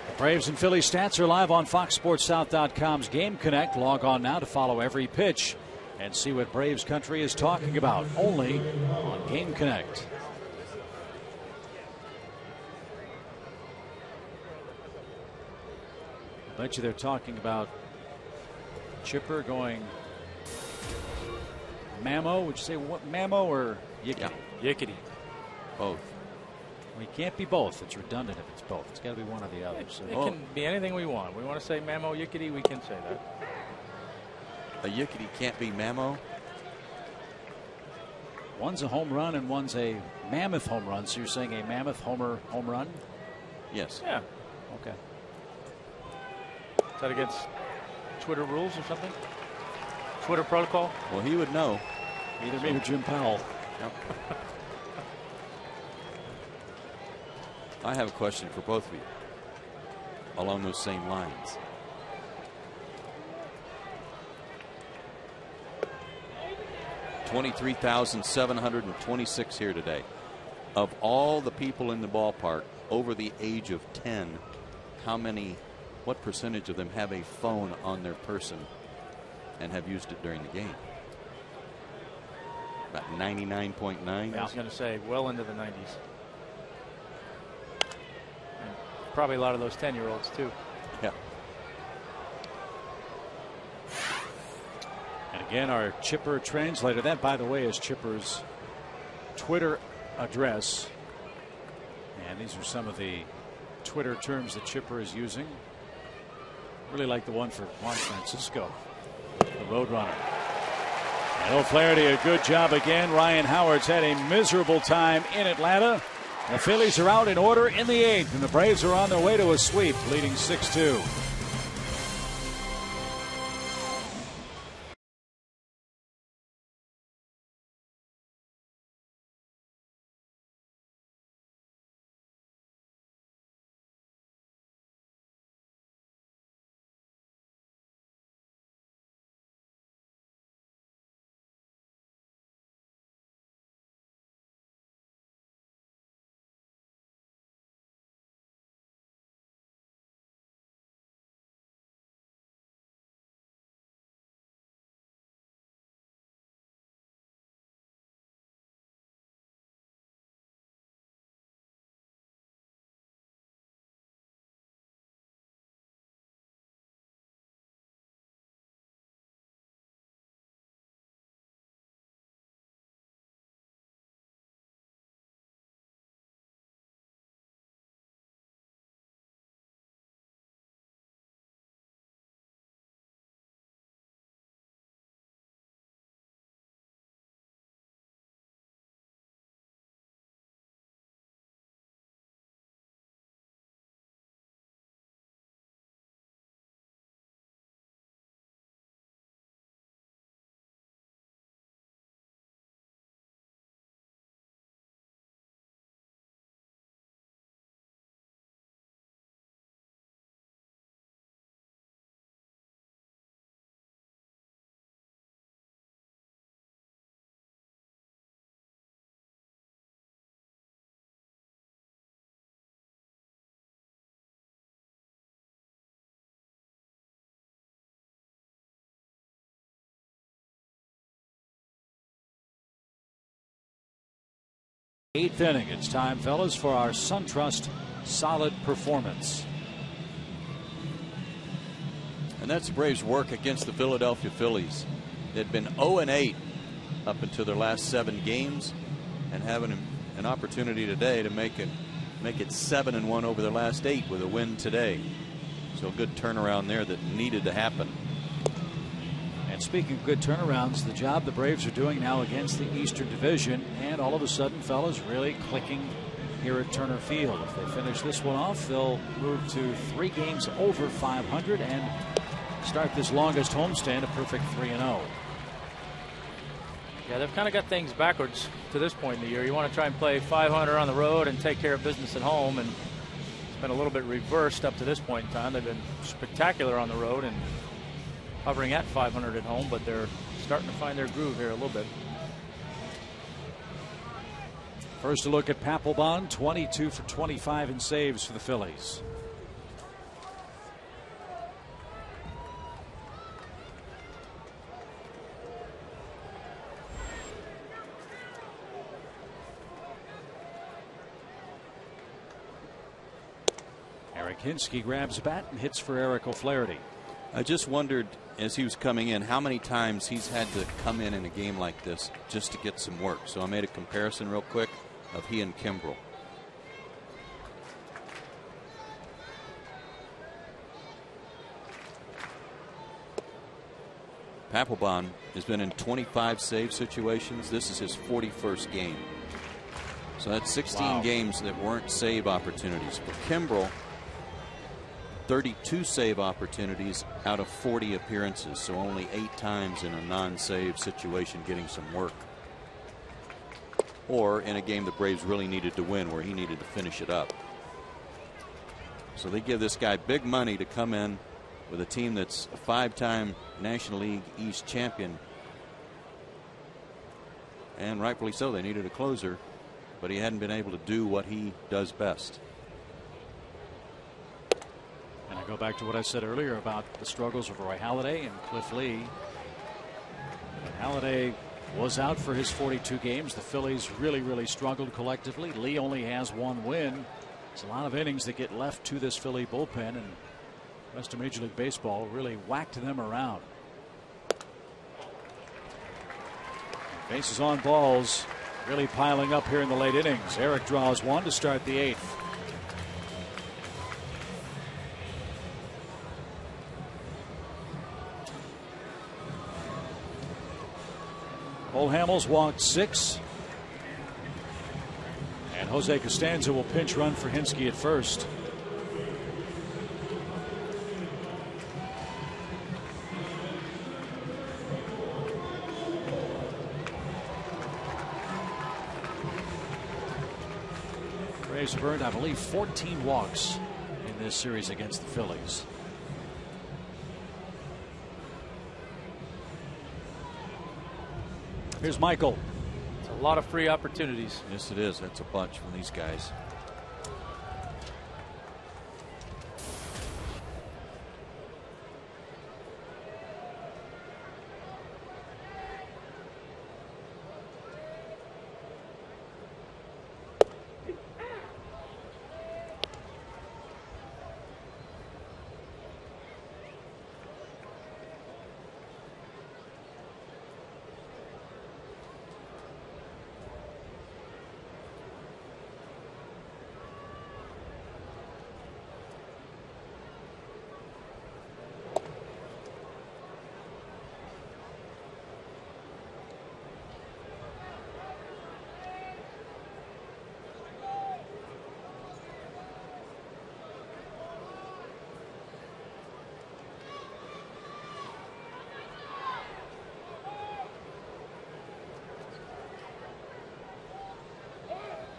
The Braves and Phillies stats are live on FoxSportsSouth.com's Game Connect. Log on now to follow every pitch and see what Braves country is talking about, only on Game Connect. I bet you they're talking about Chipper going Mammo. Would you say what, Mammo or Yickety? Yeah. Yickety. Both. We can't be both. It's redundant if it's both. It's got to be one or the other. So. It can be anything we want. We want to say Mammo Yickety, we can say that. A Yickety can't be Mammo. One's a home run and one's a mammoth home run. So you're saying a mammoth home run? Yes. Yeah. Okay. Is that against Twitter rules or something? Twitter protocol? Well, he would know. Either me or Jim Powell. Yep. I have a question for both of you along those same lines. $23,726 here today. Of all the people in the ballpark over the age of 10, what percentage of them have a phone on their person and have used it during the game? About 99.9. I was going to say well into the 90s. And probably a lot of those 10-year-olds too. Yeah. And again, our Chipper translator. That, by the way, is Chipper's Twitter address. And these are some of the Twitter terms that Chipper is using. Really like the one for Juan Francisco, the Roadrunner. And O'Flaherty, a good job again. Ryan Howard's had a miserable time in Atlanta. The Phillies are out in order in the 8th, and the Braves are on their way to a sweep, leading 6-2. 8th inning. It's time, fellas, for our SunTrust solid performance. And that's the Braves' work against the Philadelphia Phillies. They'd been 0-8 up until their last 7 games, and having an opportunity today to make it 7-1 over their last 8 with a win today. So a good turnaround there that needed to happen. And speaking of good turnarounds, the job the Braves are doing now against the Eastern Division, and all of a sudden, fellas, really clicking here at Turner Field. If they finish this one off, they'll move to 3 games over 500 and start this longest homestand, a perfect 3-0. Yeah, they've kind of got things backwards to this point in the year. You want to try and play 500 on the road and take care of business at home, and it's been a little bit reversed up to this point in time. They've been spectacular on the road and hovering at 500 at home, but they're starting to find their groove here a little bit. First a look at Papelbon, 22 for 25 in saves for the Phillies. Eric Hinske grabs a bat and hits for Eric O'Flaherty. I just wondered as he was coming in how many times he's had to come in a game like this just to get some work. So I made a comparison real quick of he and Kimbrel. Papelbon has been in 25 save situations. This is his 41st game. So that's 16 games that weren't save opportunities. For Kimbrel, 32 save opportunities out of 40 appearances, so only 8 times in a non-save situation getting some work. Or in a game the Braves really needed to win where he needed to finish it up. So they give this guy big money to come in with a team that's a 5-time National League East champion. And rightfully so, they needed a closer, but he hadn't been able to do what he does best. And I go back to what I said earlier about the struggles of Roy Halladay and Cliff Lee. And Halladay was out for his 42 games. The Phillies really struggled collectively. Lee only has 1 win. It's a lot of innings that get left to this Philly bullpen, and the rest of Major League Baseball really whacked them around. Bases on balls really piling up here in the late innings. Eric draws 1 to start the 8th. Cole Hamels walked 6. And Jose Costanza will pinch run for Hinske at first. Braves have earned, I believe, 14 walks in this series against the Phillies. Here's Michael. It's a lot of free opportunities. Yes, it is. That's a bunch from these guys.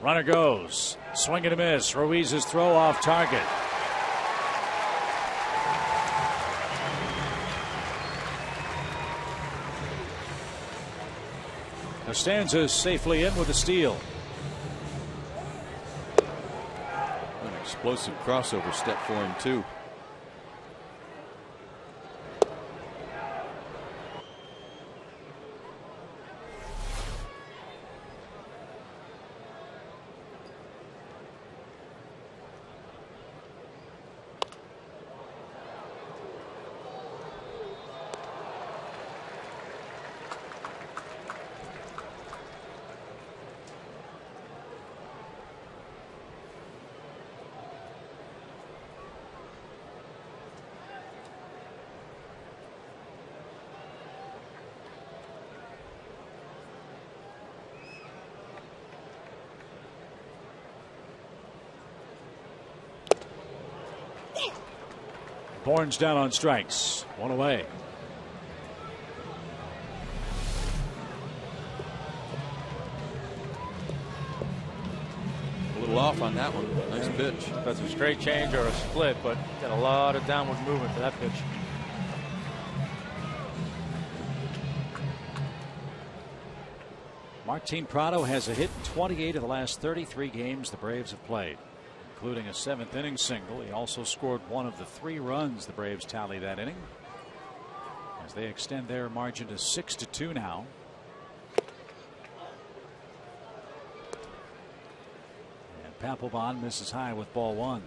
Runner goes. Swing and a miss. Ruiz's throw off target. Costanza safely in with a steal. An explosive crossover step for him, too. Bourne's down on strikes. One away. A little off on that one. Nice pitch. That's a straight change or a split, but got a lot of downward movement for that pitch. Martin Prado has a hit in 28 of the last 33 games the Braves have played, including a 7th inning single. He also scored one of the 3 runs the Braves tally that inning, as they extend their margin to 6-2 now. And Papelbon misses high with ball 1.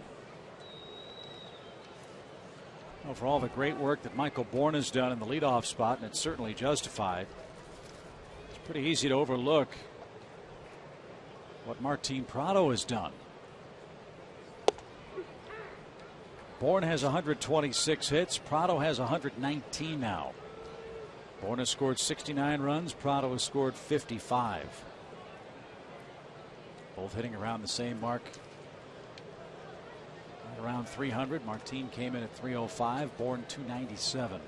Well, for all the great work that Michael Bourne has done in the leadoff spot, and it's certainly justified, pretty easy to overlook what Martin Prado has done. Bourne has 126 hits. Prado has 119 now. Bourne has scored 69 runs. Prado has scored 55. Both hitting around the same mark. Right around 300. Martin came in at 305. Bourne 297.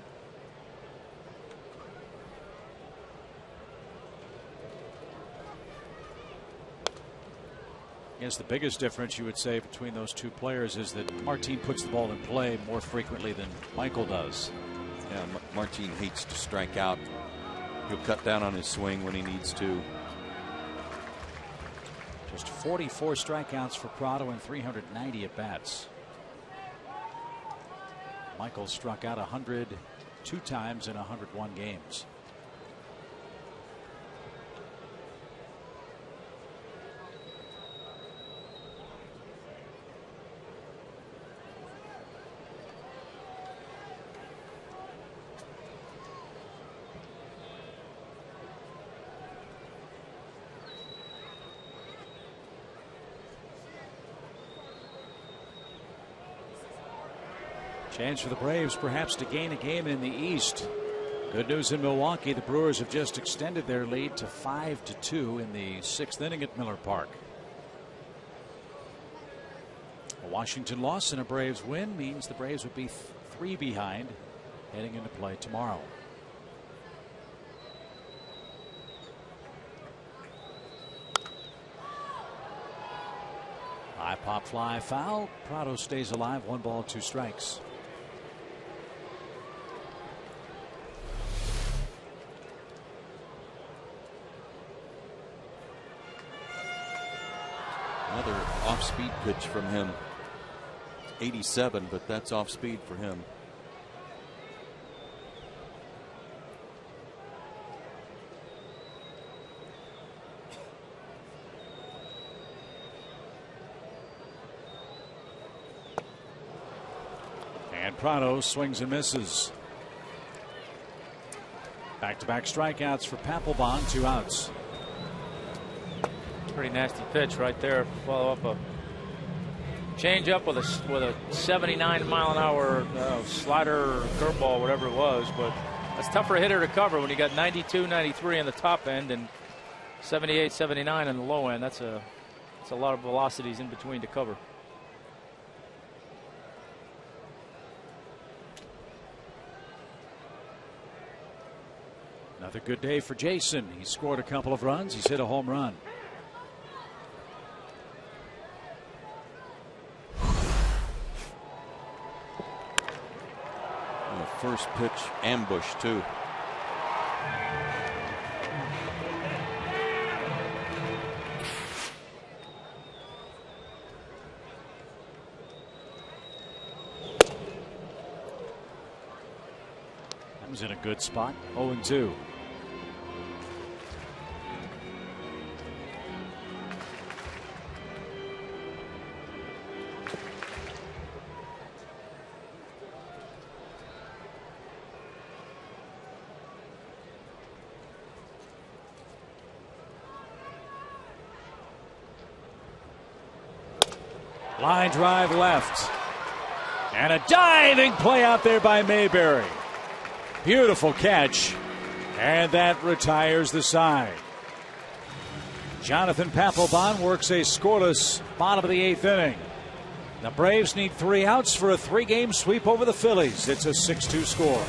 I guess the biggest difference you would say between those two players is that Martin puts the ball in play more frequently than Michael does. Yeah, Martin hates to strike out. He'll cut down on his swing when he needs to. Just 44 strikeouts for Prado and 390 at bats. Michael struck out 102 times in 101 games. Chance for the Braves perhaps to gain a game in the East. Good news in Milwaukee. The Brewers have just extended their lead to 5-2 in the 6th inning at Miller Park. A Washington loss and a Braves win means the Braves would be 3 behind heading into play tomorrow. High pop fly foul. Prado stays alive. 1 ball, 2 strikes. Another off-speed pitch from him. 87, but that's off-speed for him. And Prado swings and misses. Back-to-back strikeouts for Papelbon. 2 outs. Pretty nasty pitch right there. Follow up a change up with a 79 mile an hour slider, curveball, whatever it was. But that's tough for a hitter to cover when you got 92, 93 on the top end and 78, 79 on the low end. That's a lot of velocities in between to cover. Another good day for Jason. He scored a couple of runs. He's hit a home run. First pitch ambush too. That was in a good spot. 0-2. Line drive left. And a diving play out there by Mayberry. Beautiful catch. And that retires the side. Jonathan Papelbon works a scoreless bottom of the 8th inning. The Braves need 3 outs for a 3-game sweep over the Phillies. It's a 6-2 score.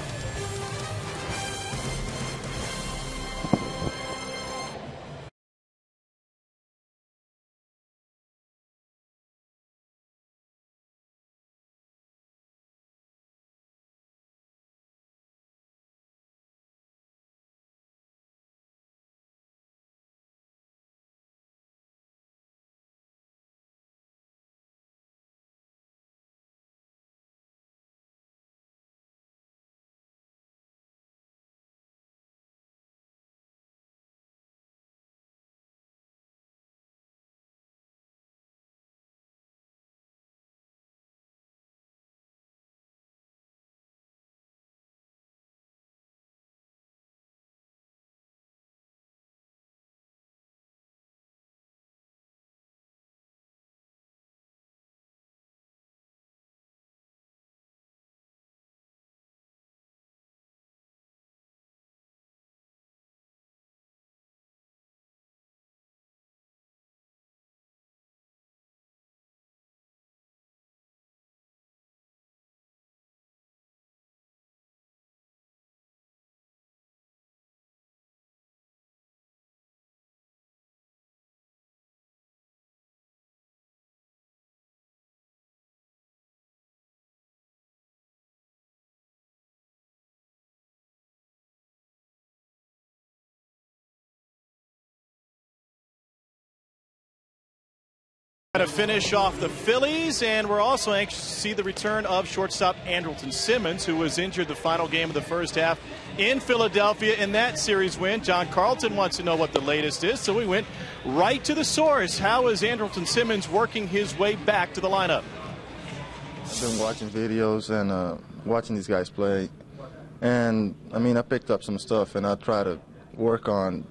To finish off the Phillies, and we're also anxious to see the return of shortstop Andrelton Simmons, who was injured the final game of the first half in Philadelphia in that series win. John Carlton wants to know what the latest is, so we went right to the source. How is Andrelton Simmons working his way back to the lineup? I've been watching videos and watching these guys play, and I picked up some stuff, and I try to work on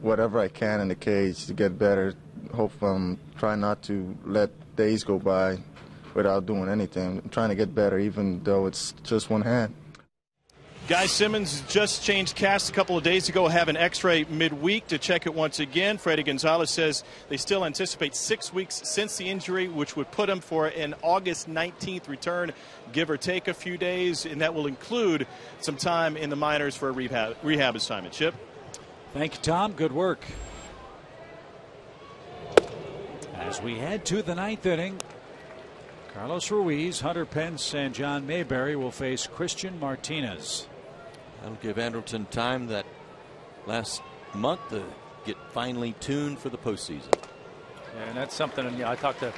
whatever I can in the cage to get better. Try not to let days go by without doing anything. I'm trying to get better, even though it's just one hand. Guy Simmons just changed cast a couple of days ago, have an x-ray midweek to check it once again. Freddie Gonzalez says they still anticipate 6 weeks since the injury, which would put him for an August 19th return, give or take a few days, and that will include some time in the minors for a rehab assignment. Chip? Thank you, Tom. Good work. As we head to the 9th inning, Carlos Ruiz, Hunter Pence, and John Mayberry will face Christian Martinez. That'll give Andrelton time that last month to get finely tuned for the postseason. Yeah, and that's something, I talked to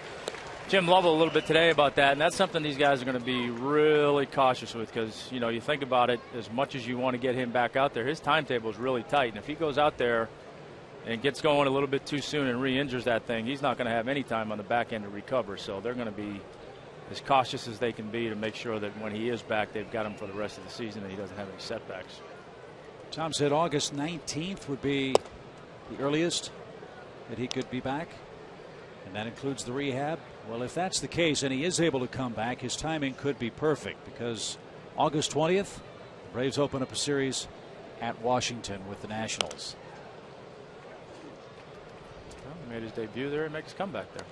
Jim Lovell a little bit today about that, and that's something these guys are going to be really cautious with, because, you think about it, as much as you want to get him back out there, his timetable is really tight, and if he goes out there and gets going a little bit too soon and re-injures that thing, he's not going to have any time on the back end to recover. So they're going to be as cautious as they can be to make sure that when he is back, they've got him for the rest of the season and he doesn't have any setbacks. Tom said August 19th would be the earliest that he could be back, and that includes the rehab. Well, if that's the case and he is able to come back, his timing could be perfect, because August 20th, the Braves open up a series at Washington with the Nationals. He made his debut there and makes his comeback there.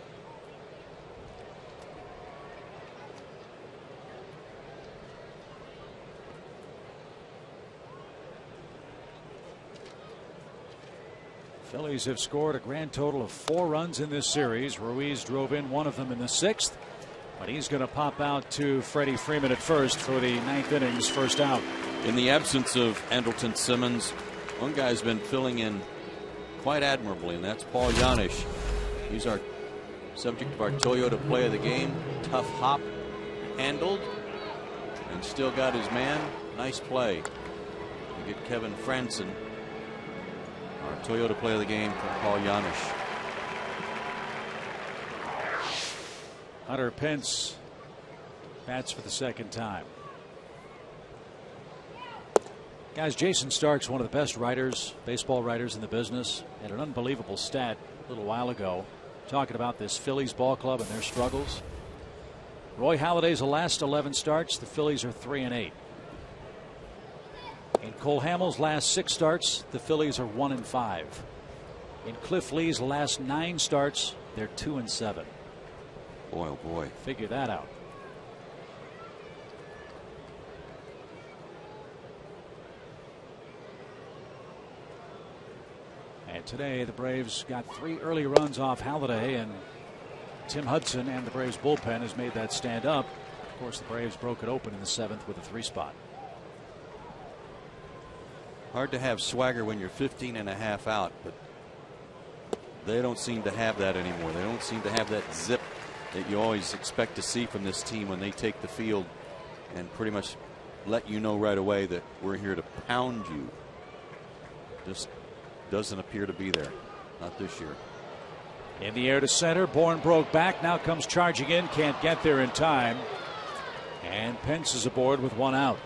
Phillies have scored a grand total of 4 runs in this series. Ruiz drove in one of them in the 6th, but he's going to pop out to Freddie Freeman at first for the 9th inning's first out. In the absence of Andrelton Simmons, one guy's been filling in quite admirably, and that's Paul Janisch. He's our subject of our Toyota play of the game. Tough hop handled and still got his man. Nice play. We get Kevin Franson, our Toyota play of the game, from Paul Janisch. Hunter Pence bats for the second time. Guys, Jason Stark's one of the best writers, baseball writers in the business, had an unbelievable stat a little while ago talking about this Phillies ball club and their struggles. Roy Halladay's last 11 starts, the Phillies are 3-8. In Cole Hamels' last 6 starts, the Phillies are 1-5. In Cliff Lee's last 9 starts, they're 2-7. Boy, oh boy. Figure that out. And today the Braves got 3 early runs off Halladay, and Tim Hudson and the Braves bullpen has made that stand up. Of course, the Braves broke it open in the 7th with a 3-spot. Hard to have swagger when you're 15.5 out, but they don't seem to have that anymore. They don't seem to have that zip that you always expect to see from this team when they take the field and pretty much let you know right away that we're here to pound you. Just doesn't appear to be there. Not this year. In the air to center. Bourne broke back. Now comes charging in. Can't get there in time. And Pence is aboard with 1 out.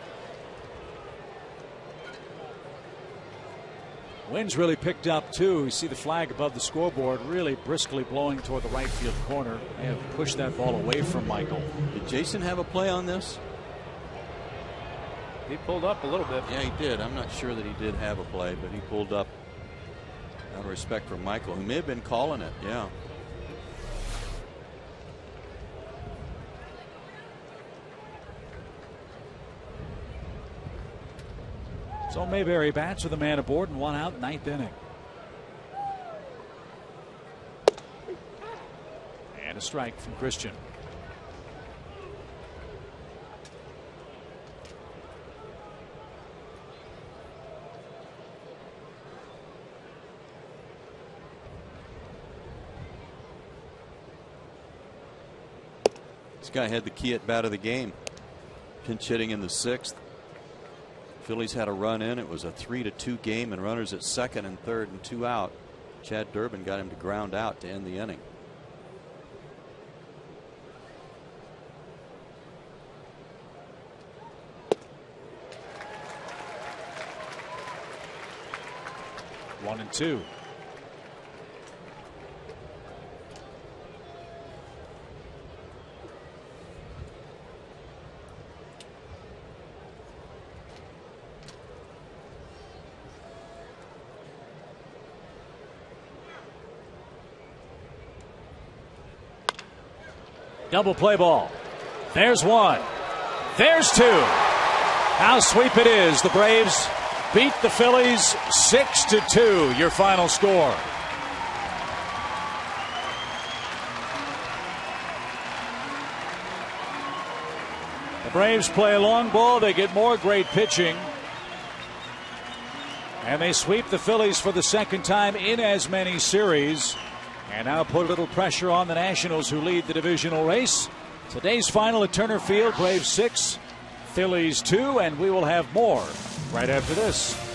Wind's really picked up too. You see the flag above the scoreboard really briskly blowing toward the right field corner. They have pushed that ball away from Michael. Did Jason have a play on this? He pulled up a little bit. Yeah, he did. I'm not sure that he did have a play, but he pulled up out of respect for Michael, who may have been calling it. Yeah. So Mayberry bats with a man aboard and 1 out, 9th inning. And a strike from Christian. This guy had the key at bat of the game. Pinch hitting in the 6th. Phillies had a run in. It was a 3-2 game, and runners at second and third and 2 out. Chad Durbin got him to ground out to end the inning. One and 2. Double play ball. There's 1. There's 2. How sweep it is. The Braves beat the Phillies 6-2. Your final score. The Braves play a long ball. They get more great pitching. And they sweep the Phillies for the 2nd time in as many series. And now put a little pressure on the Nationals, who lead the divisional race. Today's final at Turner Field, Braves 6, Phillies 2, and we will have more right after this.